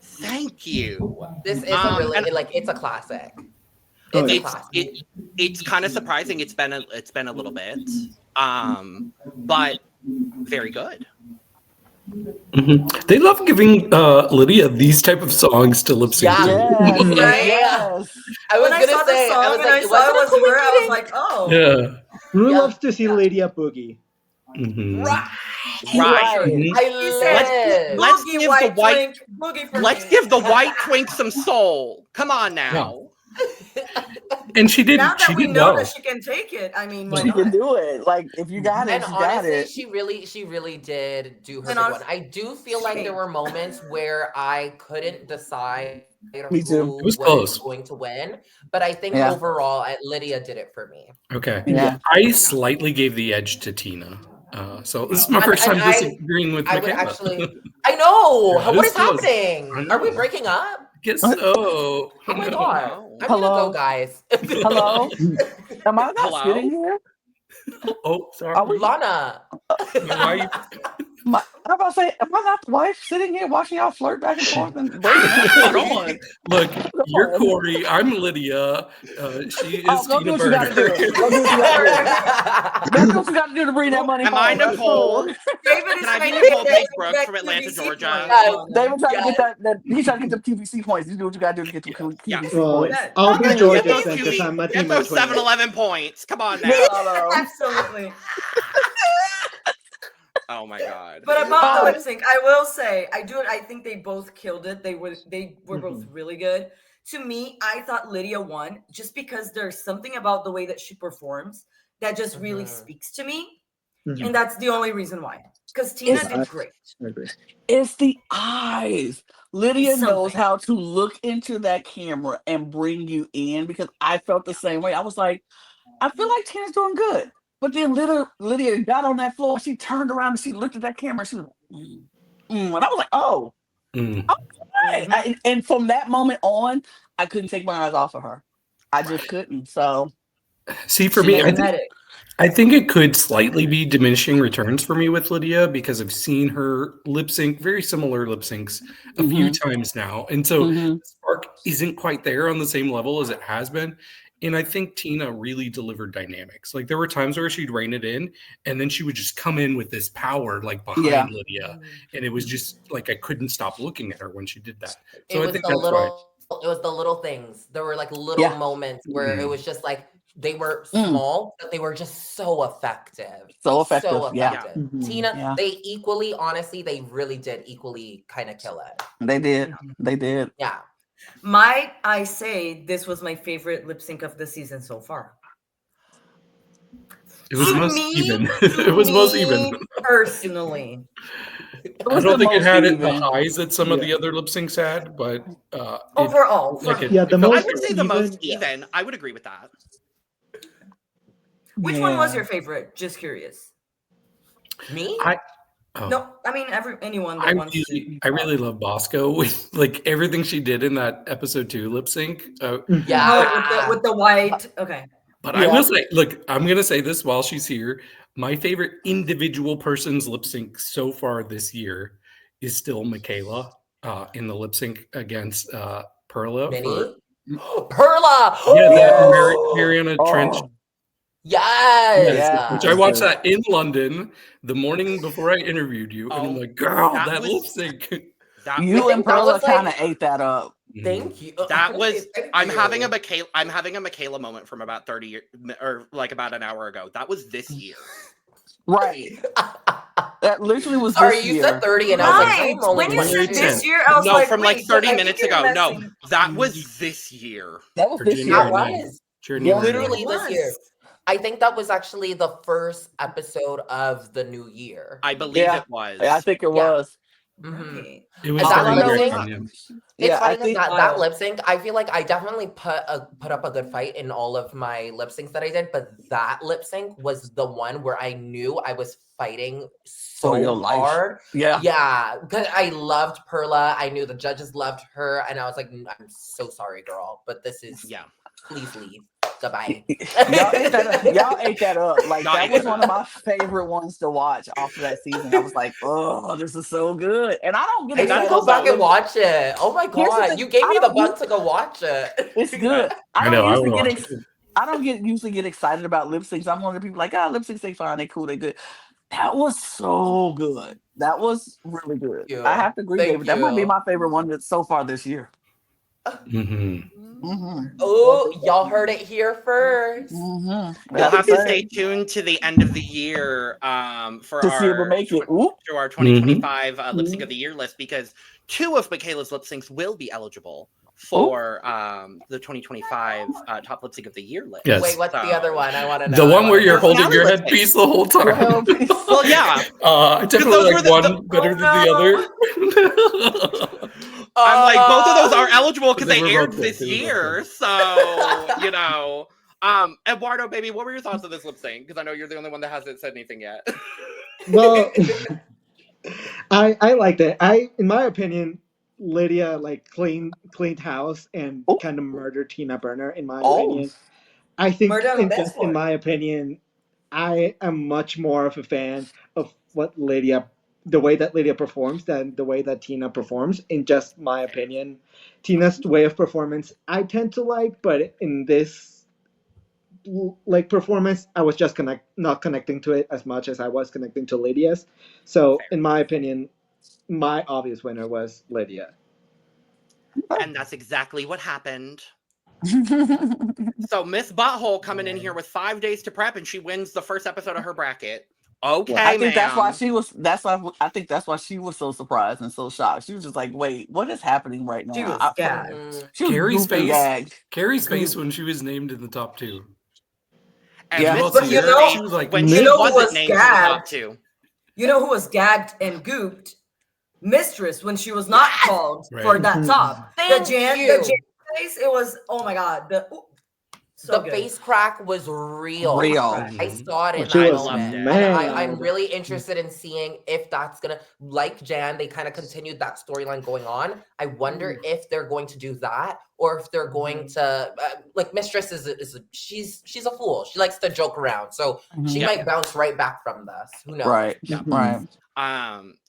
Thank you. This is a really and- it's a classic. Oh, It's a It's classic. it's kind of surprising. It's been a little bit. But very good. Mhm. They love giving Lydia these type of songs to lip sync. Yeah. to. Yes. Right? Yes. I was When I gonna saw the say, song I was and like, I saw it was her, I was coincidence. like, oh. Yeah. Who Yeah. loves to see Lydia boogie? Mhm. Right. Mhm. I Let's- live. let's Boogie give the white white- twink, boogie for Let's me. give the white twink some soul. Come on now. And she did. Now that She we did know well. that she can take it, I mean, why She not? can do it. Like, if you got it, And you got honestly, it. she really did do her And big honest- one. I do feel like there were moments where I couldn't decide Me too. who It was close. going to win, but I think Yeah. overall, Lydia did it for me. Okay. Yeah. I slightly gave the edge to Tina. So this is my And- first and time I- disagreeing with I would Makayla. actually. I know. Yeah, What this is was- happening? I Are we know. breaking up? Guess What? so. Oh my god! know. I'm Hello? gonna go, guys. Hello? Am I not Hello? sitting here? Oh, sorry. Are we- Lana. Why you- I'm about to say, am I not the wife sitting here watching y'all flirt back and forth and breaking up? Come on. Look, Come you're on. Corey. I'm Lydia. She is Oh, go do Tina what you gotta Burner. do. Go do what you gotta do. Go do what you gotta do to bring that money Am home. I That's Nicole? cool. David is Can I be trying to Nicole get Pace those Brooks back from Atlanta, QVC Georgia? points. Yes. David trying Yes. to get that he's trying to get the QVC points. You do what you gotta do to get the QVC Well, points. I'll be Get Georgia those then because I'm a Get team those of 20. 7-Eleven points. Come on now. Hello. Absolutely. Oh my god. But about the Oh. lip sync, I will say, I think they both killed it. They were both really good. To me, I thought Lydia won just because there's something about the way that she performs that just really Mhm. speaks to me. Mhm. And that's the only reason why. Because Tina It's- did great. I agree. It's the eyes. Lydia It's knows something. how to look into that camera and bring you in because I felt the same way. I was like, I feel like Tina's doing good. But then Lydia got on that floor. She turned around and she looked at that camera. And she was, and I was like, oh. Mm. Right. And from that moment on, I couldn't take my eyes off of her. I just couldn't. So See, for She me, was magnetic. I think it could slightly be diminishing returns for me with Lydia because I've seen her lip sync, very similar lip syncs, a few times now. And so mhm. Spark isn't quite there on the same level as it has been. And I think Tina really delivered dynamics. Like there were times where she'd rein it in and then she would just come in with this power like behind Yeah. Lydia. And it was just like I couldn't stop looking at her when she did that. It So I was think the that's why. little. It was the little things. There were like little Yeah. moments where it Mhm. was just like they were Mm. small, but they were just so effective. So effective. So Yeah. effective. Mhm. Tina, Yeah. they equally, honestly, they really did equally kind of kill it. They did. They did. Yeah. Might I say this was my favorite lip sync of the season so far? It was To most me- even. to It was most me even. Personally. It I was don't the think it most had the even. highs that some of Yeah. the other lip syncs had, but Overall. like for- it- Yeah, the it felt I most good. would say the most yeah. even. I would agree with that. Which one was Yeah. your favorite? Just curious. Me? Oh. No, I mean anyone that wants to. I really love Bosco with like everything she did in that episode 2 lip sync. Mhm. Yeah. Oh, with the white. Okay. But I Yeah. will say, look, I'm gonna say this while she's here. My favorite individual person's lip sync so far this year is still Makayla in the lip sync against Perla. Minnie? Perla! Yeah, that Yes. Mariana Trench. Oh, Yes! Yeah. Which I watched that in London the morning before I interviewed you, and I'm Oh, like, girl, that that was- lip sync. That you think and that Perla was like- kind of ate that up. Thank you. That was I'm having a Makayla. Makayla moment from about 30 years or like about an hour ago. That was this year. Right. That literally was Sorry, this you year. said 30, and I was like, Right. I'm only When you said 22. this year, I was No, like, from like wait, 30 I minutes think ago. you're No, messing. that was this year. That was this Virginia year. That Renee. was Journey Renee. literally It this year. was. I think that was actually the first episode of the new year. I believe Yeah. it was. I think it Yeah. was. Mhm. Right. It was And that during lip Werk sync- on him. It's Yeah, funny I think that Wild. lip sync, I feel like I definitely put up a good fight in all of my lip syncs that I did, but that lip sync was the one where I knew I was fighting For your so life. hard. Yeah. Yeah, because I loved Perla. I knew the judges loved her, and I was like, I'm so sorry, girl, but this is Yeah. please leave. Goodbye. Y'all ate that up. Y'all ate that up. Like Y'all that ate was that one of my favorite ones to watch off of that season. I was like, oh, this is so good. And I don't get I gotta excited go back about and watch it. Oh my Here's the god, thing, you gave I me the don't bug to go watch it. It's good. I I know. don't I usually will get watch it. I don't usually get excited about lip syncs. I'm one of the people like, lip syncs, they fine, they cool, they good. That was so good. That was really good. you. I have to agree, Thank David. That might be you. my favorite one that's so far this year. Mhm. Oh, y'all heard it here first. You'll have to stay tuned to the end of the year for to see if we our make it. Oop. to our 2025 lip sync of the year list, because 2 of Makayla's lip syncs will be eligible for the 2025 top lip sync of the year list. Yes. Wait, what's the So- other one? I want to know. The one where you're Personality holding your lip sync. headpiece the whole time. Well, yeah. I definitely those were like the- one better than the other. I'm like, both of those are eligible because They they were aired both good. this They were both year. So, Eduardo, baby, what were your thoughts of this lip sync? Because I know you're the only one that hasn't said anything yet. Well, I liked it. In my opinion, Lydia like cleaned house and Oh. kind of murdered Tina Burner. In my Oh. opinion, I think Murder on the dance in floor. my opinion, I am much more of a fan of the way that Lydia performs than the way that Tina performs. In just my opinion, Tina's way of performance I tend to like, but in this like performance, I was just not connecting to it as much as I was connecting to Lydia's. So, in my opinion, my obvious winner was Lydia. And that's exactly what happened. So Miss Butthole coming in here with 5 days to prep, and she wins the first episode of her bracket. Okay, I think that's why ma'am. I think that's why she was so surprised and so shocked. She was just like, wait, what is happening right now? She was I- gagged. She was Carrie's goofy face. gagged. Carrie's face when she was named in the top 2. And Yeah. Miss But you Butthole know- she was like, when you she know who wasn't was named in the top gagged? 2. You know who was gagged and gooped? Mistress when she was not called Right. for that top. Thank the you. Jan face, it was, oh my god. So The good. face crack was real. Real. I saw it in She that was moment. And mad. I'm really interested in seeing if that's gonna, like Jan, they kind of continued that storyline going on. I wonder if they're going to do that, or if they're going to like Mistress she's a fool. She likes to joke around, so she Yeah. might bounce right back from this. Who knows? Right. Yeah. Right.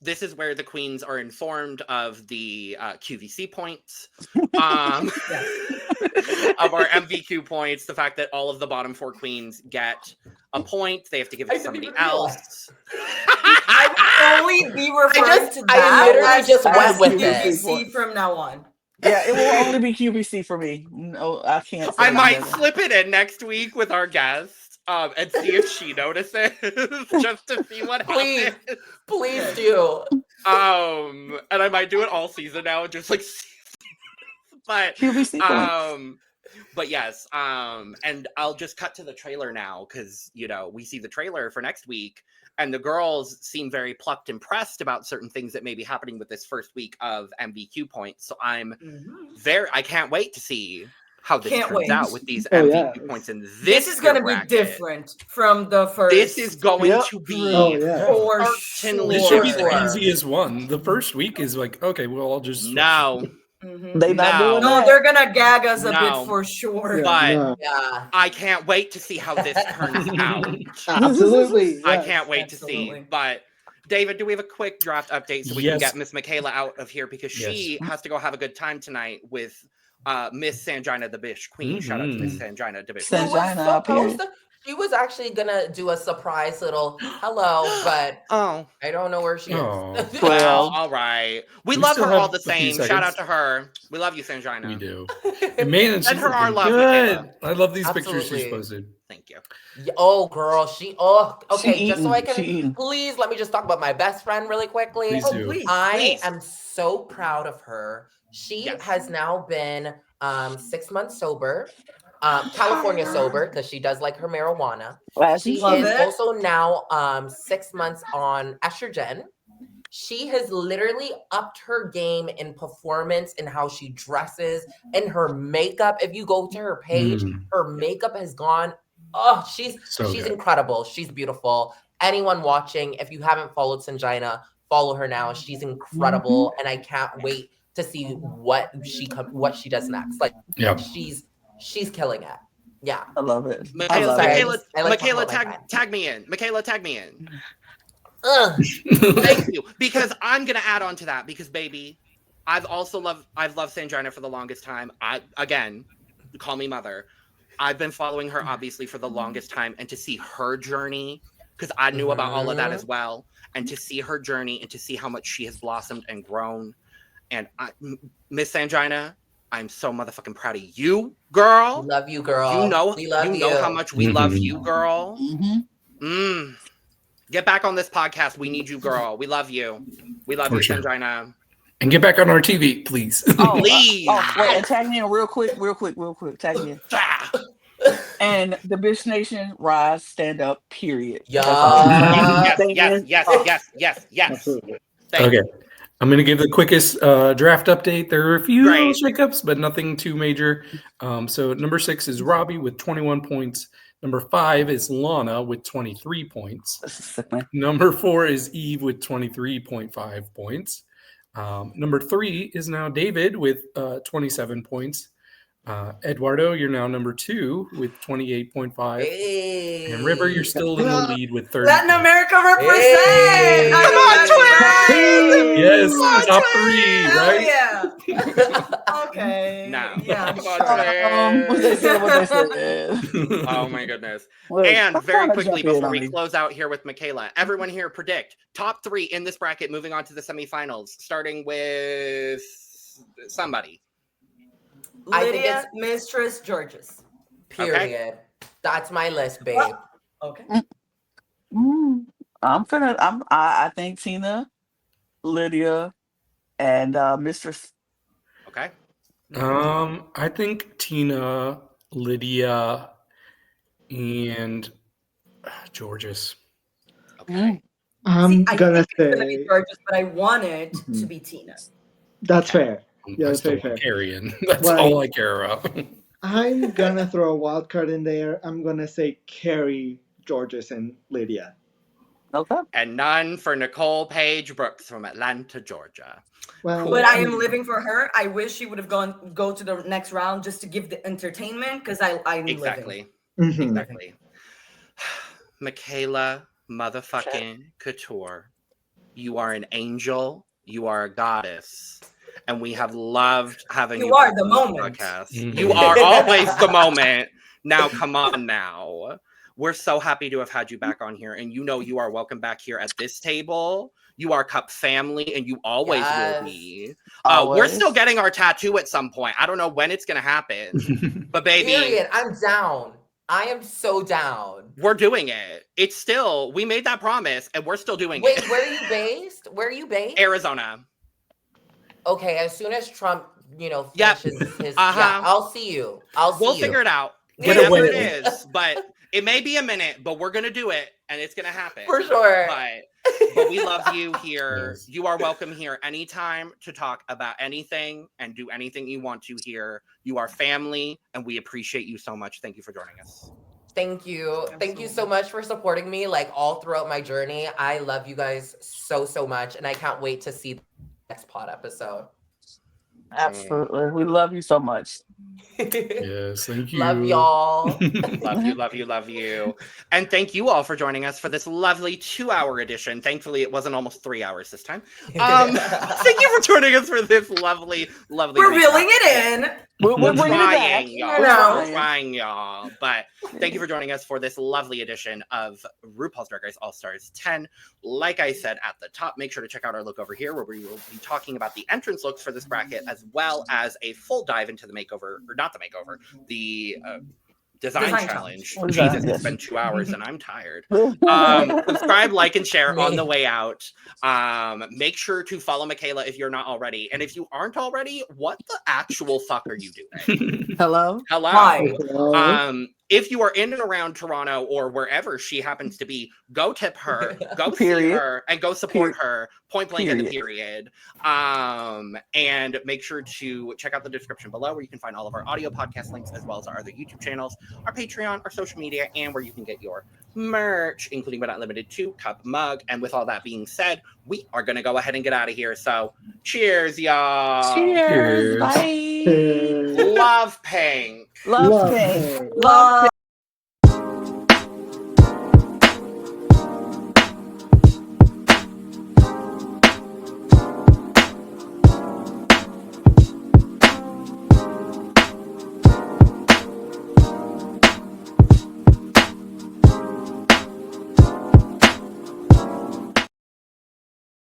This is where the queens are informed of the QVC points, of our MVQ points. The fact that all of the bottom 4 queens get a point, they have to give it I to didn't somebody even realize. else. I will only be referring to I that literally as just went with QVC it. from now on. Yeah, it will only be QVC for me. No, I can't say I might that. slip it in next week with our guest, and see if she notices, just to see what Please. happens. Please do. And I might do it all season now, just like, but QVC points. but yes, and I'll just cut to the trailer now, because we see the trailer for next week, and the girls seem very plucked and pressed about certain things that may be happening with this first week of MVQ points. So I can't wait to see how this Can't turns wait. out with these Oh, MVQ yeah. points in this. This is going to year be bracket. different from the first. This is going Yep. to be Oh, yeah. for certainly This should be the Sure. easiest one. The first week is like, okay, well, I'll just switch. no, They not No. doing No, that. they're going to gag us a No. bit for sure. but No, Yeah. I can't wait to see how this turns out. absolutely. I yes. can't wait to see. Absolutely. But David, do we have a quick draft update so we can Yes. get Miss Makayla out of here, because she has to go have a good time tonight with Miss Sangina the Bish Queen. Shout out to Miss Sangina the Bish. San- Who was Sangina, supposed period. to- She was actually gonna do a surprise little hello, but Oh, I don't know where she Oh. is. well, all right. We love still her all have the a few same. Shout out seconds. to her. We love you, Sanjina. We do. And man, she's Send her our looking love, good. Makayla. I love these pictures she's Absolutely. posted. Thank you. Oh, girl, okay. She Just so I eating, she can eating. please let me just talk about my best friend really quickly. Please Oh, do. please. I Please. am so proud of her. She Yes. has now been 6 months sober, California sober, because she does like her marijuana. She Love is it. also now 6 months on estrogen. She has literally upped her game in performance and how she dresses and her makeup. If you go to her page, her makeup has gone. Oh, she's good. incredible. She's beautiful. Anyone watching, if you haven't followed Sanjina, follow her now. She's incredible, and I can't wait to see what she does next. Like, Yeah. she's killing it. Yeah. I love it. Michaela, sorry, I Michaela, just- I like talking Michaela about my friend. tag me in. Michaela, tag me in. Ugh. Thank you. Because I'm gonna add on to that because baby, I've loved Sanjina for the longest time. Again, call me mother. I've been following her obviously for the longest time, and to see her journey, because I knew about all of that as well, and to see her journey and to see how much she has blossomed and grown. And Miss Sanjina, I'm so motherfucking proud of you, girl. We love you, girl. You know, we love you know how much we love you, girl. Get back on this podcast. We need you, girl. We love you. We love For you, sure. Sanjina. And get back on our TV, please. Oh, Please. wait, and tag me in real quick. Tag me in. Ah. And the Bitch Nation, rise, stand up, period. Yeah. Yes. Absolutely. Thank Okay. I'm going to give the quickest draft update. There are a few little Great. shakeups, but nothing too major. So number 6 is Robbie with 21 points. Number 5 is Lana with 23 points. This is sick, man. Number 4 is Eve with 23.5 points. Number 3 is now David with 27 points. Eduardo, you're now number 2 with 28.5. Hey. And River, you're still in the lead with 30. Latin America represent. Hey. I Come know on, that's right. Yes, top 3, Hell right? yeah. Okay. No. Yeah. Come on, What they said. Oh my goodness. Look, And I'm very trying to quickly jump in before on we these. close out here with Makayla, everyone here predict top 3 in this bracket moving on to the semifinals, starting with somebody. I think Lydia, Mistress, Georges. Period. That's my list, babe. Okay. I think Tina, Lydia, and Mistress. Okay. I think Tina, Lydia, and Georges. Okay. I'm I gonna think it's gonna be say Georges, but I want it to be Tina. that's fair. Yeah, I that's still very want fair. Carrion. That's Like- all I care about. I'm gonna throw a wild card in there. I'm gonna say Carrie, Georges, and Lydia. Okay. And none for Nicole Page Brooks from Atlanta, Georgia. Well, But I am living for her. I wish she would have go to the next round just to give the entertainment because I'm living. Exactly. Mhm. Exactly. Makayla motherfucking Couture. You are an angel. You are a goddess. And we have loved having you. You are back the on this moment. podcast. Mhm. You are always the moment. Now, come on now. We're so happy to have had you back on here. And you know you are welcome back here at this table. You are Cup family, and you always Yes. will be. We're Always. still getting our tattoo at some point. I don't know when it's going to happen. But baby, Period. I'm down. I am so down. we're doing it. It's still, we made that promise, and we're still doing Wait, it. where are you based? Where are you based? Arizona. Okay, as soon as Trump, Yep. finishes his, Uh-huh. yeah, I'll see you. We'll figure it out. Get Whatever away. it is. But it may be a minute, but we're going to do it, and it's going to happen. for sure. But we love you here. Yes. You are welcome here anytime to talk about anything and do anything you want to here. You are family, and we appreciate you so much. Thank you for joining us. Thank you. Thank you so much for supporting me like all throughout my journey. I love you guys so, so much. And I can't wait to see the next pod episode. Absolutely. We love you so much. Yes, thank you. Love y'all. Love you, love you, love you. And thank you all for joining us for this lovely 2-hour edition. Thankfully, it wasn't almost 3 hours this time. Thank you for joining us for this lovely, lovely We're recap. reeling it in. We're bringing it back. trying, y'all. No. We're trying, y'all. But thank you for joining us for this lovely edition of RuPaul's Drag Race All-Stars 10. Like I said at the top, make sure to check out our look over here where we will be talking about the entrance looks for this bracket as well as a full dive into the makeover, or not the makeover, the design challenge. Jesus, it's been 2 hours and I'm tired. Subscribe, like, and share on the way out. Make sure to follow Makayla if you're not already. And if you aren't already, what the actual fuck are you doing? Hello? Why? If you are in and around Toronto or wherever she happens to be, go tip her, go see Period. her, and go support her, point blank in the Period. period. And make sure to check out the description below where you can find all of our audio podcast links as well as our other YouTube channels, our Patreon, our social media, and where you can get your merch, including but not limited to cup, mug. And with all that being said, we are going to go ahead and get out of here. So cheers, y'all. Cheers. Bye. Love Pink. Love Pink. Love